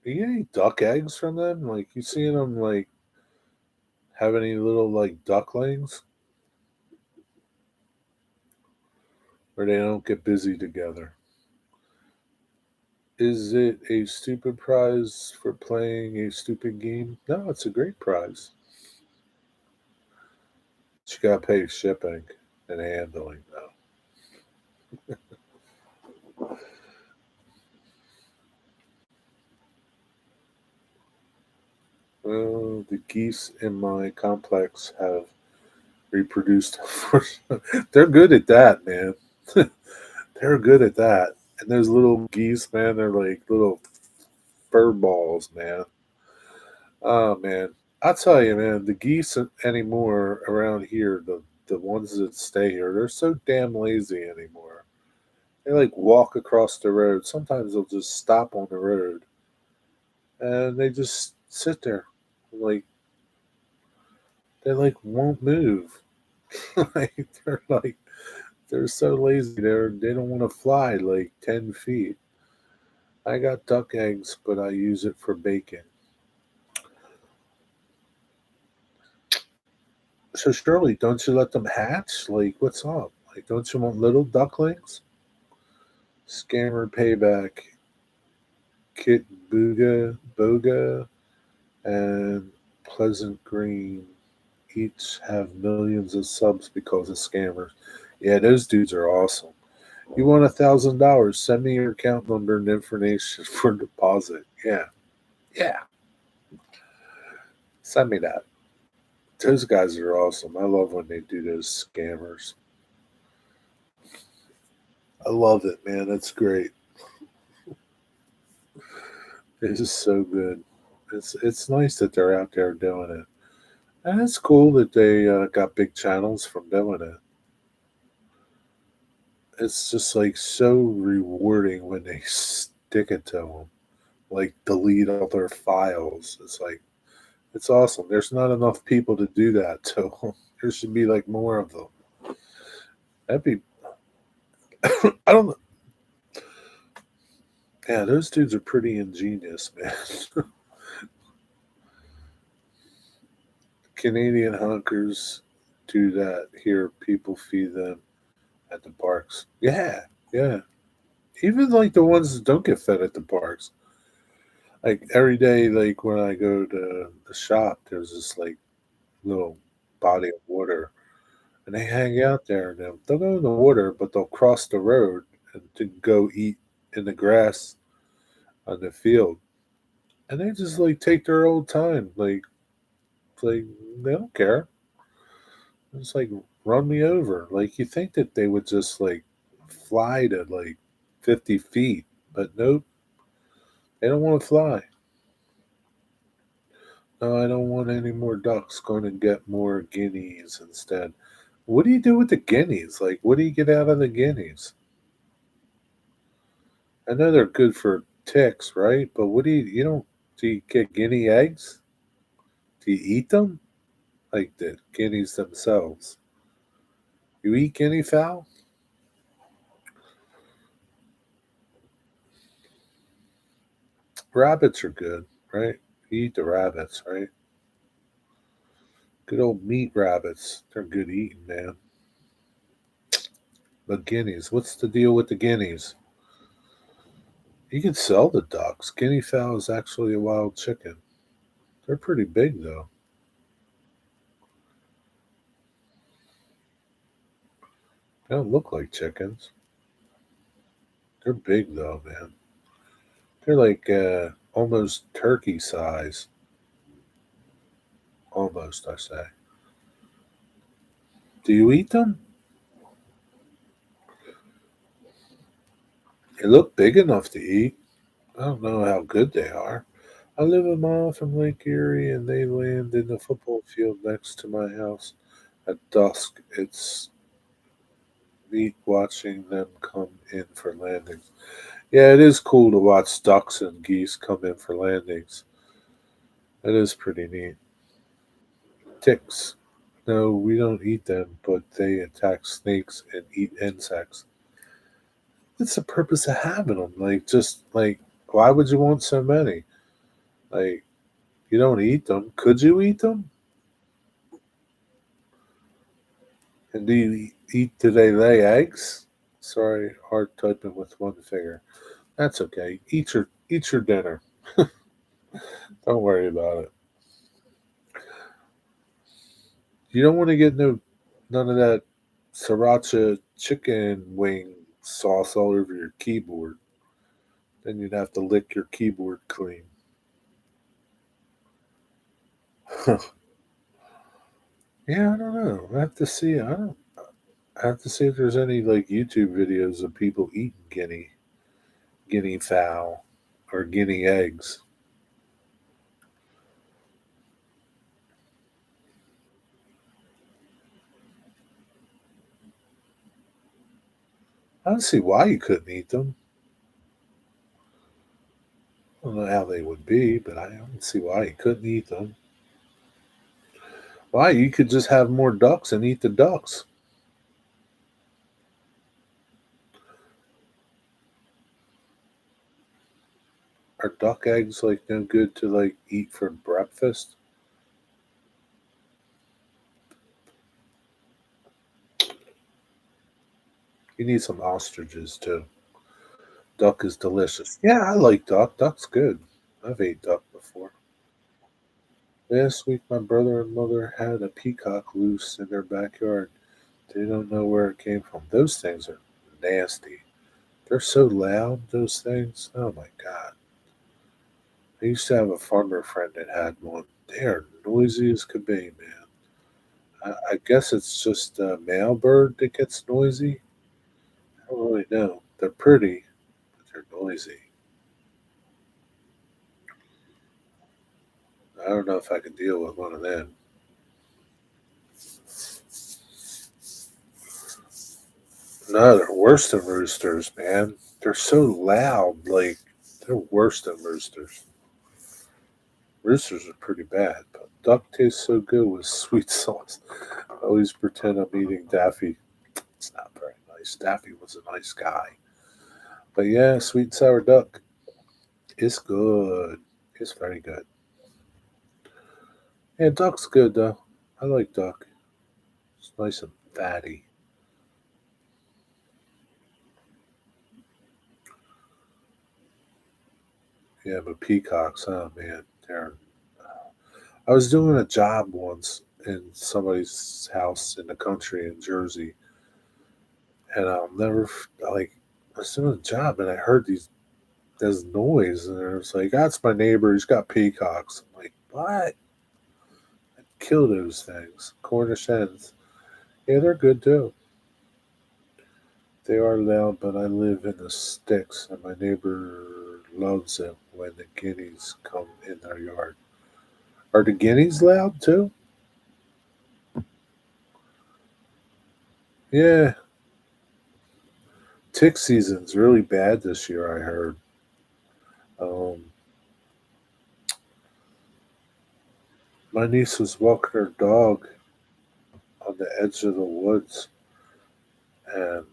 S1: Do you get any duck eggs from them? Like, you seeing them like have any little like ducklings, or they don't get busy together? Is it a stupid prize for playing a stupid game? No, it's a great prize. But you gotta pay shipping and handling though. Well, the geese in my complex have reproduced. They're good at that, man. They're good at that. And those little geese, man, they're like little fur balls, man. Oh man, I'll tell you, man, the geese anymore around here, the ones that stay here, they're so damn lazy anymore. They like walk across the road. Sometimes they'll just stop on the road and they just sit there. Like they like won't move. Like they're so lazy. They don't want to fly like 10 feet. I got duck eggs, but I use it for bacon. So Shirley, don't you let them hatch? Like what's up? Like don't you want little ducklings? Scammer payback, Kit Boga, and Pleasant Green each have millions of subs because of scammers. Yeah, those dudes are awesome. You want $1,000? Send me your account number and information for deposit. Yeah, yeah. Send me that. Those guys are awesome. I love when they do those scammers. I love it, man. That's great. It's just so good. It's nice that they're out there doing it, and it's cool that they got big channels from doing it. It's just like so rewarding when they stick it to them, like delete all their files. It's like it's awesome. There's not enough people to do that, so there should be like more of them. That'd be I don't know. Yeah, those dudes are pretty ingenious, man. Canadian hunkers do that here. People feed them at the parks. Yeah, yeah. Even like the ones that don't get fed at the parks. Like every day, like when I go to the shop, there's this like little body of water, and they hang out there. And they'll go in the water, but they'll cross the road and to go eat in the grass on the field. And they just like take their old time, like they don't care. It's like run me over. Like you think that they would just like fly to like 50 feet, but nope, they don't want to fly. No, I don't want any more ducks. Going to get more guineas instead. What do you do with the guineas? Like, what do you get out of the guineas? I know they're good for ticks, right? But what you don't, do you get guinea eggs? Do you eat them? Like the guineas themselves? You eat guinea fowl? Rabbits are good, right? You eat the rabbits, right? Good old meat rabbits. They're good eating, man. But guineas, what's the deal with the guineas? You can sell the ducks. Guinea fowl is actually a wild chicken. They're pretty big, though. They don't look like chickens. They're big, though, man. They're like almost turkey size. Almost, I say. Do you eat them? They look big enough to eat. I don't know how good they are. I live a mile from Lake Erie, and they land in the football field next to my house at dusk. It's neat watching them come in for landings. Yeah, it is cool to watch ducks and geese come in for landings. It is pretty neat. Ticks. No, we don't eat them, but they attack snakes and eat insects. What's the purpose of having them? Like, just like, why would you want so many? Like, you don't eat them. Could you eat them? And do they lay eggs? Sorry, hard typing with one finger. That's okay. Eat your dinner. Don't worry about it. You don't want to get none of that sriracha chicken wing sauce all over your keyboard. Then you'd have to lick your keyboard clean. Yeah, I don't know. I have to see. I have to see if there's any like YouTube videos of people eating guinea fowl or guinea eggs. I don't see why you couldn't eat them. I don't know how they would be, but I don't see why you couldn't eat them. Why? You could just have more ducks and eat the ducks. Are duck eggs like no good to like eat for breakfast? You need some ostriches too. Duck is delicious. Yeah, I like duck. Duck's good. I've ate duck before. Last week, my brother and mother had a peacock loose in their backyard. They don't know where it came from. Those things are nasty. They're so loud, those things. Oh my God. I used to have a farmer friend that had one. They are noisy as could be, man. I guess it's just a male bird that gets noisy. I don't really know. They're pretty, but they're noisy. I don't know if I can deal with one of them. No, they're worse than roosters, man. They're so loud. Like, they're worse than roosters. Roosters are pretty bad, but duck tastes so good with sweet sauce. I always pretend I'm eating Daffy. It's not very nice. Daffy was a nice guy. But yeah, sweet and sour duck is good. It's very good. Yeah, duck's good though. I like duck. It's nice and fatty. Yeah, but peacocks, oh man, they're. I was doing a job once in somebody's house in the country in Jersey, and I'll never like. I was doing a job and I heard this noise, and it was like, "That's my neighbor. He's got peacocks." I'm like, "What? Kill those things." Cornish hens. Yeah, they're good too. They are loud, but I live in the sticks, and my neighbor loves it when the guineas come in their yard. Are the guineas loud too? Yeah, tick season's really bad this year. I heard. Um, my niece was walking her dog on the edge of the woods, and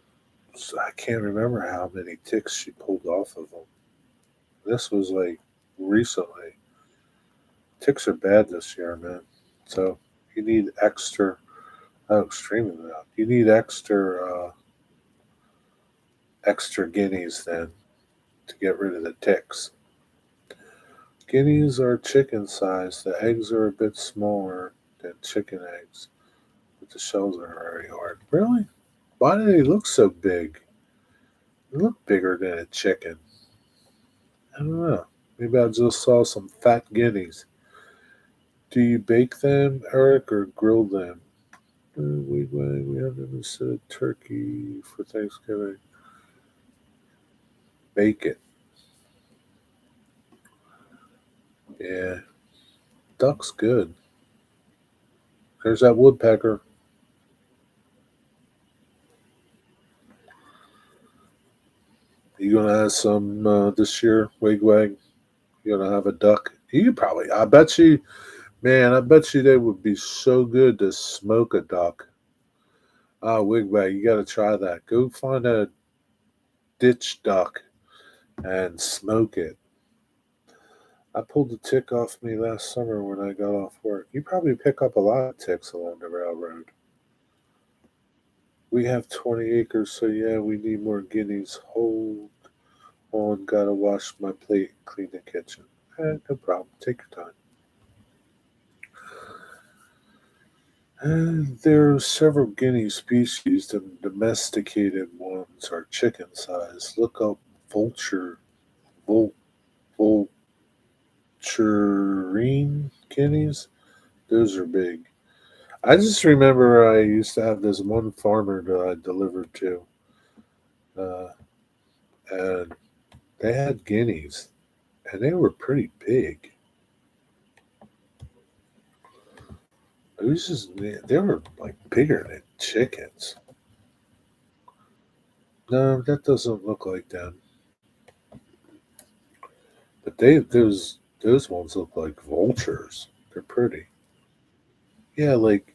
S1: I can't remember how many ticks she pulled off of them. This was like recently. Ticks are bad this year, man. So you need extra. Oh, extremely loud. You need extra guineas then to get rid of the ticks. Guineas are chicken size. The eggs are a bit smaller than chicken eggs, but the shells are very hard. Really? Why do they look so big? They look bigger than a chicken. I don't know. Maybe I just saw some fat guineas. Do you bake them, Eric, or grill them? We have them instead of turkey for Thanksgiving. Bake it. Yeah, duck's good. There's that woodpecker. You gonna have some this year, Wigwag? You gonna have a duck? You probably. I bet you, man. I bet you they would be so good to smoke a duck. Ah, Wigwag, you got to try that. Go find a ditch duck and smoke it. I pulled the tick off me last summer when I got off work. You probably pick up a lot of ticks along the railroad. We have 20 acres, so yeah, we need more guineas. Hold on, gotta wash my plate, clean the kitchen. No problem. Take your time. There are several guinea species. The domesticated ones are chicken size. Look up vulture, vul, vulturine guineas. Those are big. I just remember I used to have this one farmer that I delivered to, uh, and they had guineas, and they were pretty big. It was just they were like bigger than chickens. No, that doesn't look like them. But those ones look like vultures. They're pretty. Yeah, like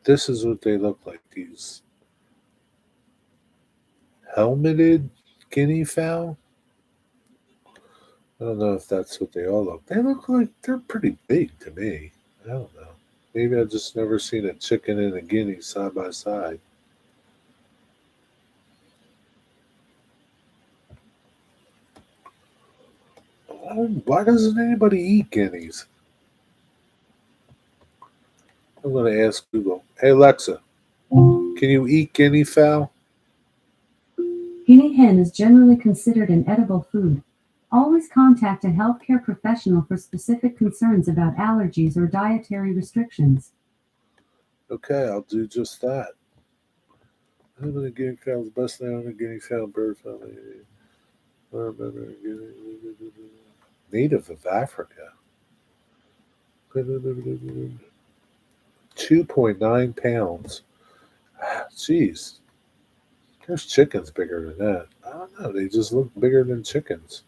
S1: this is what they look like. These helmeted guinea fowl. I don't know if that's what they all look. They look like they're pretty big to me. I don't know. Maybe I've just never seen a chicken and a guinea side by side. Why doesn't anybody eat guineas? I'm going to ask Google. Hey Alexa, can you eat guinea fowl?
S2: Guinea hen is generally considered an edible food. Always contact a healthcare professional for specific concerns about allergies or dietary restrictions.
S1: Okay, I'll do just that. I'm going to guinea fowl is the best thing on the guinea fowl bird family. Native of Africa. 2.9 pounds. Jeez, there's chickens bigger than that. I don't know. They just look bigger than chickens.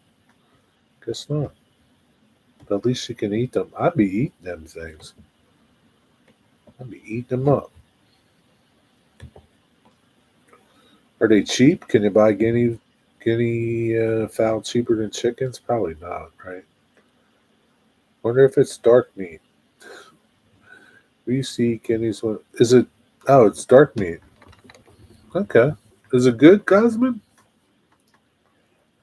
S1: Guess not. But at least you can eat them. I'd be eating them things. I'd be eating them up. Are they cheap? Can you buy guinea fowl cheaper than chickens? Probably not, right? Wonder if it's dark meat. We see guineas. Is it? Oh, it's dark meat. Okay. Is it good, Gosman?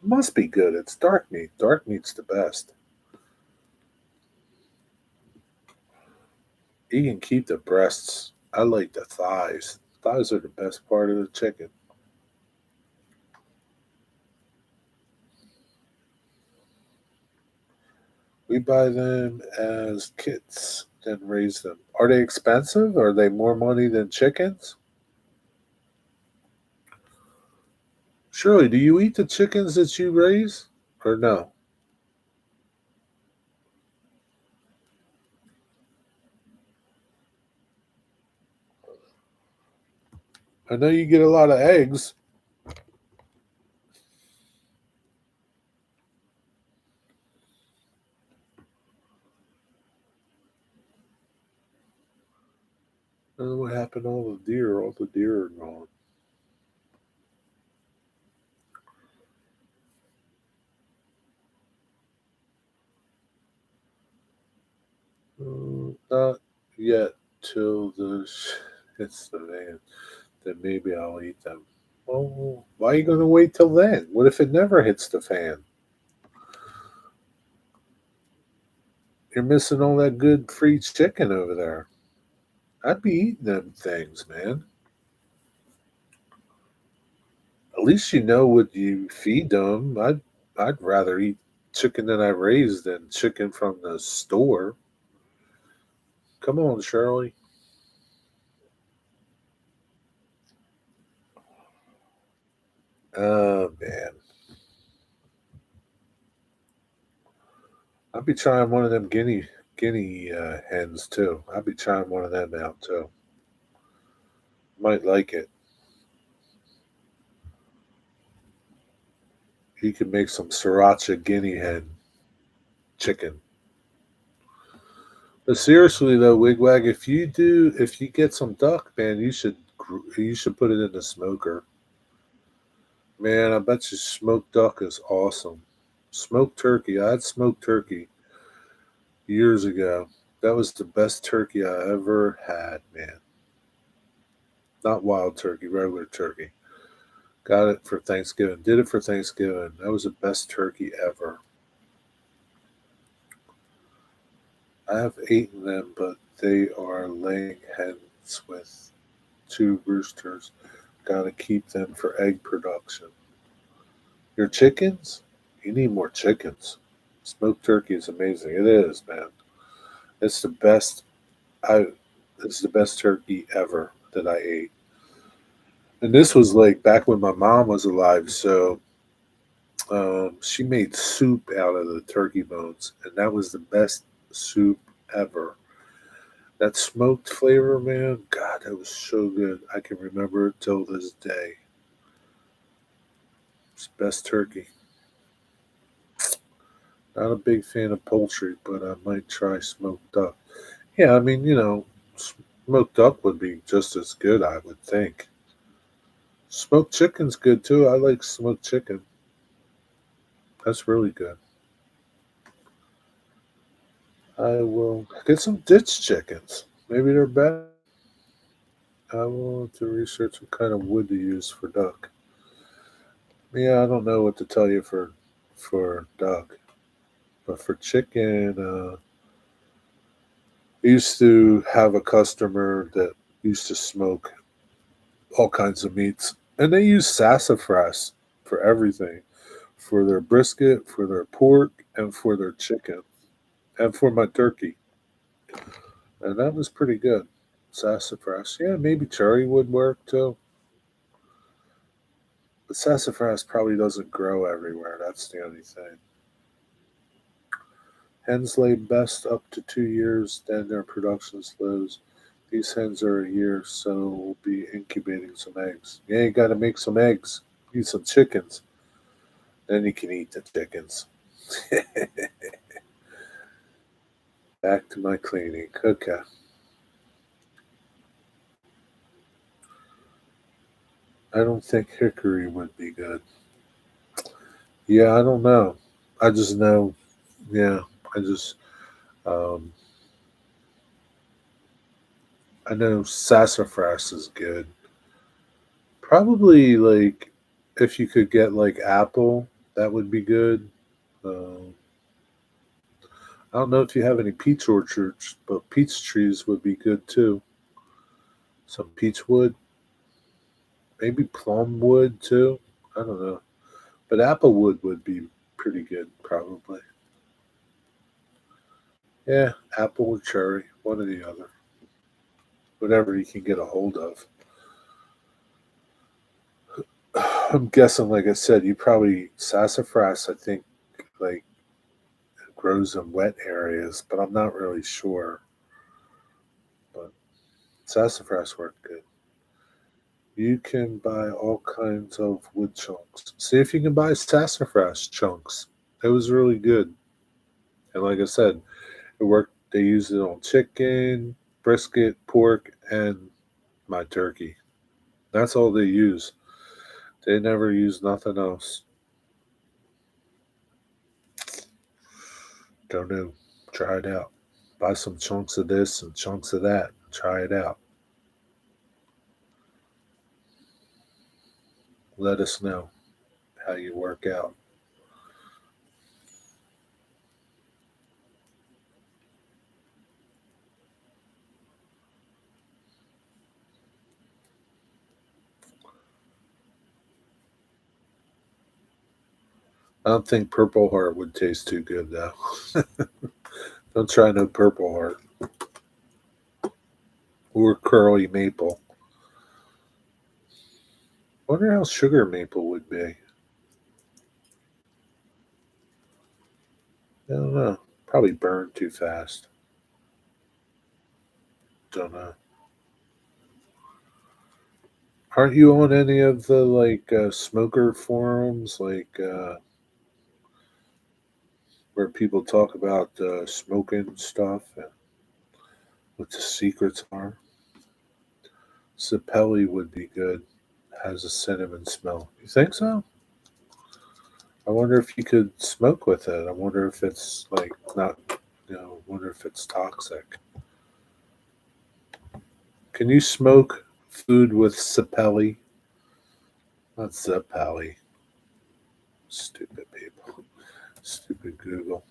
S1: Must be good. It's dark meat. Dark meat's the best. You can keep the breasts. I like the thighs. Thighs are the best part of the chicken. We buy them as kits, then raise them. Are they expensive? Are they more money than chickens? Shirley, do you eat the chickens that you raise? Or no? I know you get a lot of eggs. I don't know what happened to all the deer. All the deer are gone. Not yet till hits the van. Then maybe I'll eat them. Oh, why are you going to wait till then? What if it never hits the fan? You're missing all that good free chicken over there. I'd be eating them things, man. At least you know what you feed them. I'd rather eat chicken that I raised than chicken from the store. Come on, Shirley. Oh man, I'd be trying one of them guinea hens too. I'd be trying one of them out too. Might like it. You could make some sriracha guinea hen chicken. But seriously though, Wigwag, if you get some duck, man, you should put it in the smoker. Man, I bet you smoked duck is awesome. Smoked turkey. I had smoked turkey years ago. That was the best turkey I ever had, man. Not wild turkey, regular turkey. Got it for Thanksgiving. Did it for Thanksgiving. That was the best turkey ever. I have eaten them, but they are laying hens with two roosters. Gotta keep them for egg production. Your chickens? You need more chickens. Smoked turkey is amazing. It is, man. It's the best. I. It's the best turkey ever that I ate. And this was like back when my mom was alive. So she made soup out of the turkey bones, and that was the best soup ever. That smoked flavor, man. God, that was so good. I can remember it till this day. It's best turkey. Not a big fan of poultry, but I might try smoked duck. Yeah, I mean, smoked duck would be just as good, I would think. Smoked chicken's good too. I like smoked chicken. That's really good. I will get some ditch chickens. Maybe they're better. I will have to research what kind of wood to use for duck. Yeah, I don't know what to tell you for duck, but for chicken, I used to have a customer that used to smoke all kinds of meats, and they use sassafras for everything, for their brisket, for their pork, and for their chicken, and for my turkey, and that was pretty good. Sassafras, yeah, maybe cherry would work too. But sassafras probably doesn't grow everywhere. That's the only thing. Hens lay best up to 2 years, then their production slows. These hens are a year, so we'll be incubating some eggs. Yeah, you gotta make some eggs. Eat some chickens. Then you can eat the chickens. Back to my cleaning. Okay. I don't think hickory would be good. Yeah, I don't know. I just know. Yeah, I just. Um, I know sassafras is good. Probably like if you could get like apple, that would be good. Um, I don't know if you have any peach orchards, but peach trees would be good too. Some peach wood, maybe plum wood too. I don't know, but apple wood would be pretty good probably. Yeah, apple or cherry, one or the other, whatever you can get a hold of. I'm guessing, like I said, you probably sassafras. I think like grows in wet areas, but I'm not really sure. But sassafras work good. You can buy all kinds of wood chunks. See if you can buy sassafras chunks. It was really good. And like I said, it worked. They used it on chicken, brisket, pork, and my turkey. That's all they use. They never use nothing else. Don't know. Try it out. Buy some chunks of this and chunks of that. Try it out. Let us know how you work out. I don't think Purple Heart would taste too good though. Don't try no Purple Heart or Curly Maple. Wonder how Sugar Maple would be. I don't know. Probably burn too fast. Don't know. Aren't you on any of the like smoker forums, like where people talk about smoking stuff and what the secrets are? Sapelli would be good. Has a cinnamon smell. You think so? I wonder if you could smoke with it. I wonder if it's like not. I wonder if it's toxic. Can you smoke food with sapelli? Not Zeppeli. Stupid people. Stupid Google.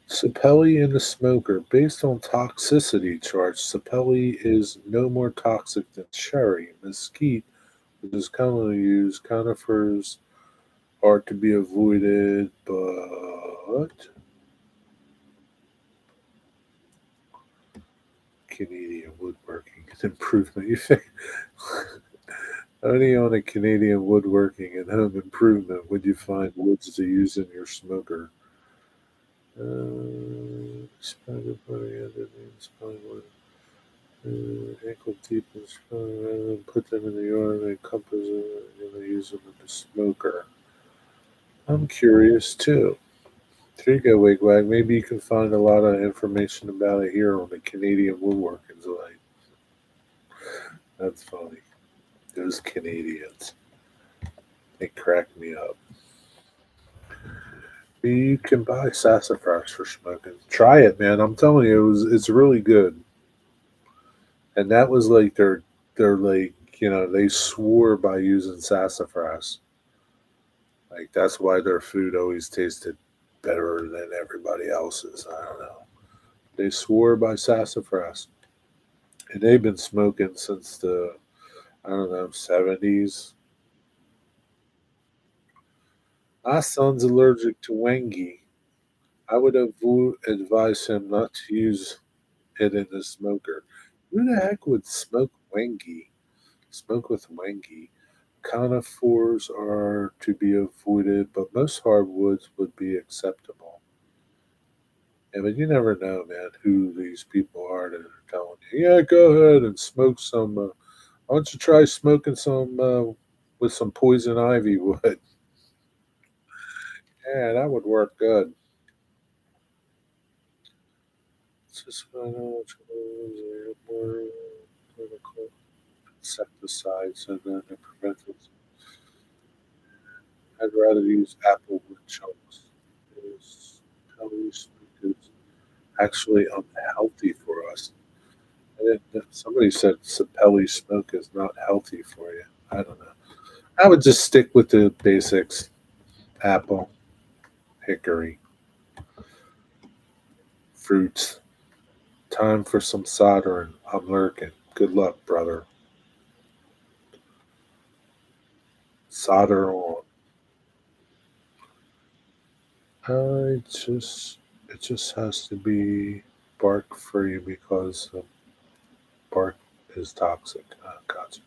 S1: Sapelli in the smoker. Based on toxicity charge, Sapelli is no more toxic than cherry. Mesquite, which is commonly used, conifers are to be avoided, but Canadian woodworking and improvement. You think only on a Canadian woodworking and home improvement would you find woods to use in your smoker. Expanded body under the spine ankle deep in the spine, rather than put them in the yard, they compass it and they use them in the smoker. I'm curious too. There you go, Wigwag. Maybe you can find a lot of information about it here on the Canadian Woodworking Line. That's funny. Those Canadians. They crack me up. You can buy sassafras for smoking. Try it, man. I'm telling you, it's really good. And that was like their like they swore by using sassafras. Like that's why their food always tasted better than everybody else's. I don't know. They swore by sassafras, and they've been smoking since the I don't know 70s. My son's allergic to Wengi. I would advise him not to use it in the smoker. Who the heck would smoke Wengi? Smoke with Wengi. Conifers are to be avoided, but most hardwoods would be acceptable. Yeah, but you never know, man, who these people are that are telling you, yeah, go ahead and smoke some. Why don't you try smoking some with some poison ivy wood? Yeah, that would work good. It's just more clinical insecticides and then the preventals. I'd rather use apple wood chunks. It's actually unhealthy for us. Somebody said Sapelli smoke is not healthy for you. I don't know. I would just stick with the basics: apple, hickory, fruits. Time for some soldering. I'm lurking. Good luck, brother. Solder on. It just has to be bark free because bark is toxic. Gotcha.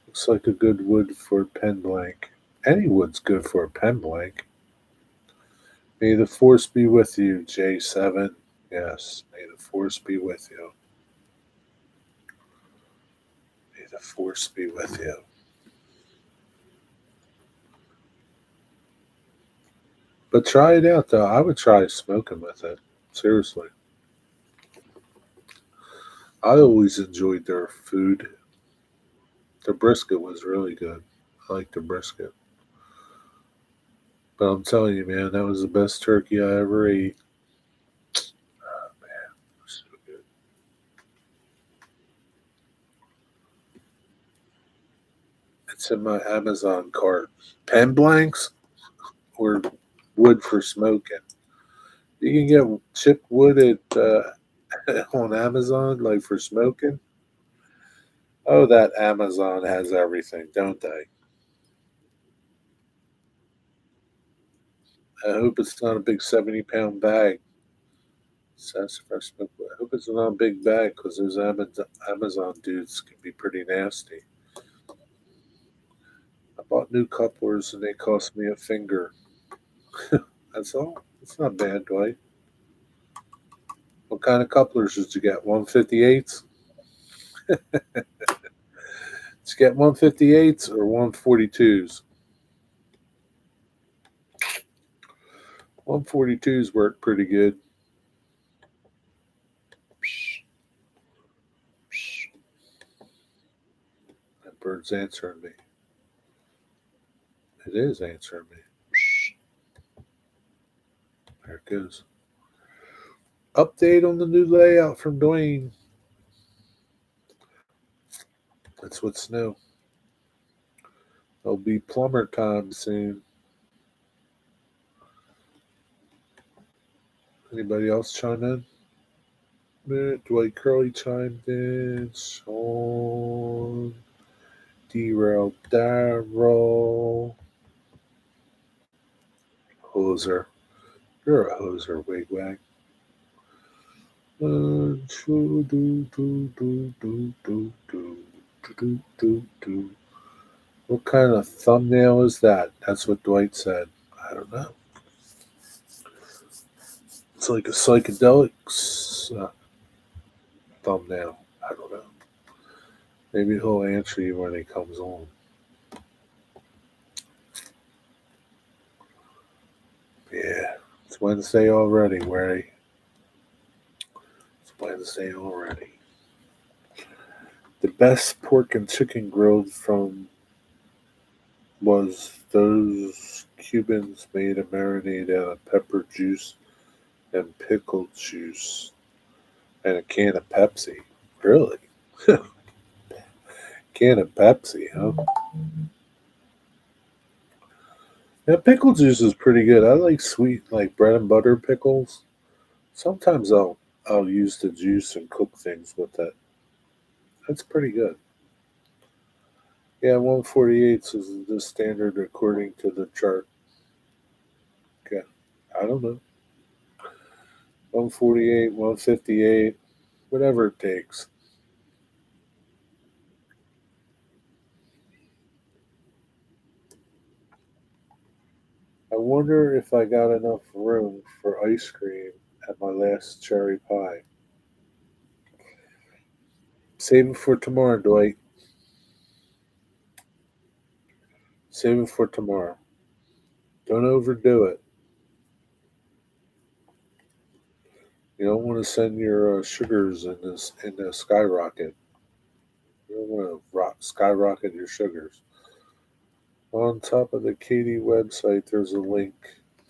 S1: Looks like a good wood for a pen blank. Any wood's good for a pen blank. May the force be with you, J7. Yes, may the force be with you. May the force be with you. But try it out, though. I would try smoking with it. Seriously. I always enjoyed their food. Their brisket was really good. I like the brisket. But I'm telling you, man, that was the best turkey I ever ate. Oh, man, it was so good. It's in my Amazon cart. Pen blanks or wood for smoking. You can get chipped wood at on Amazon, like for smoking. Oh, that Amazon has everything, don't they? I hope it's not a big 70-pound bag. Sassafras smoke. I hope it's not a big bag because those Amazon dudes can be pretty nasty. I bought new couplers and they cost me a finger. That's all. It's not bad, Dwight. What kind of couplers did you get? 158s? Did you get 158s or 142s? 142s work pretty good. That bird's answering me. It is answering me. There it goes. Update on the new layout from Dwayne. That's what's new. There'll be plumber time soon. Anybody else chime in? Dwight Curley chimed in. Sean. Derail Darrow. Hoser. You're a hoser, wigwag. What kind of thumbnail is that? That's what Dwight said. I don't know. It's like a psychedelic thumbnail. I don't know. Maybe he'll answer you when he comes on. Yeah, it's Wednesday already, Ray. It's Wednesday already. The best pork and chicken grilled from was those Cubans made a marinade out of pepper juice and pickle juice and a can of Pepsi. Really? Can of Pepsi, huh? Yeah, pickle juice is pretty good. I like sweet, like bread and butter pickles. Sometimes I'll use the juice and cook things with it. That's pretty good. Yeah, 148 is the standard according to the chart. Okay, I don't know. 148, 158, whatever it takes. I wonder if I got enough room for ice cream at my last cherry pie. Save it for tomorrow, Dwight. Save it for tomorrow. Don't overdo it. You don't want to send your sugars in the skyrocket. You don't want to skyrocket your sugars. On top of the Katie website, there's a link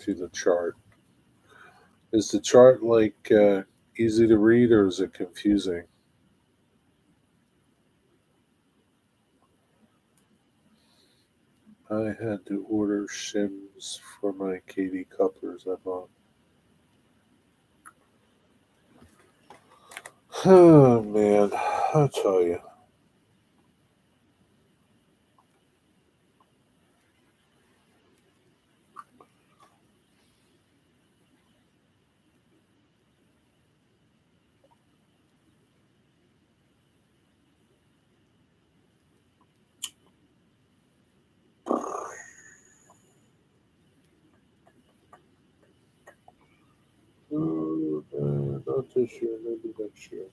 S1: to the chart. Is the chart like easy to read or is it confusing? I had to order shims for my Katie couplers I bought. Oh man, I tell you. Oh, not this year, maybe next year.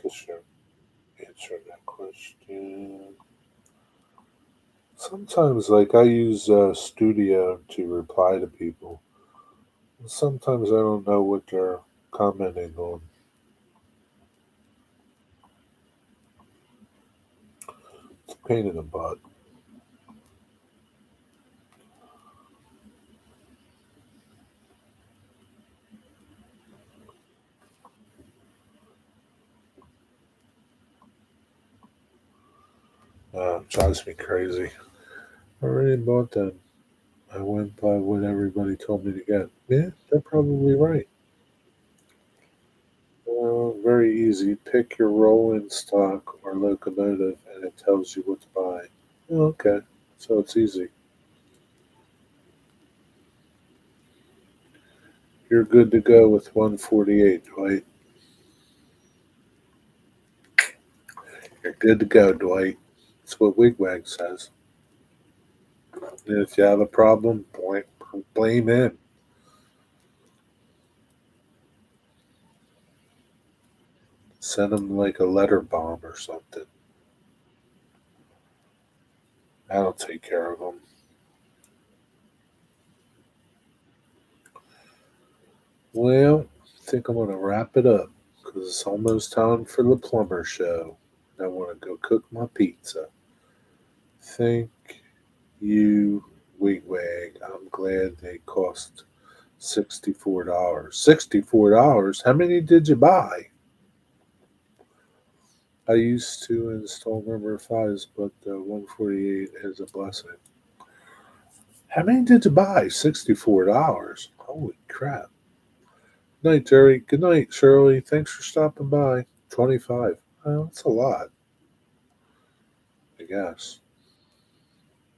S1: This year. Answer that question. Sometimes, like I use Studio to reply to people. Sometimes I don't know what they're commenting on. It's a pain in the butt. Drives me crazy. I already bought them. I went by what everybody told me to get. Yeah, they're probably right. Very easy. Pick your rolling stock or locomotive, and it tells you what to buy. Oh, okay, so it's easy. You're good to go with 148, Dwight. You're good to go, Dwight. That's what Wigwag says. And if you have a problem, blame him. Send him like a letter bomb or something. That'll take care of him. Well, I think I'm going to wrap it up because it's almost time for the plumber show. I want to go cook my pizza. Thank you, Wigwag. I'm glad they cost $64. $64? How many did you buy? I used to install number fives, but 148 is a blessing. How many did you buy? $64. Holy crap. Night, Jerry. Good night, Shirley. Thanks for stopping by. 25. Well, that's a lot, I guess.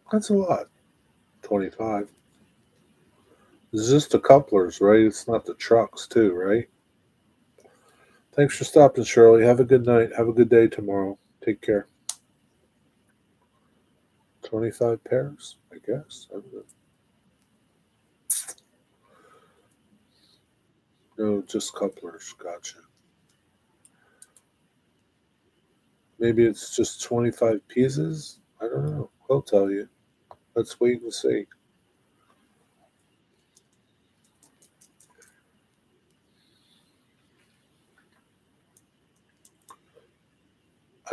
S1: That's a lot. 25. This is just the couplers, right? It's not the trucks, too, right? Thanks for stopping, Shirley. Have a good night. Have a good day tomorrow. Take care. 25 pairs, I guess. I don't know. No, just couplers. Gotcha. Maybe it's just 25 pieces? I don't know. He'll tell you. Let's wait and see.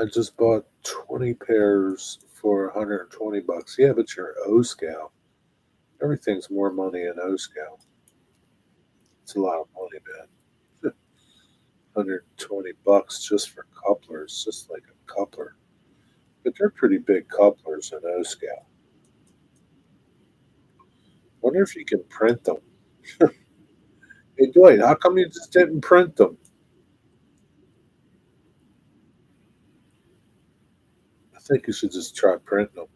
S1: I just bought 20 pairs for 120 bucks. Yeah, but you're O Scout. Everything's more money in O Scout. It's a lot of money, man. 120 bucks just for couplers, just like a coupler. But they're pretty big couplers in O Scout. Wonder if you can print them. Hey, Dwight, how come you just didn't print them? I think you should just try printing them.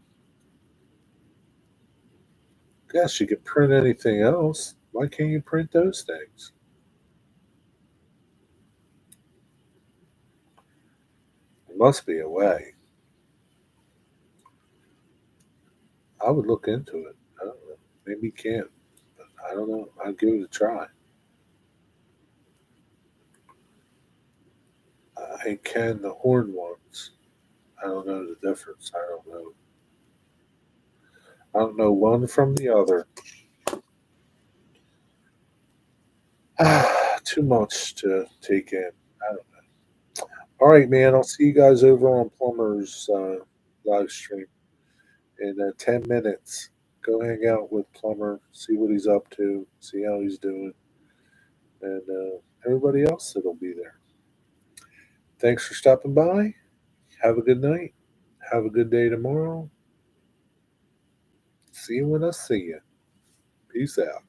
S1: Guess you could print anything else. Why can't you print those things? There must be a way. I would look into it. I don't know. Maybe you can. But I don't know. I'd give it a try. I can the horn ones. I don't know the difference. I don't know. I don't know one from the other. Too much to take in. I don't know. All right, man. I'll see you guys over on Plumber's live stream in 10 minutes. Go hang out with Plumber, see what he's up to, see how he's doing, and everybody else that'll be there. Thanks for stopping by. Have a good night. Have a good day tomorrow. See you when I see you. Peace out.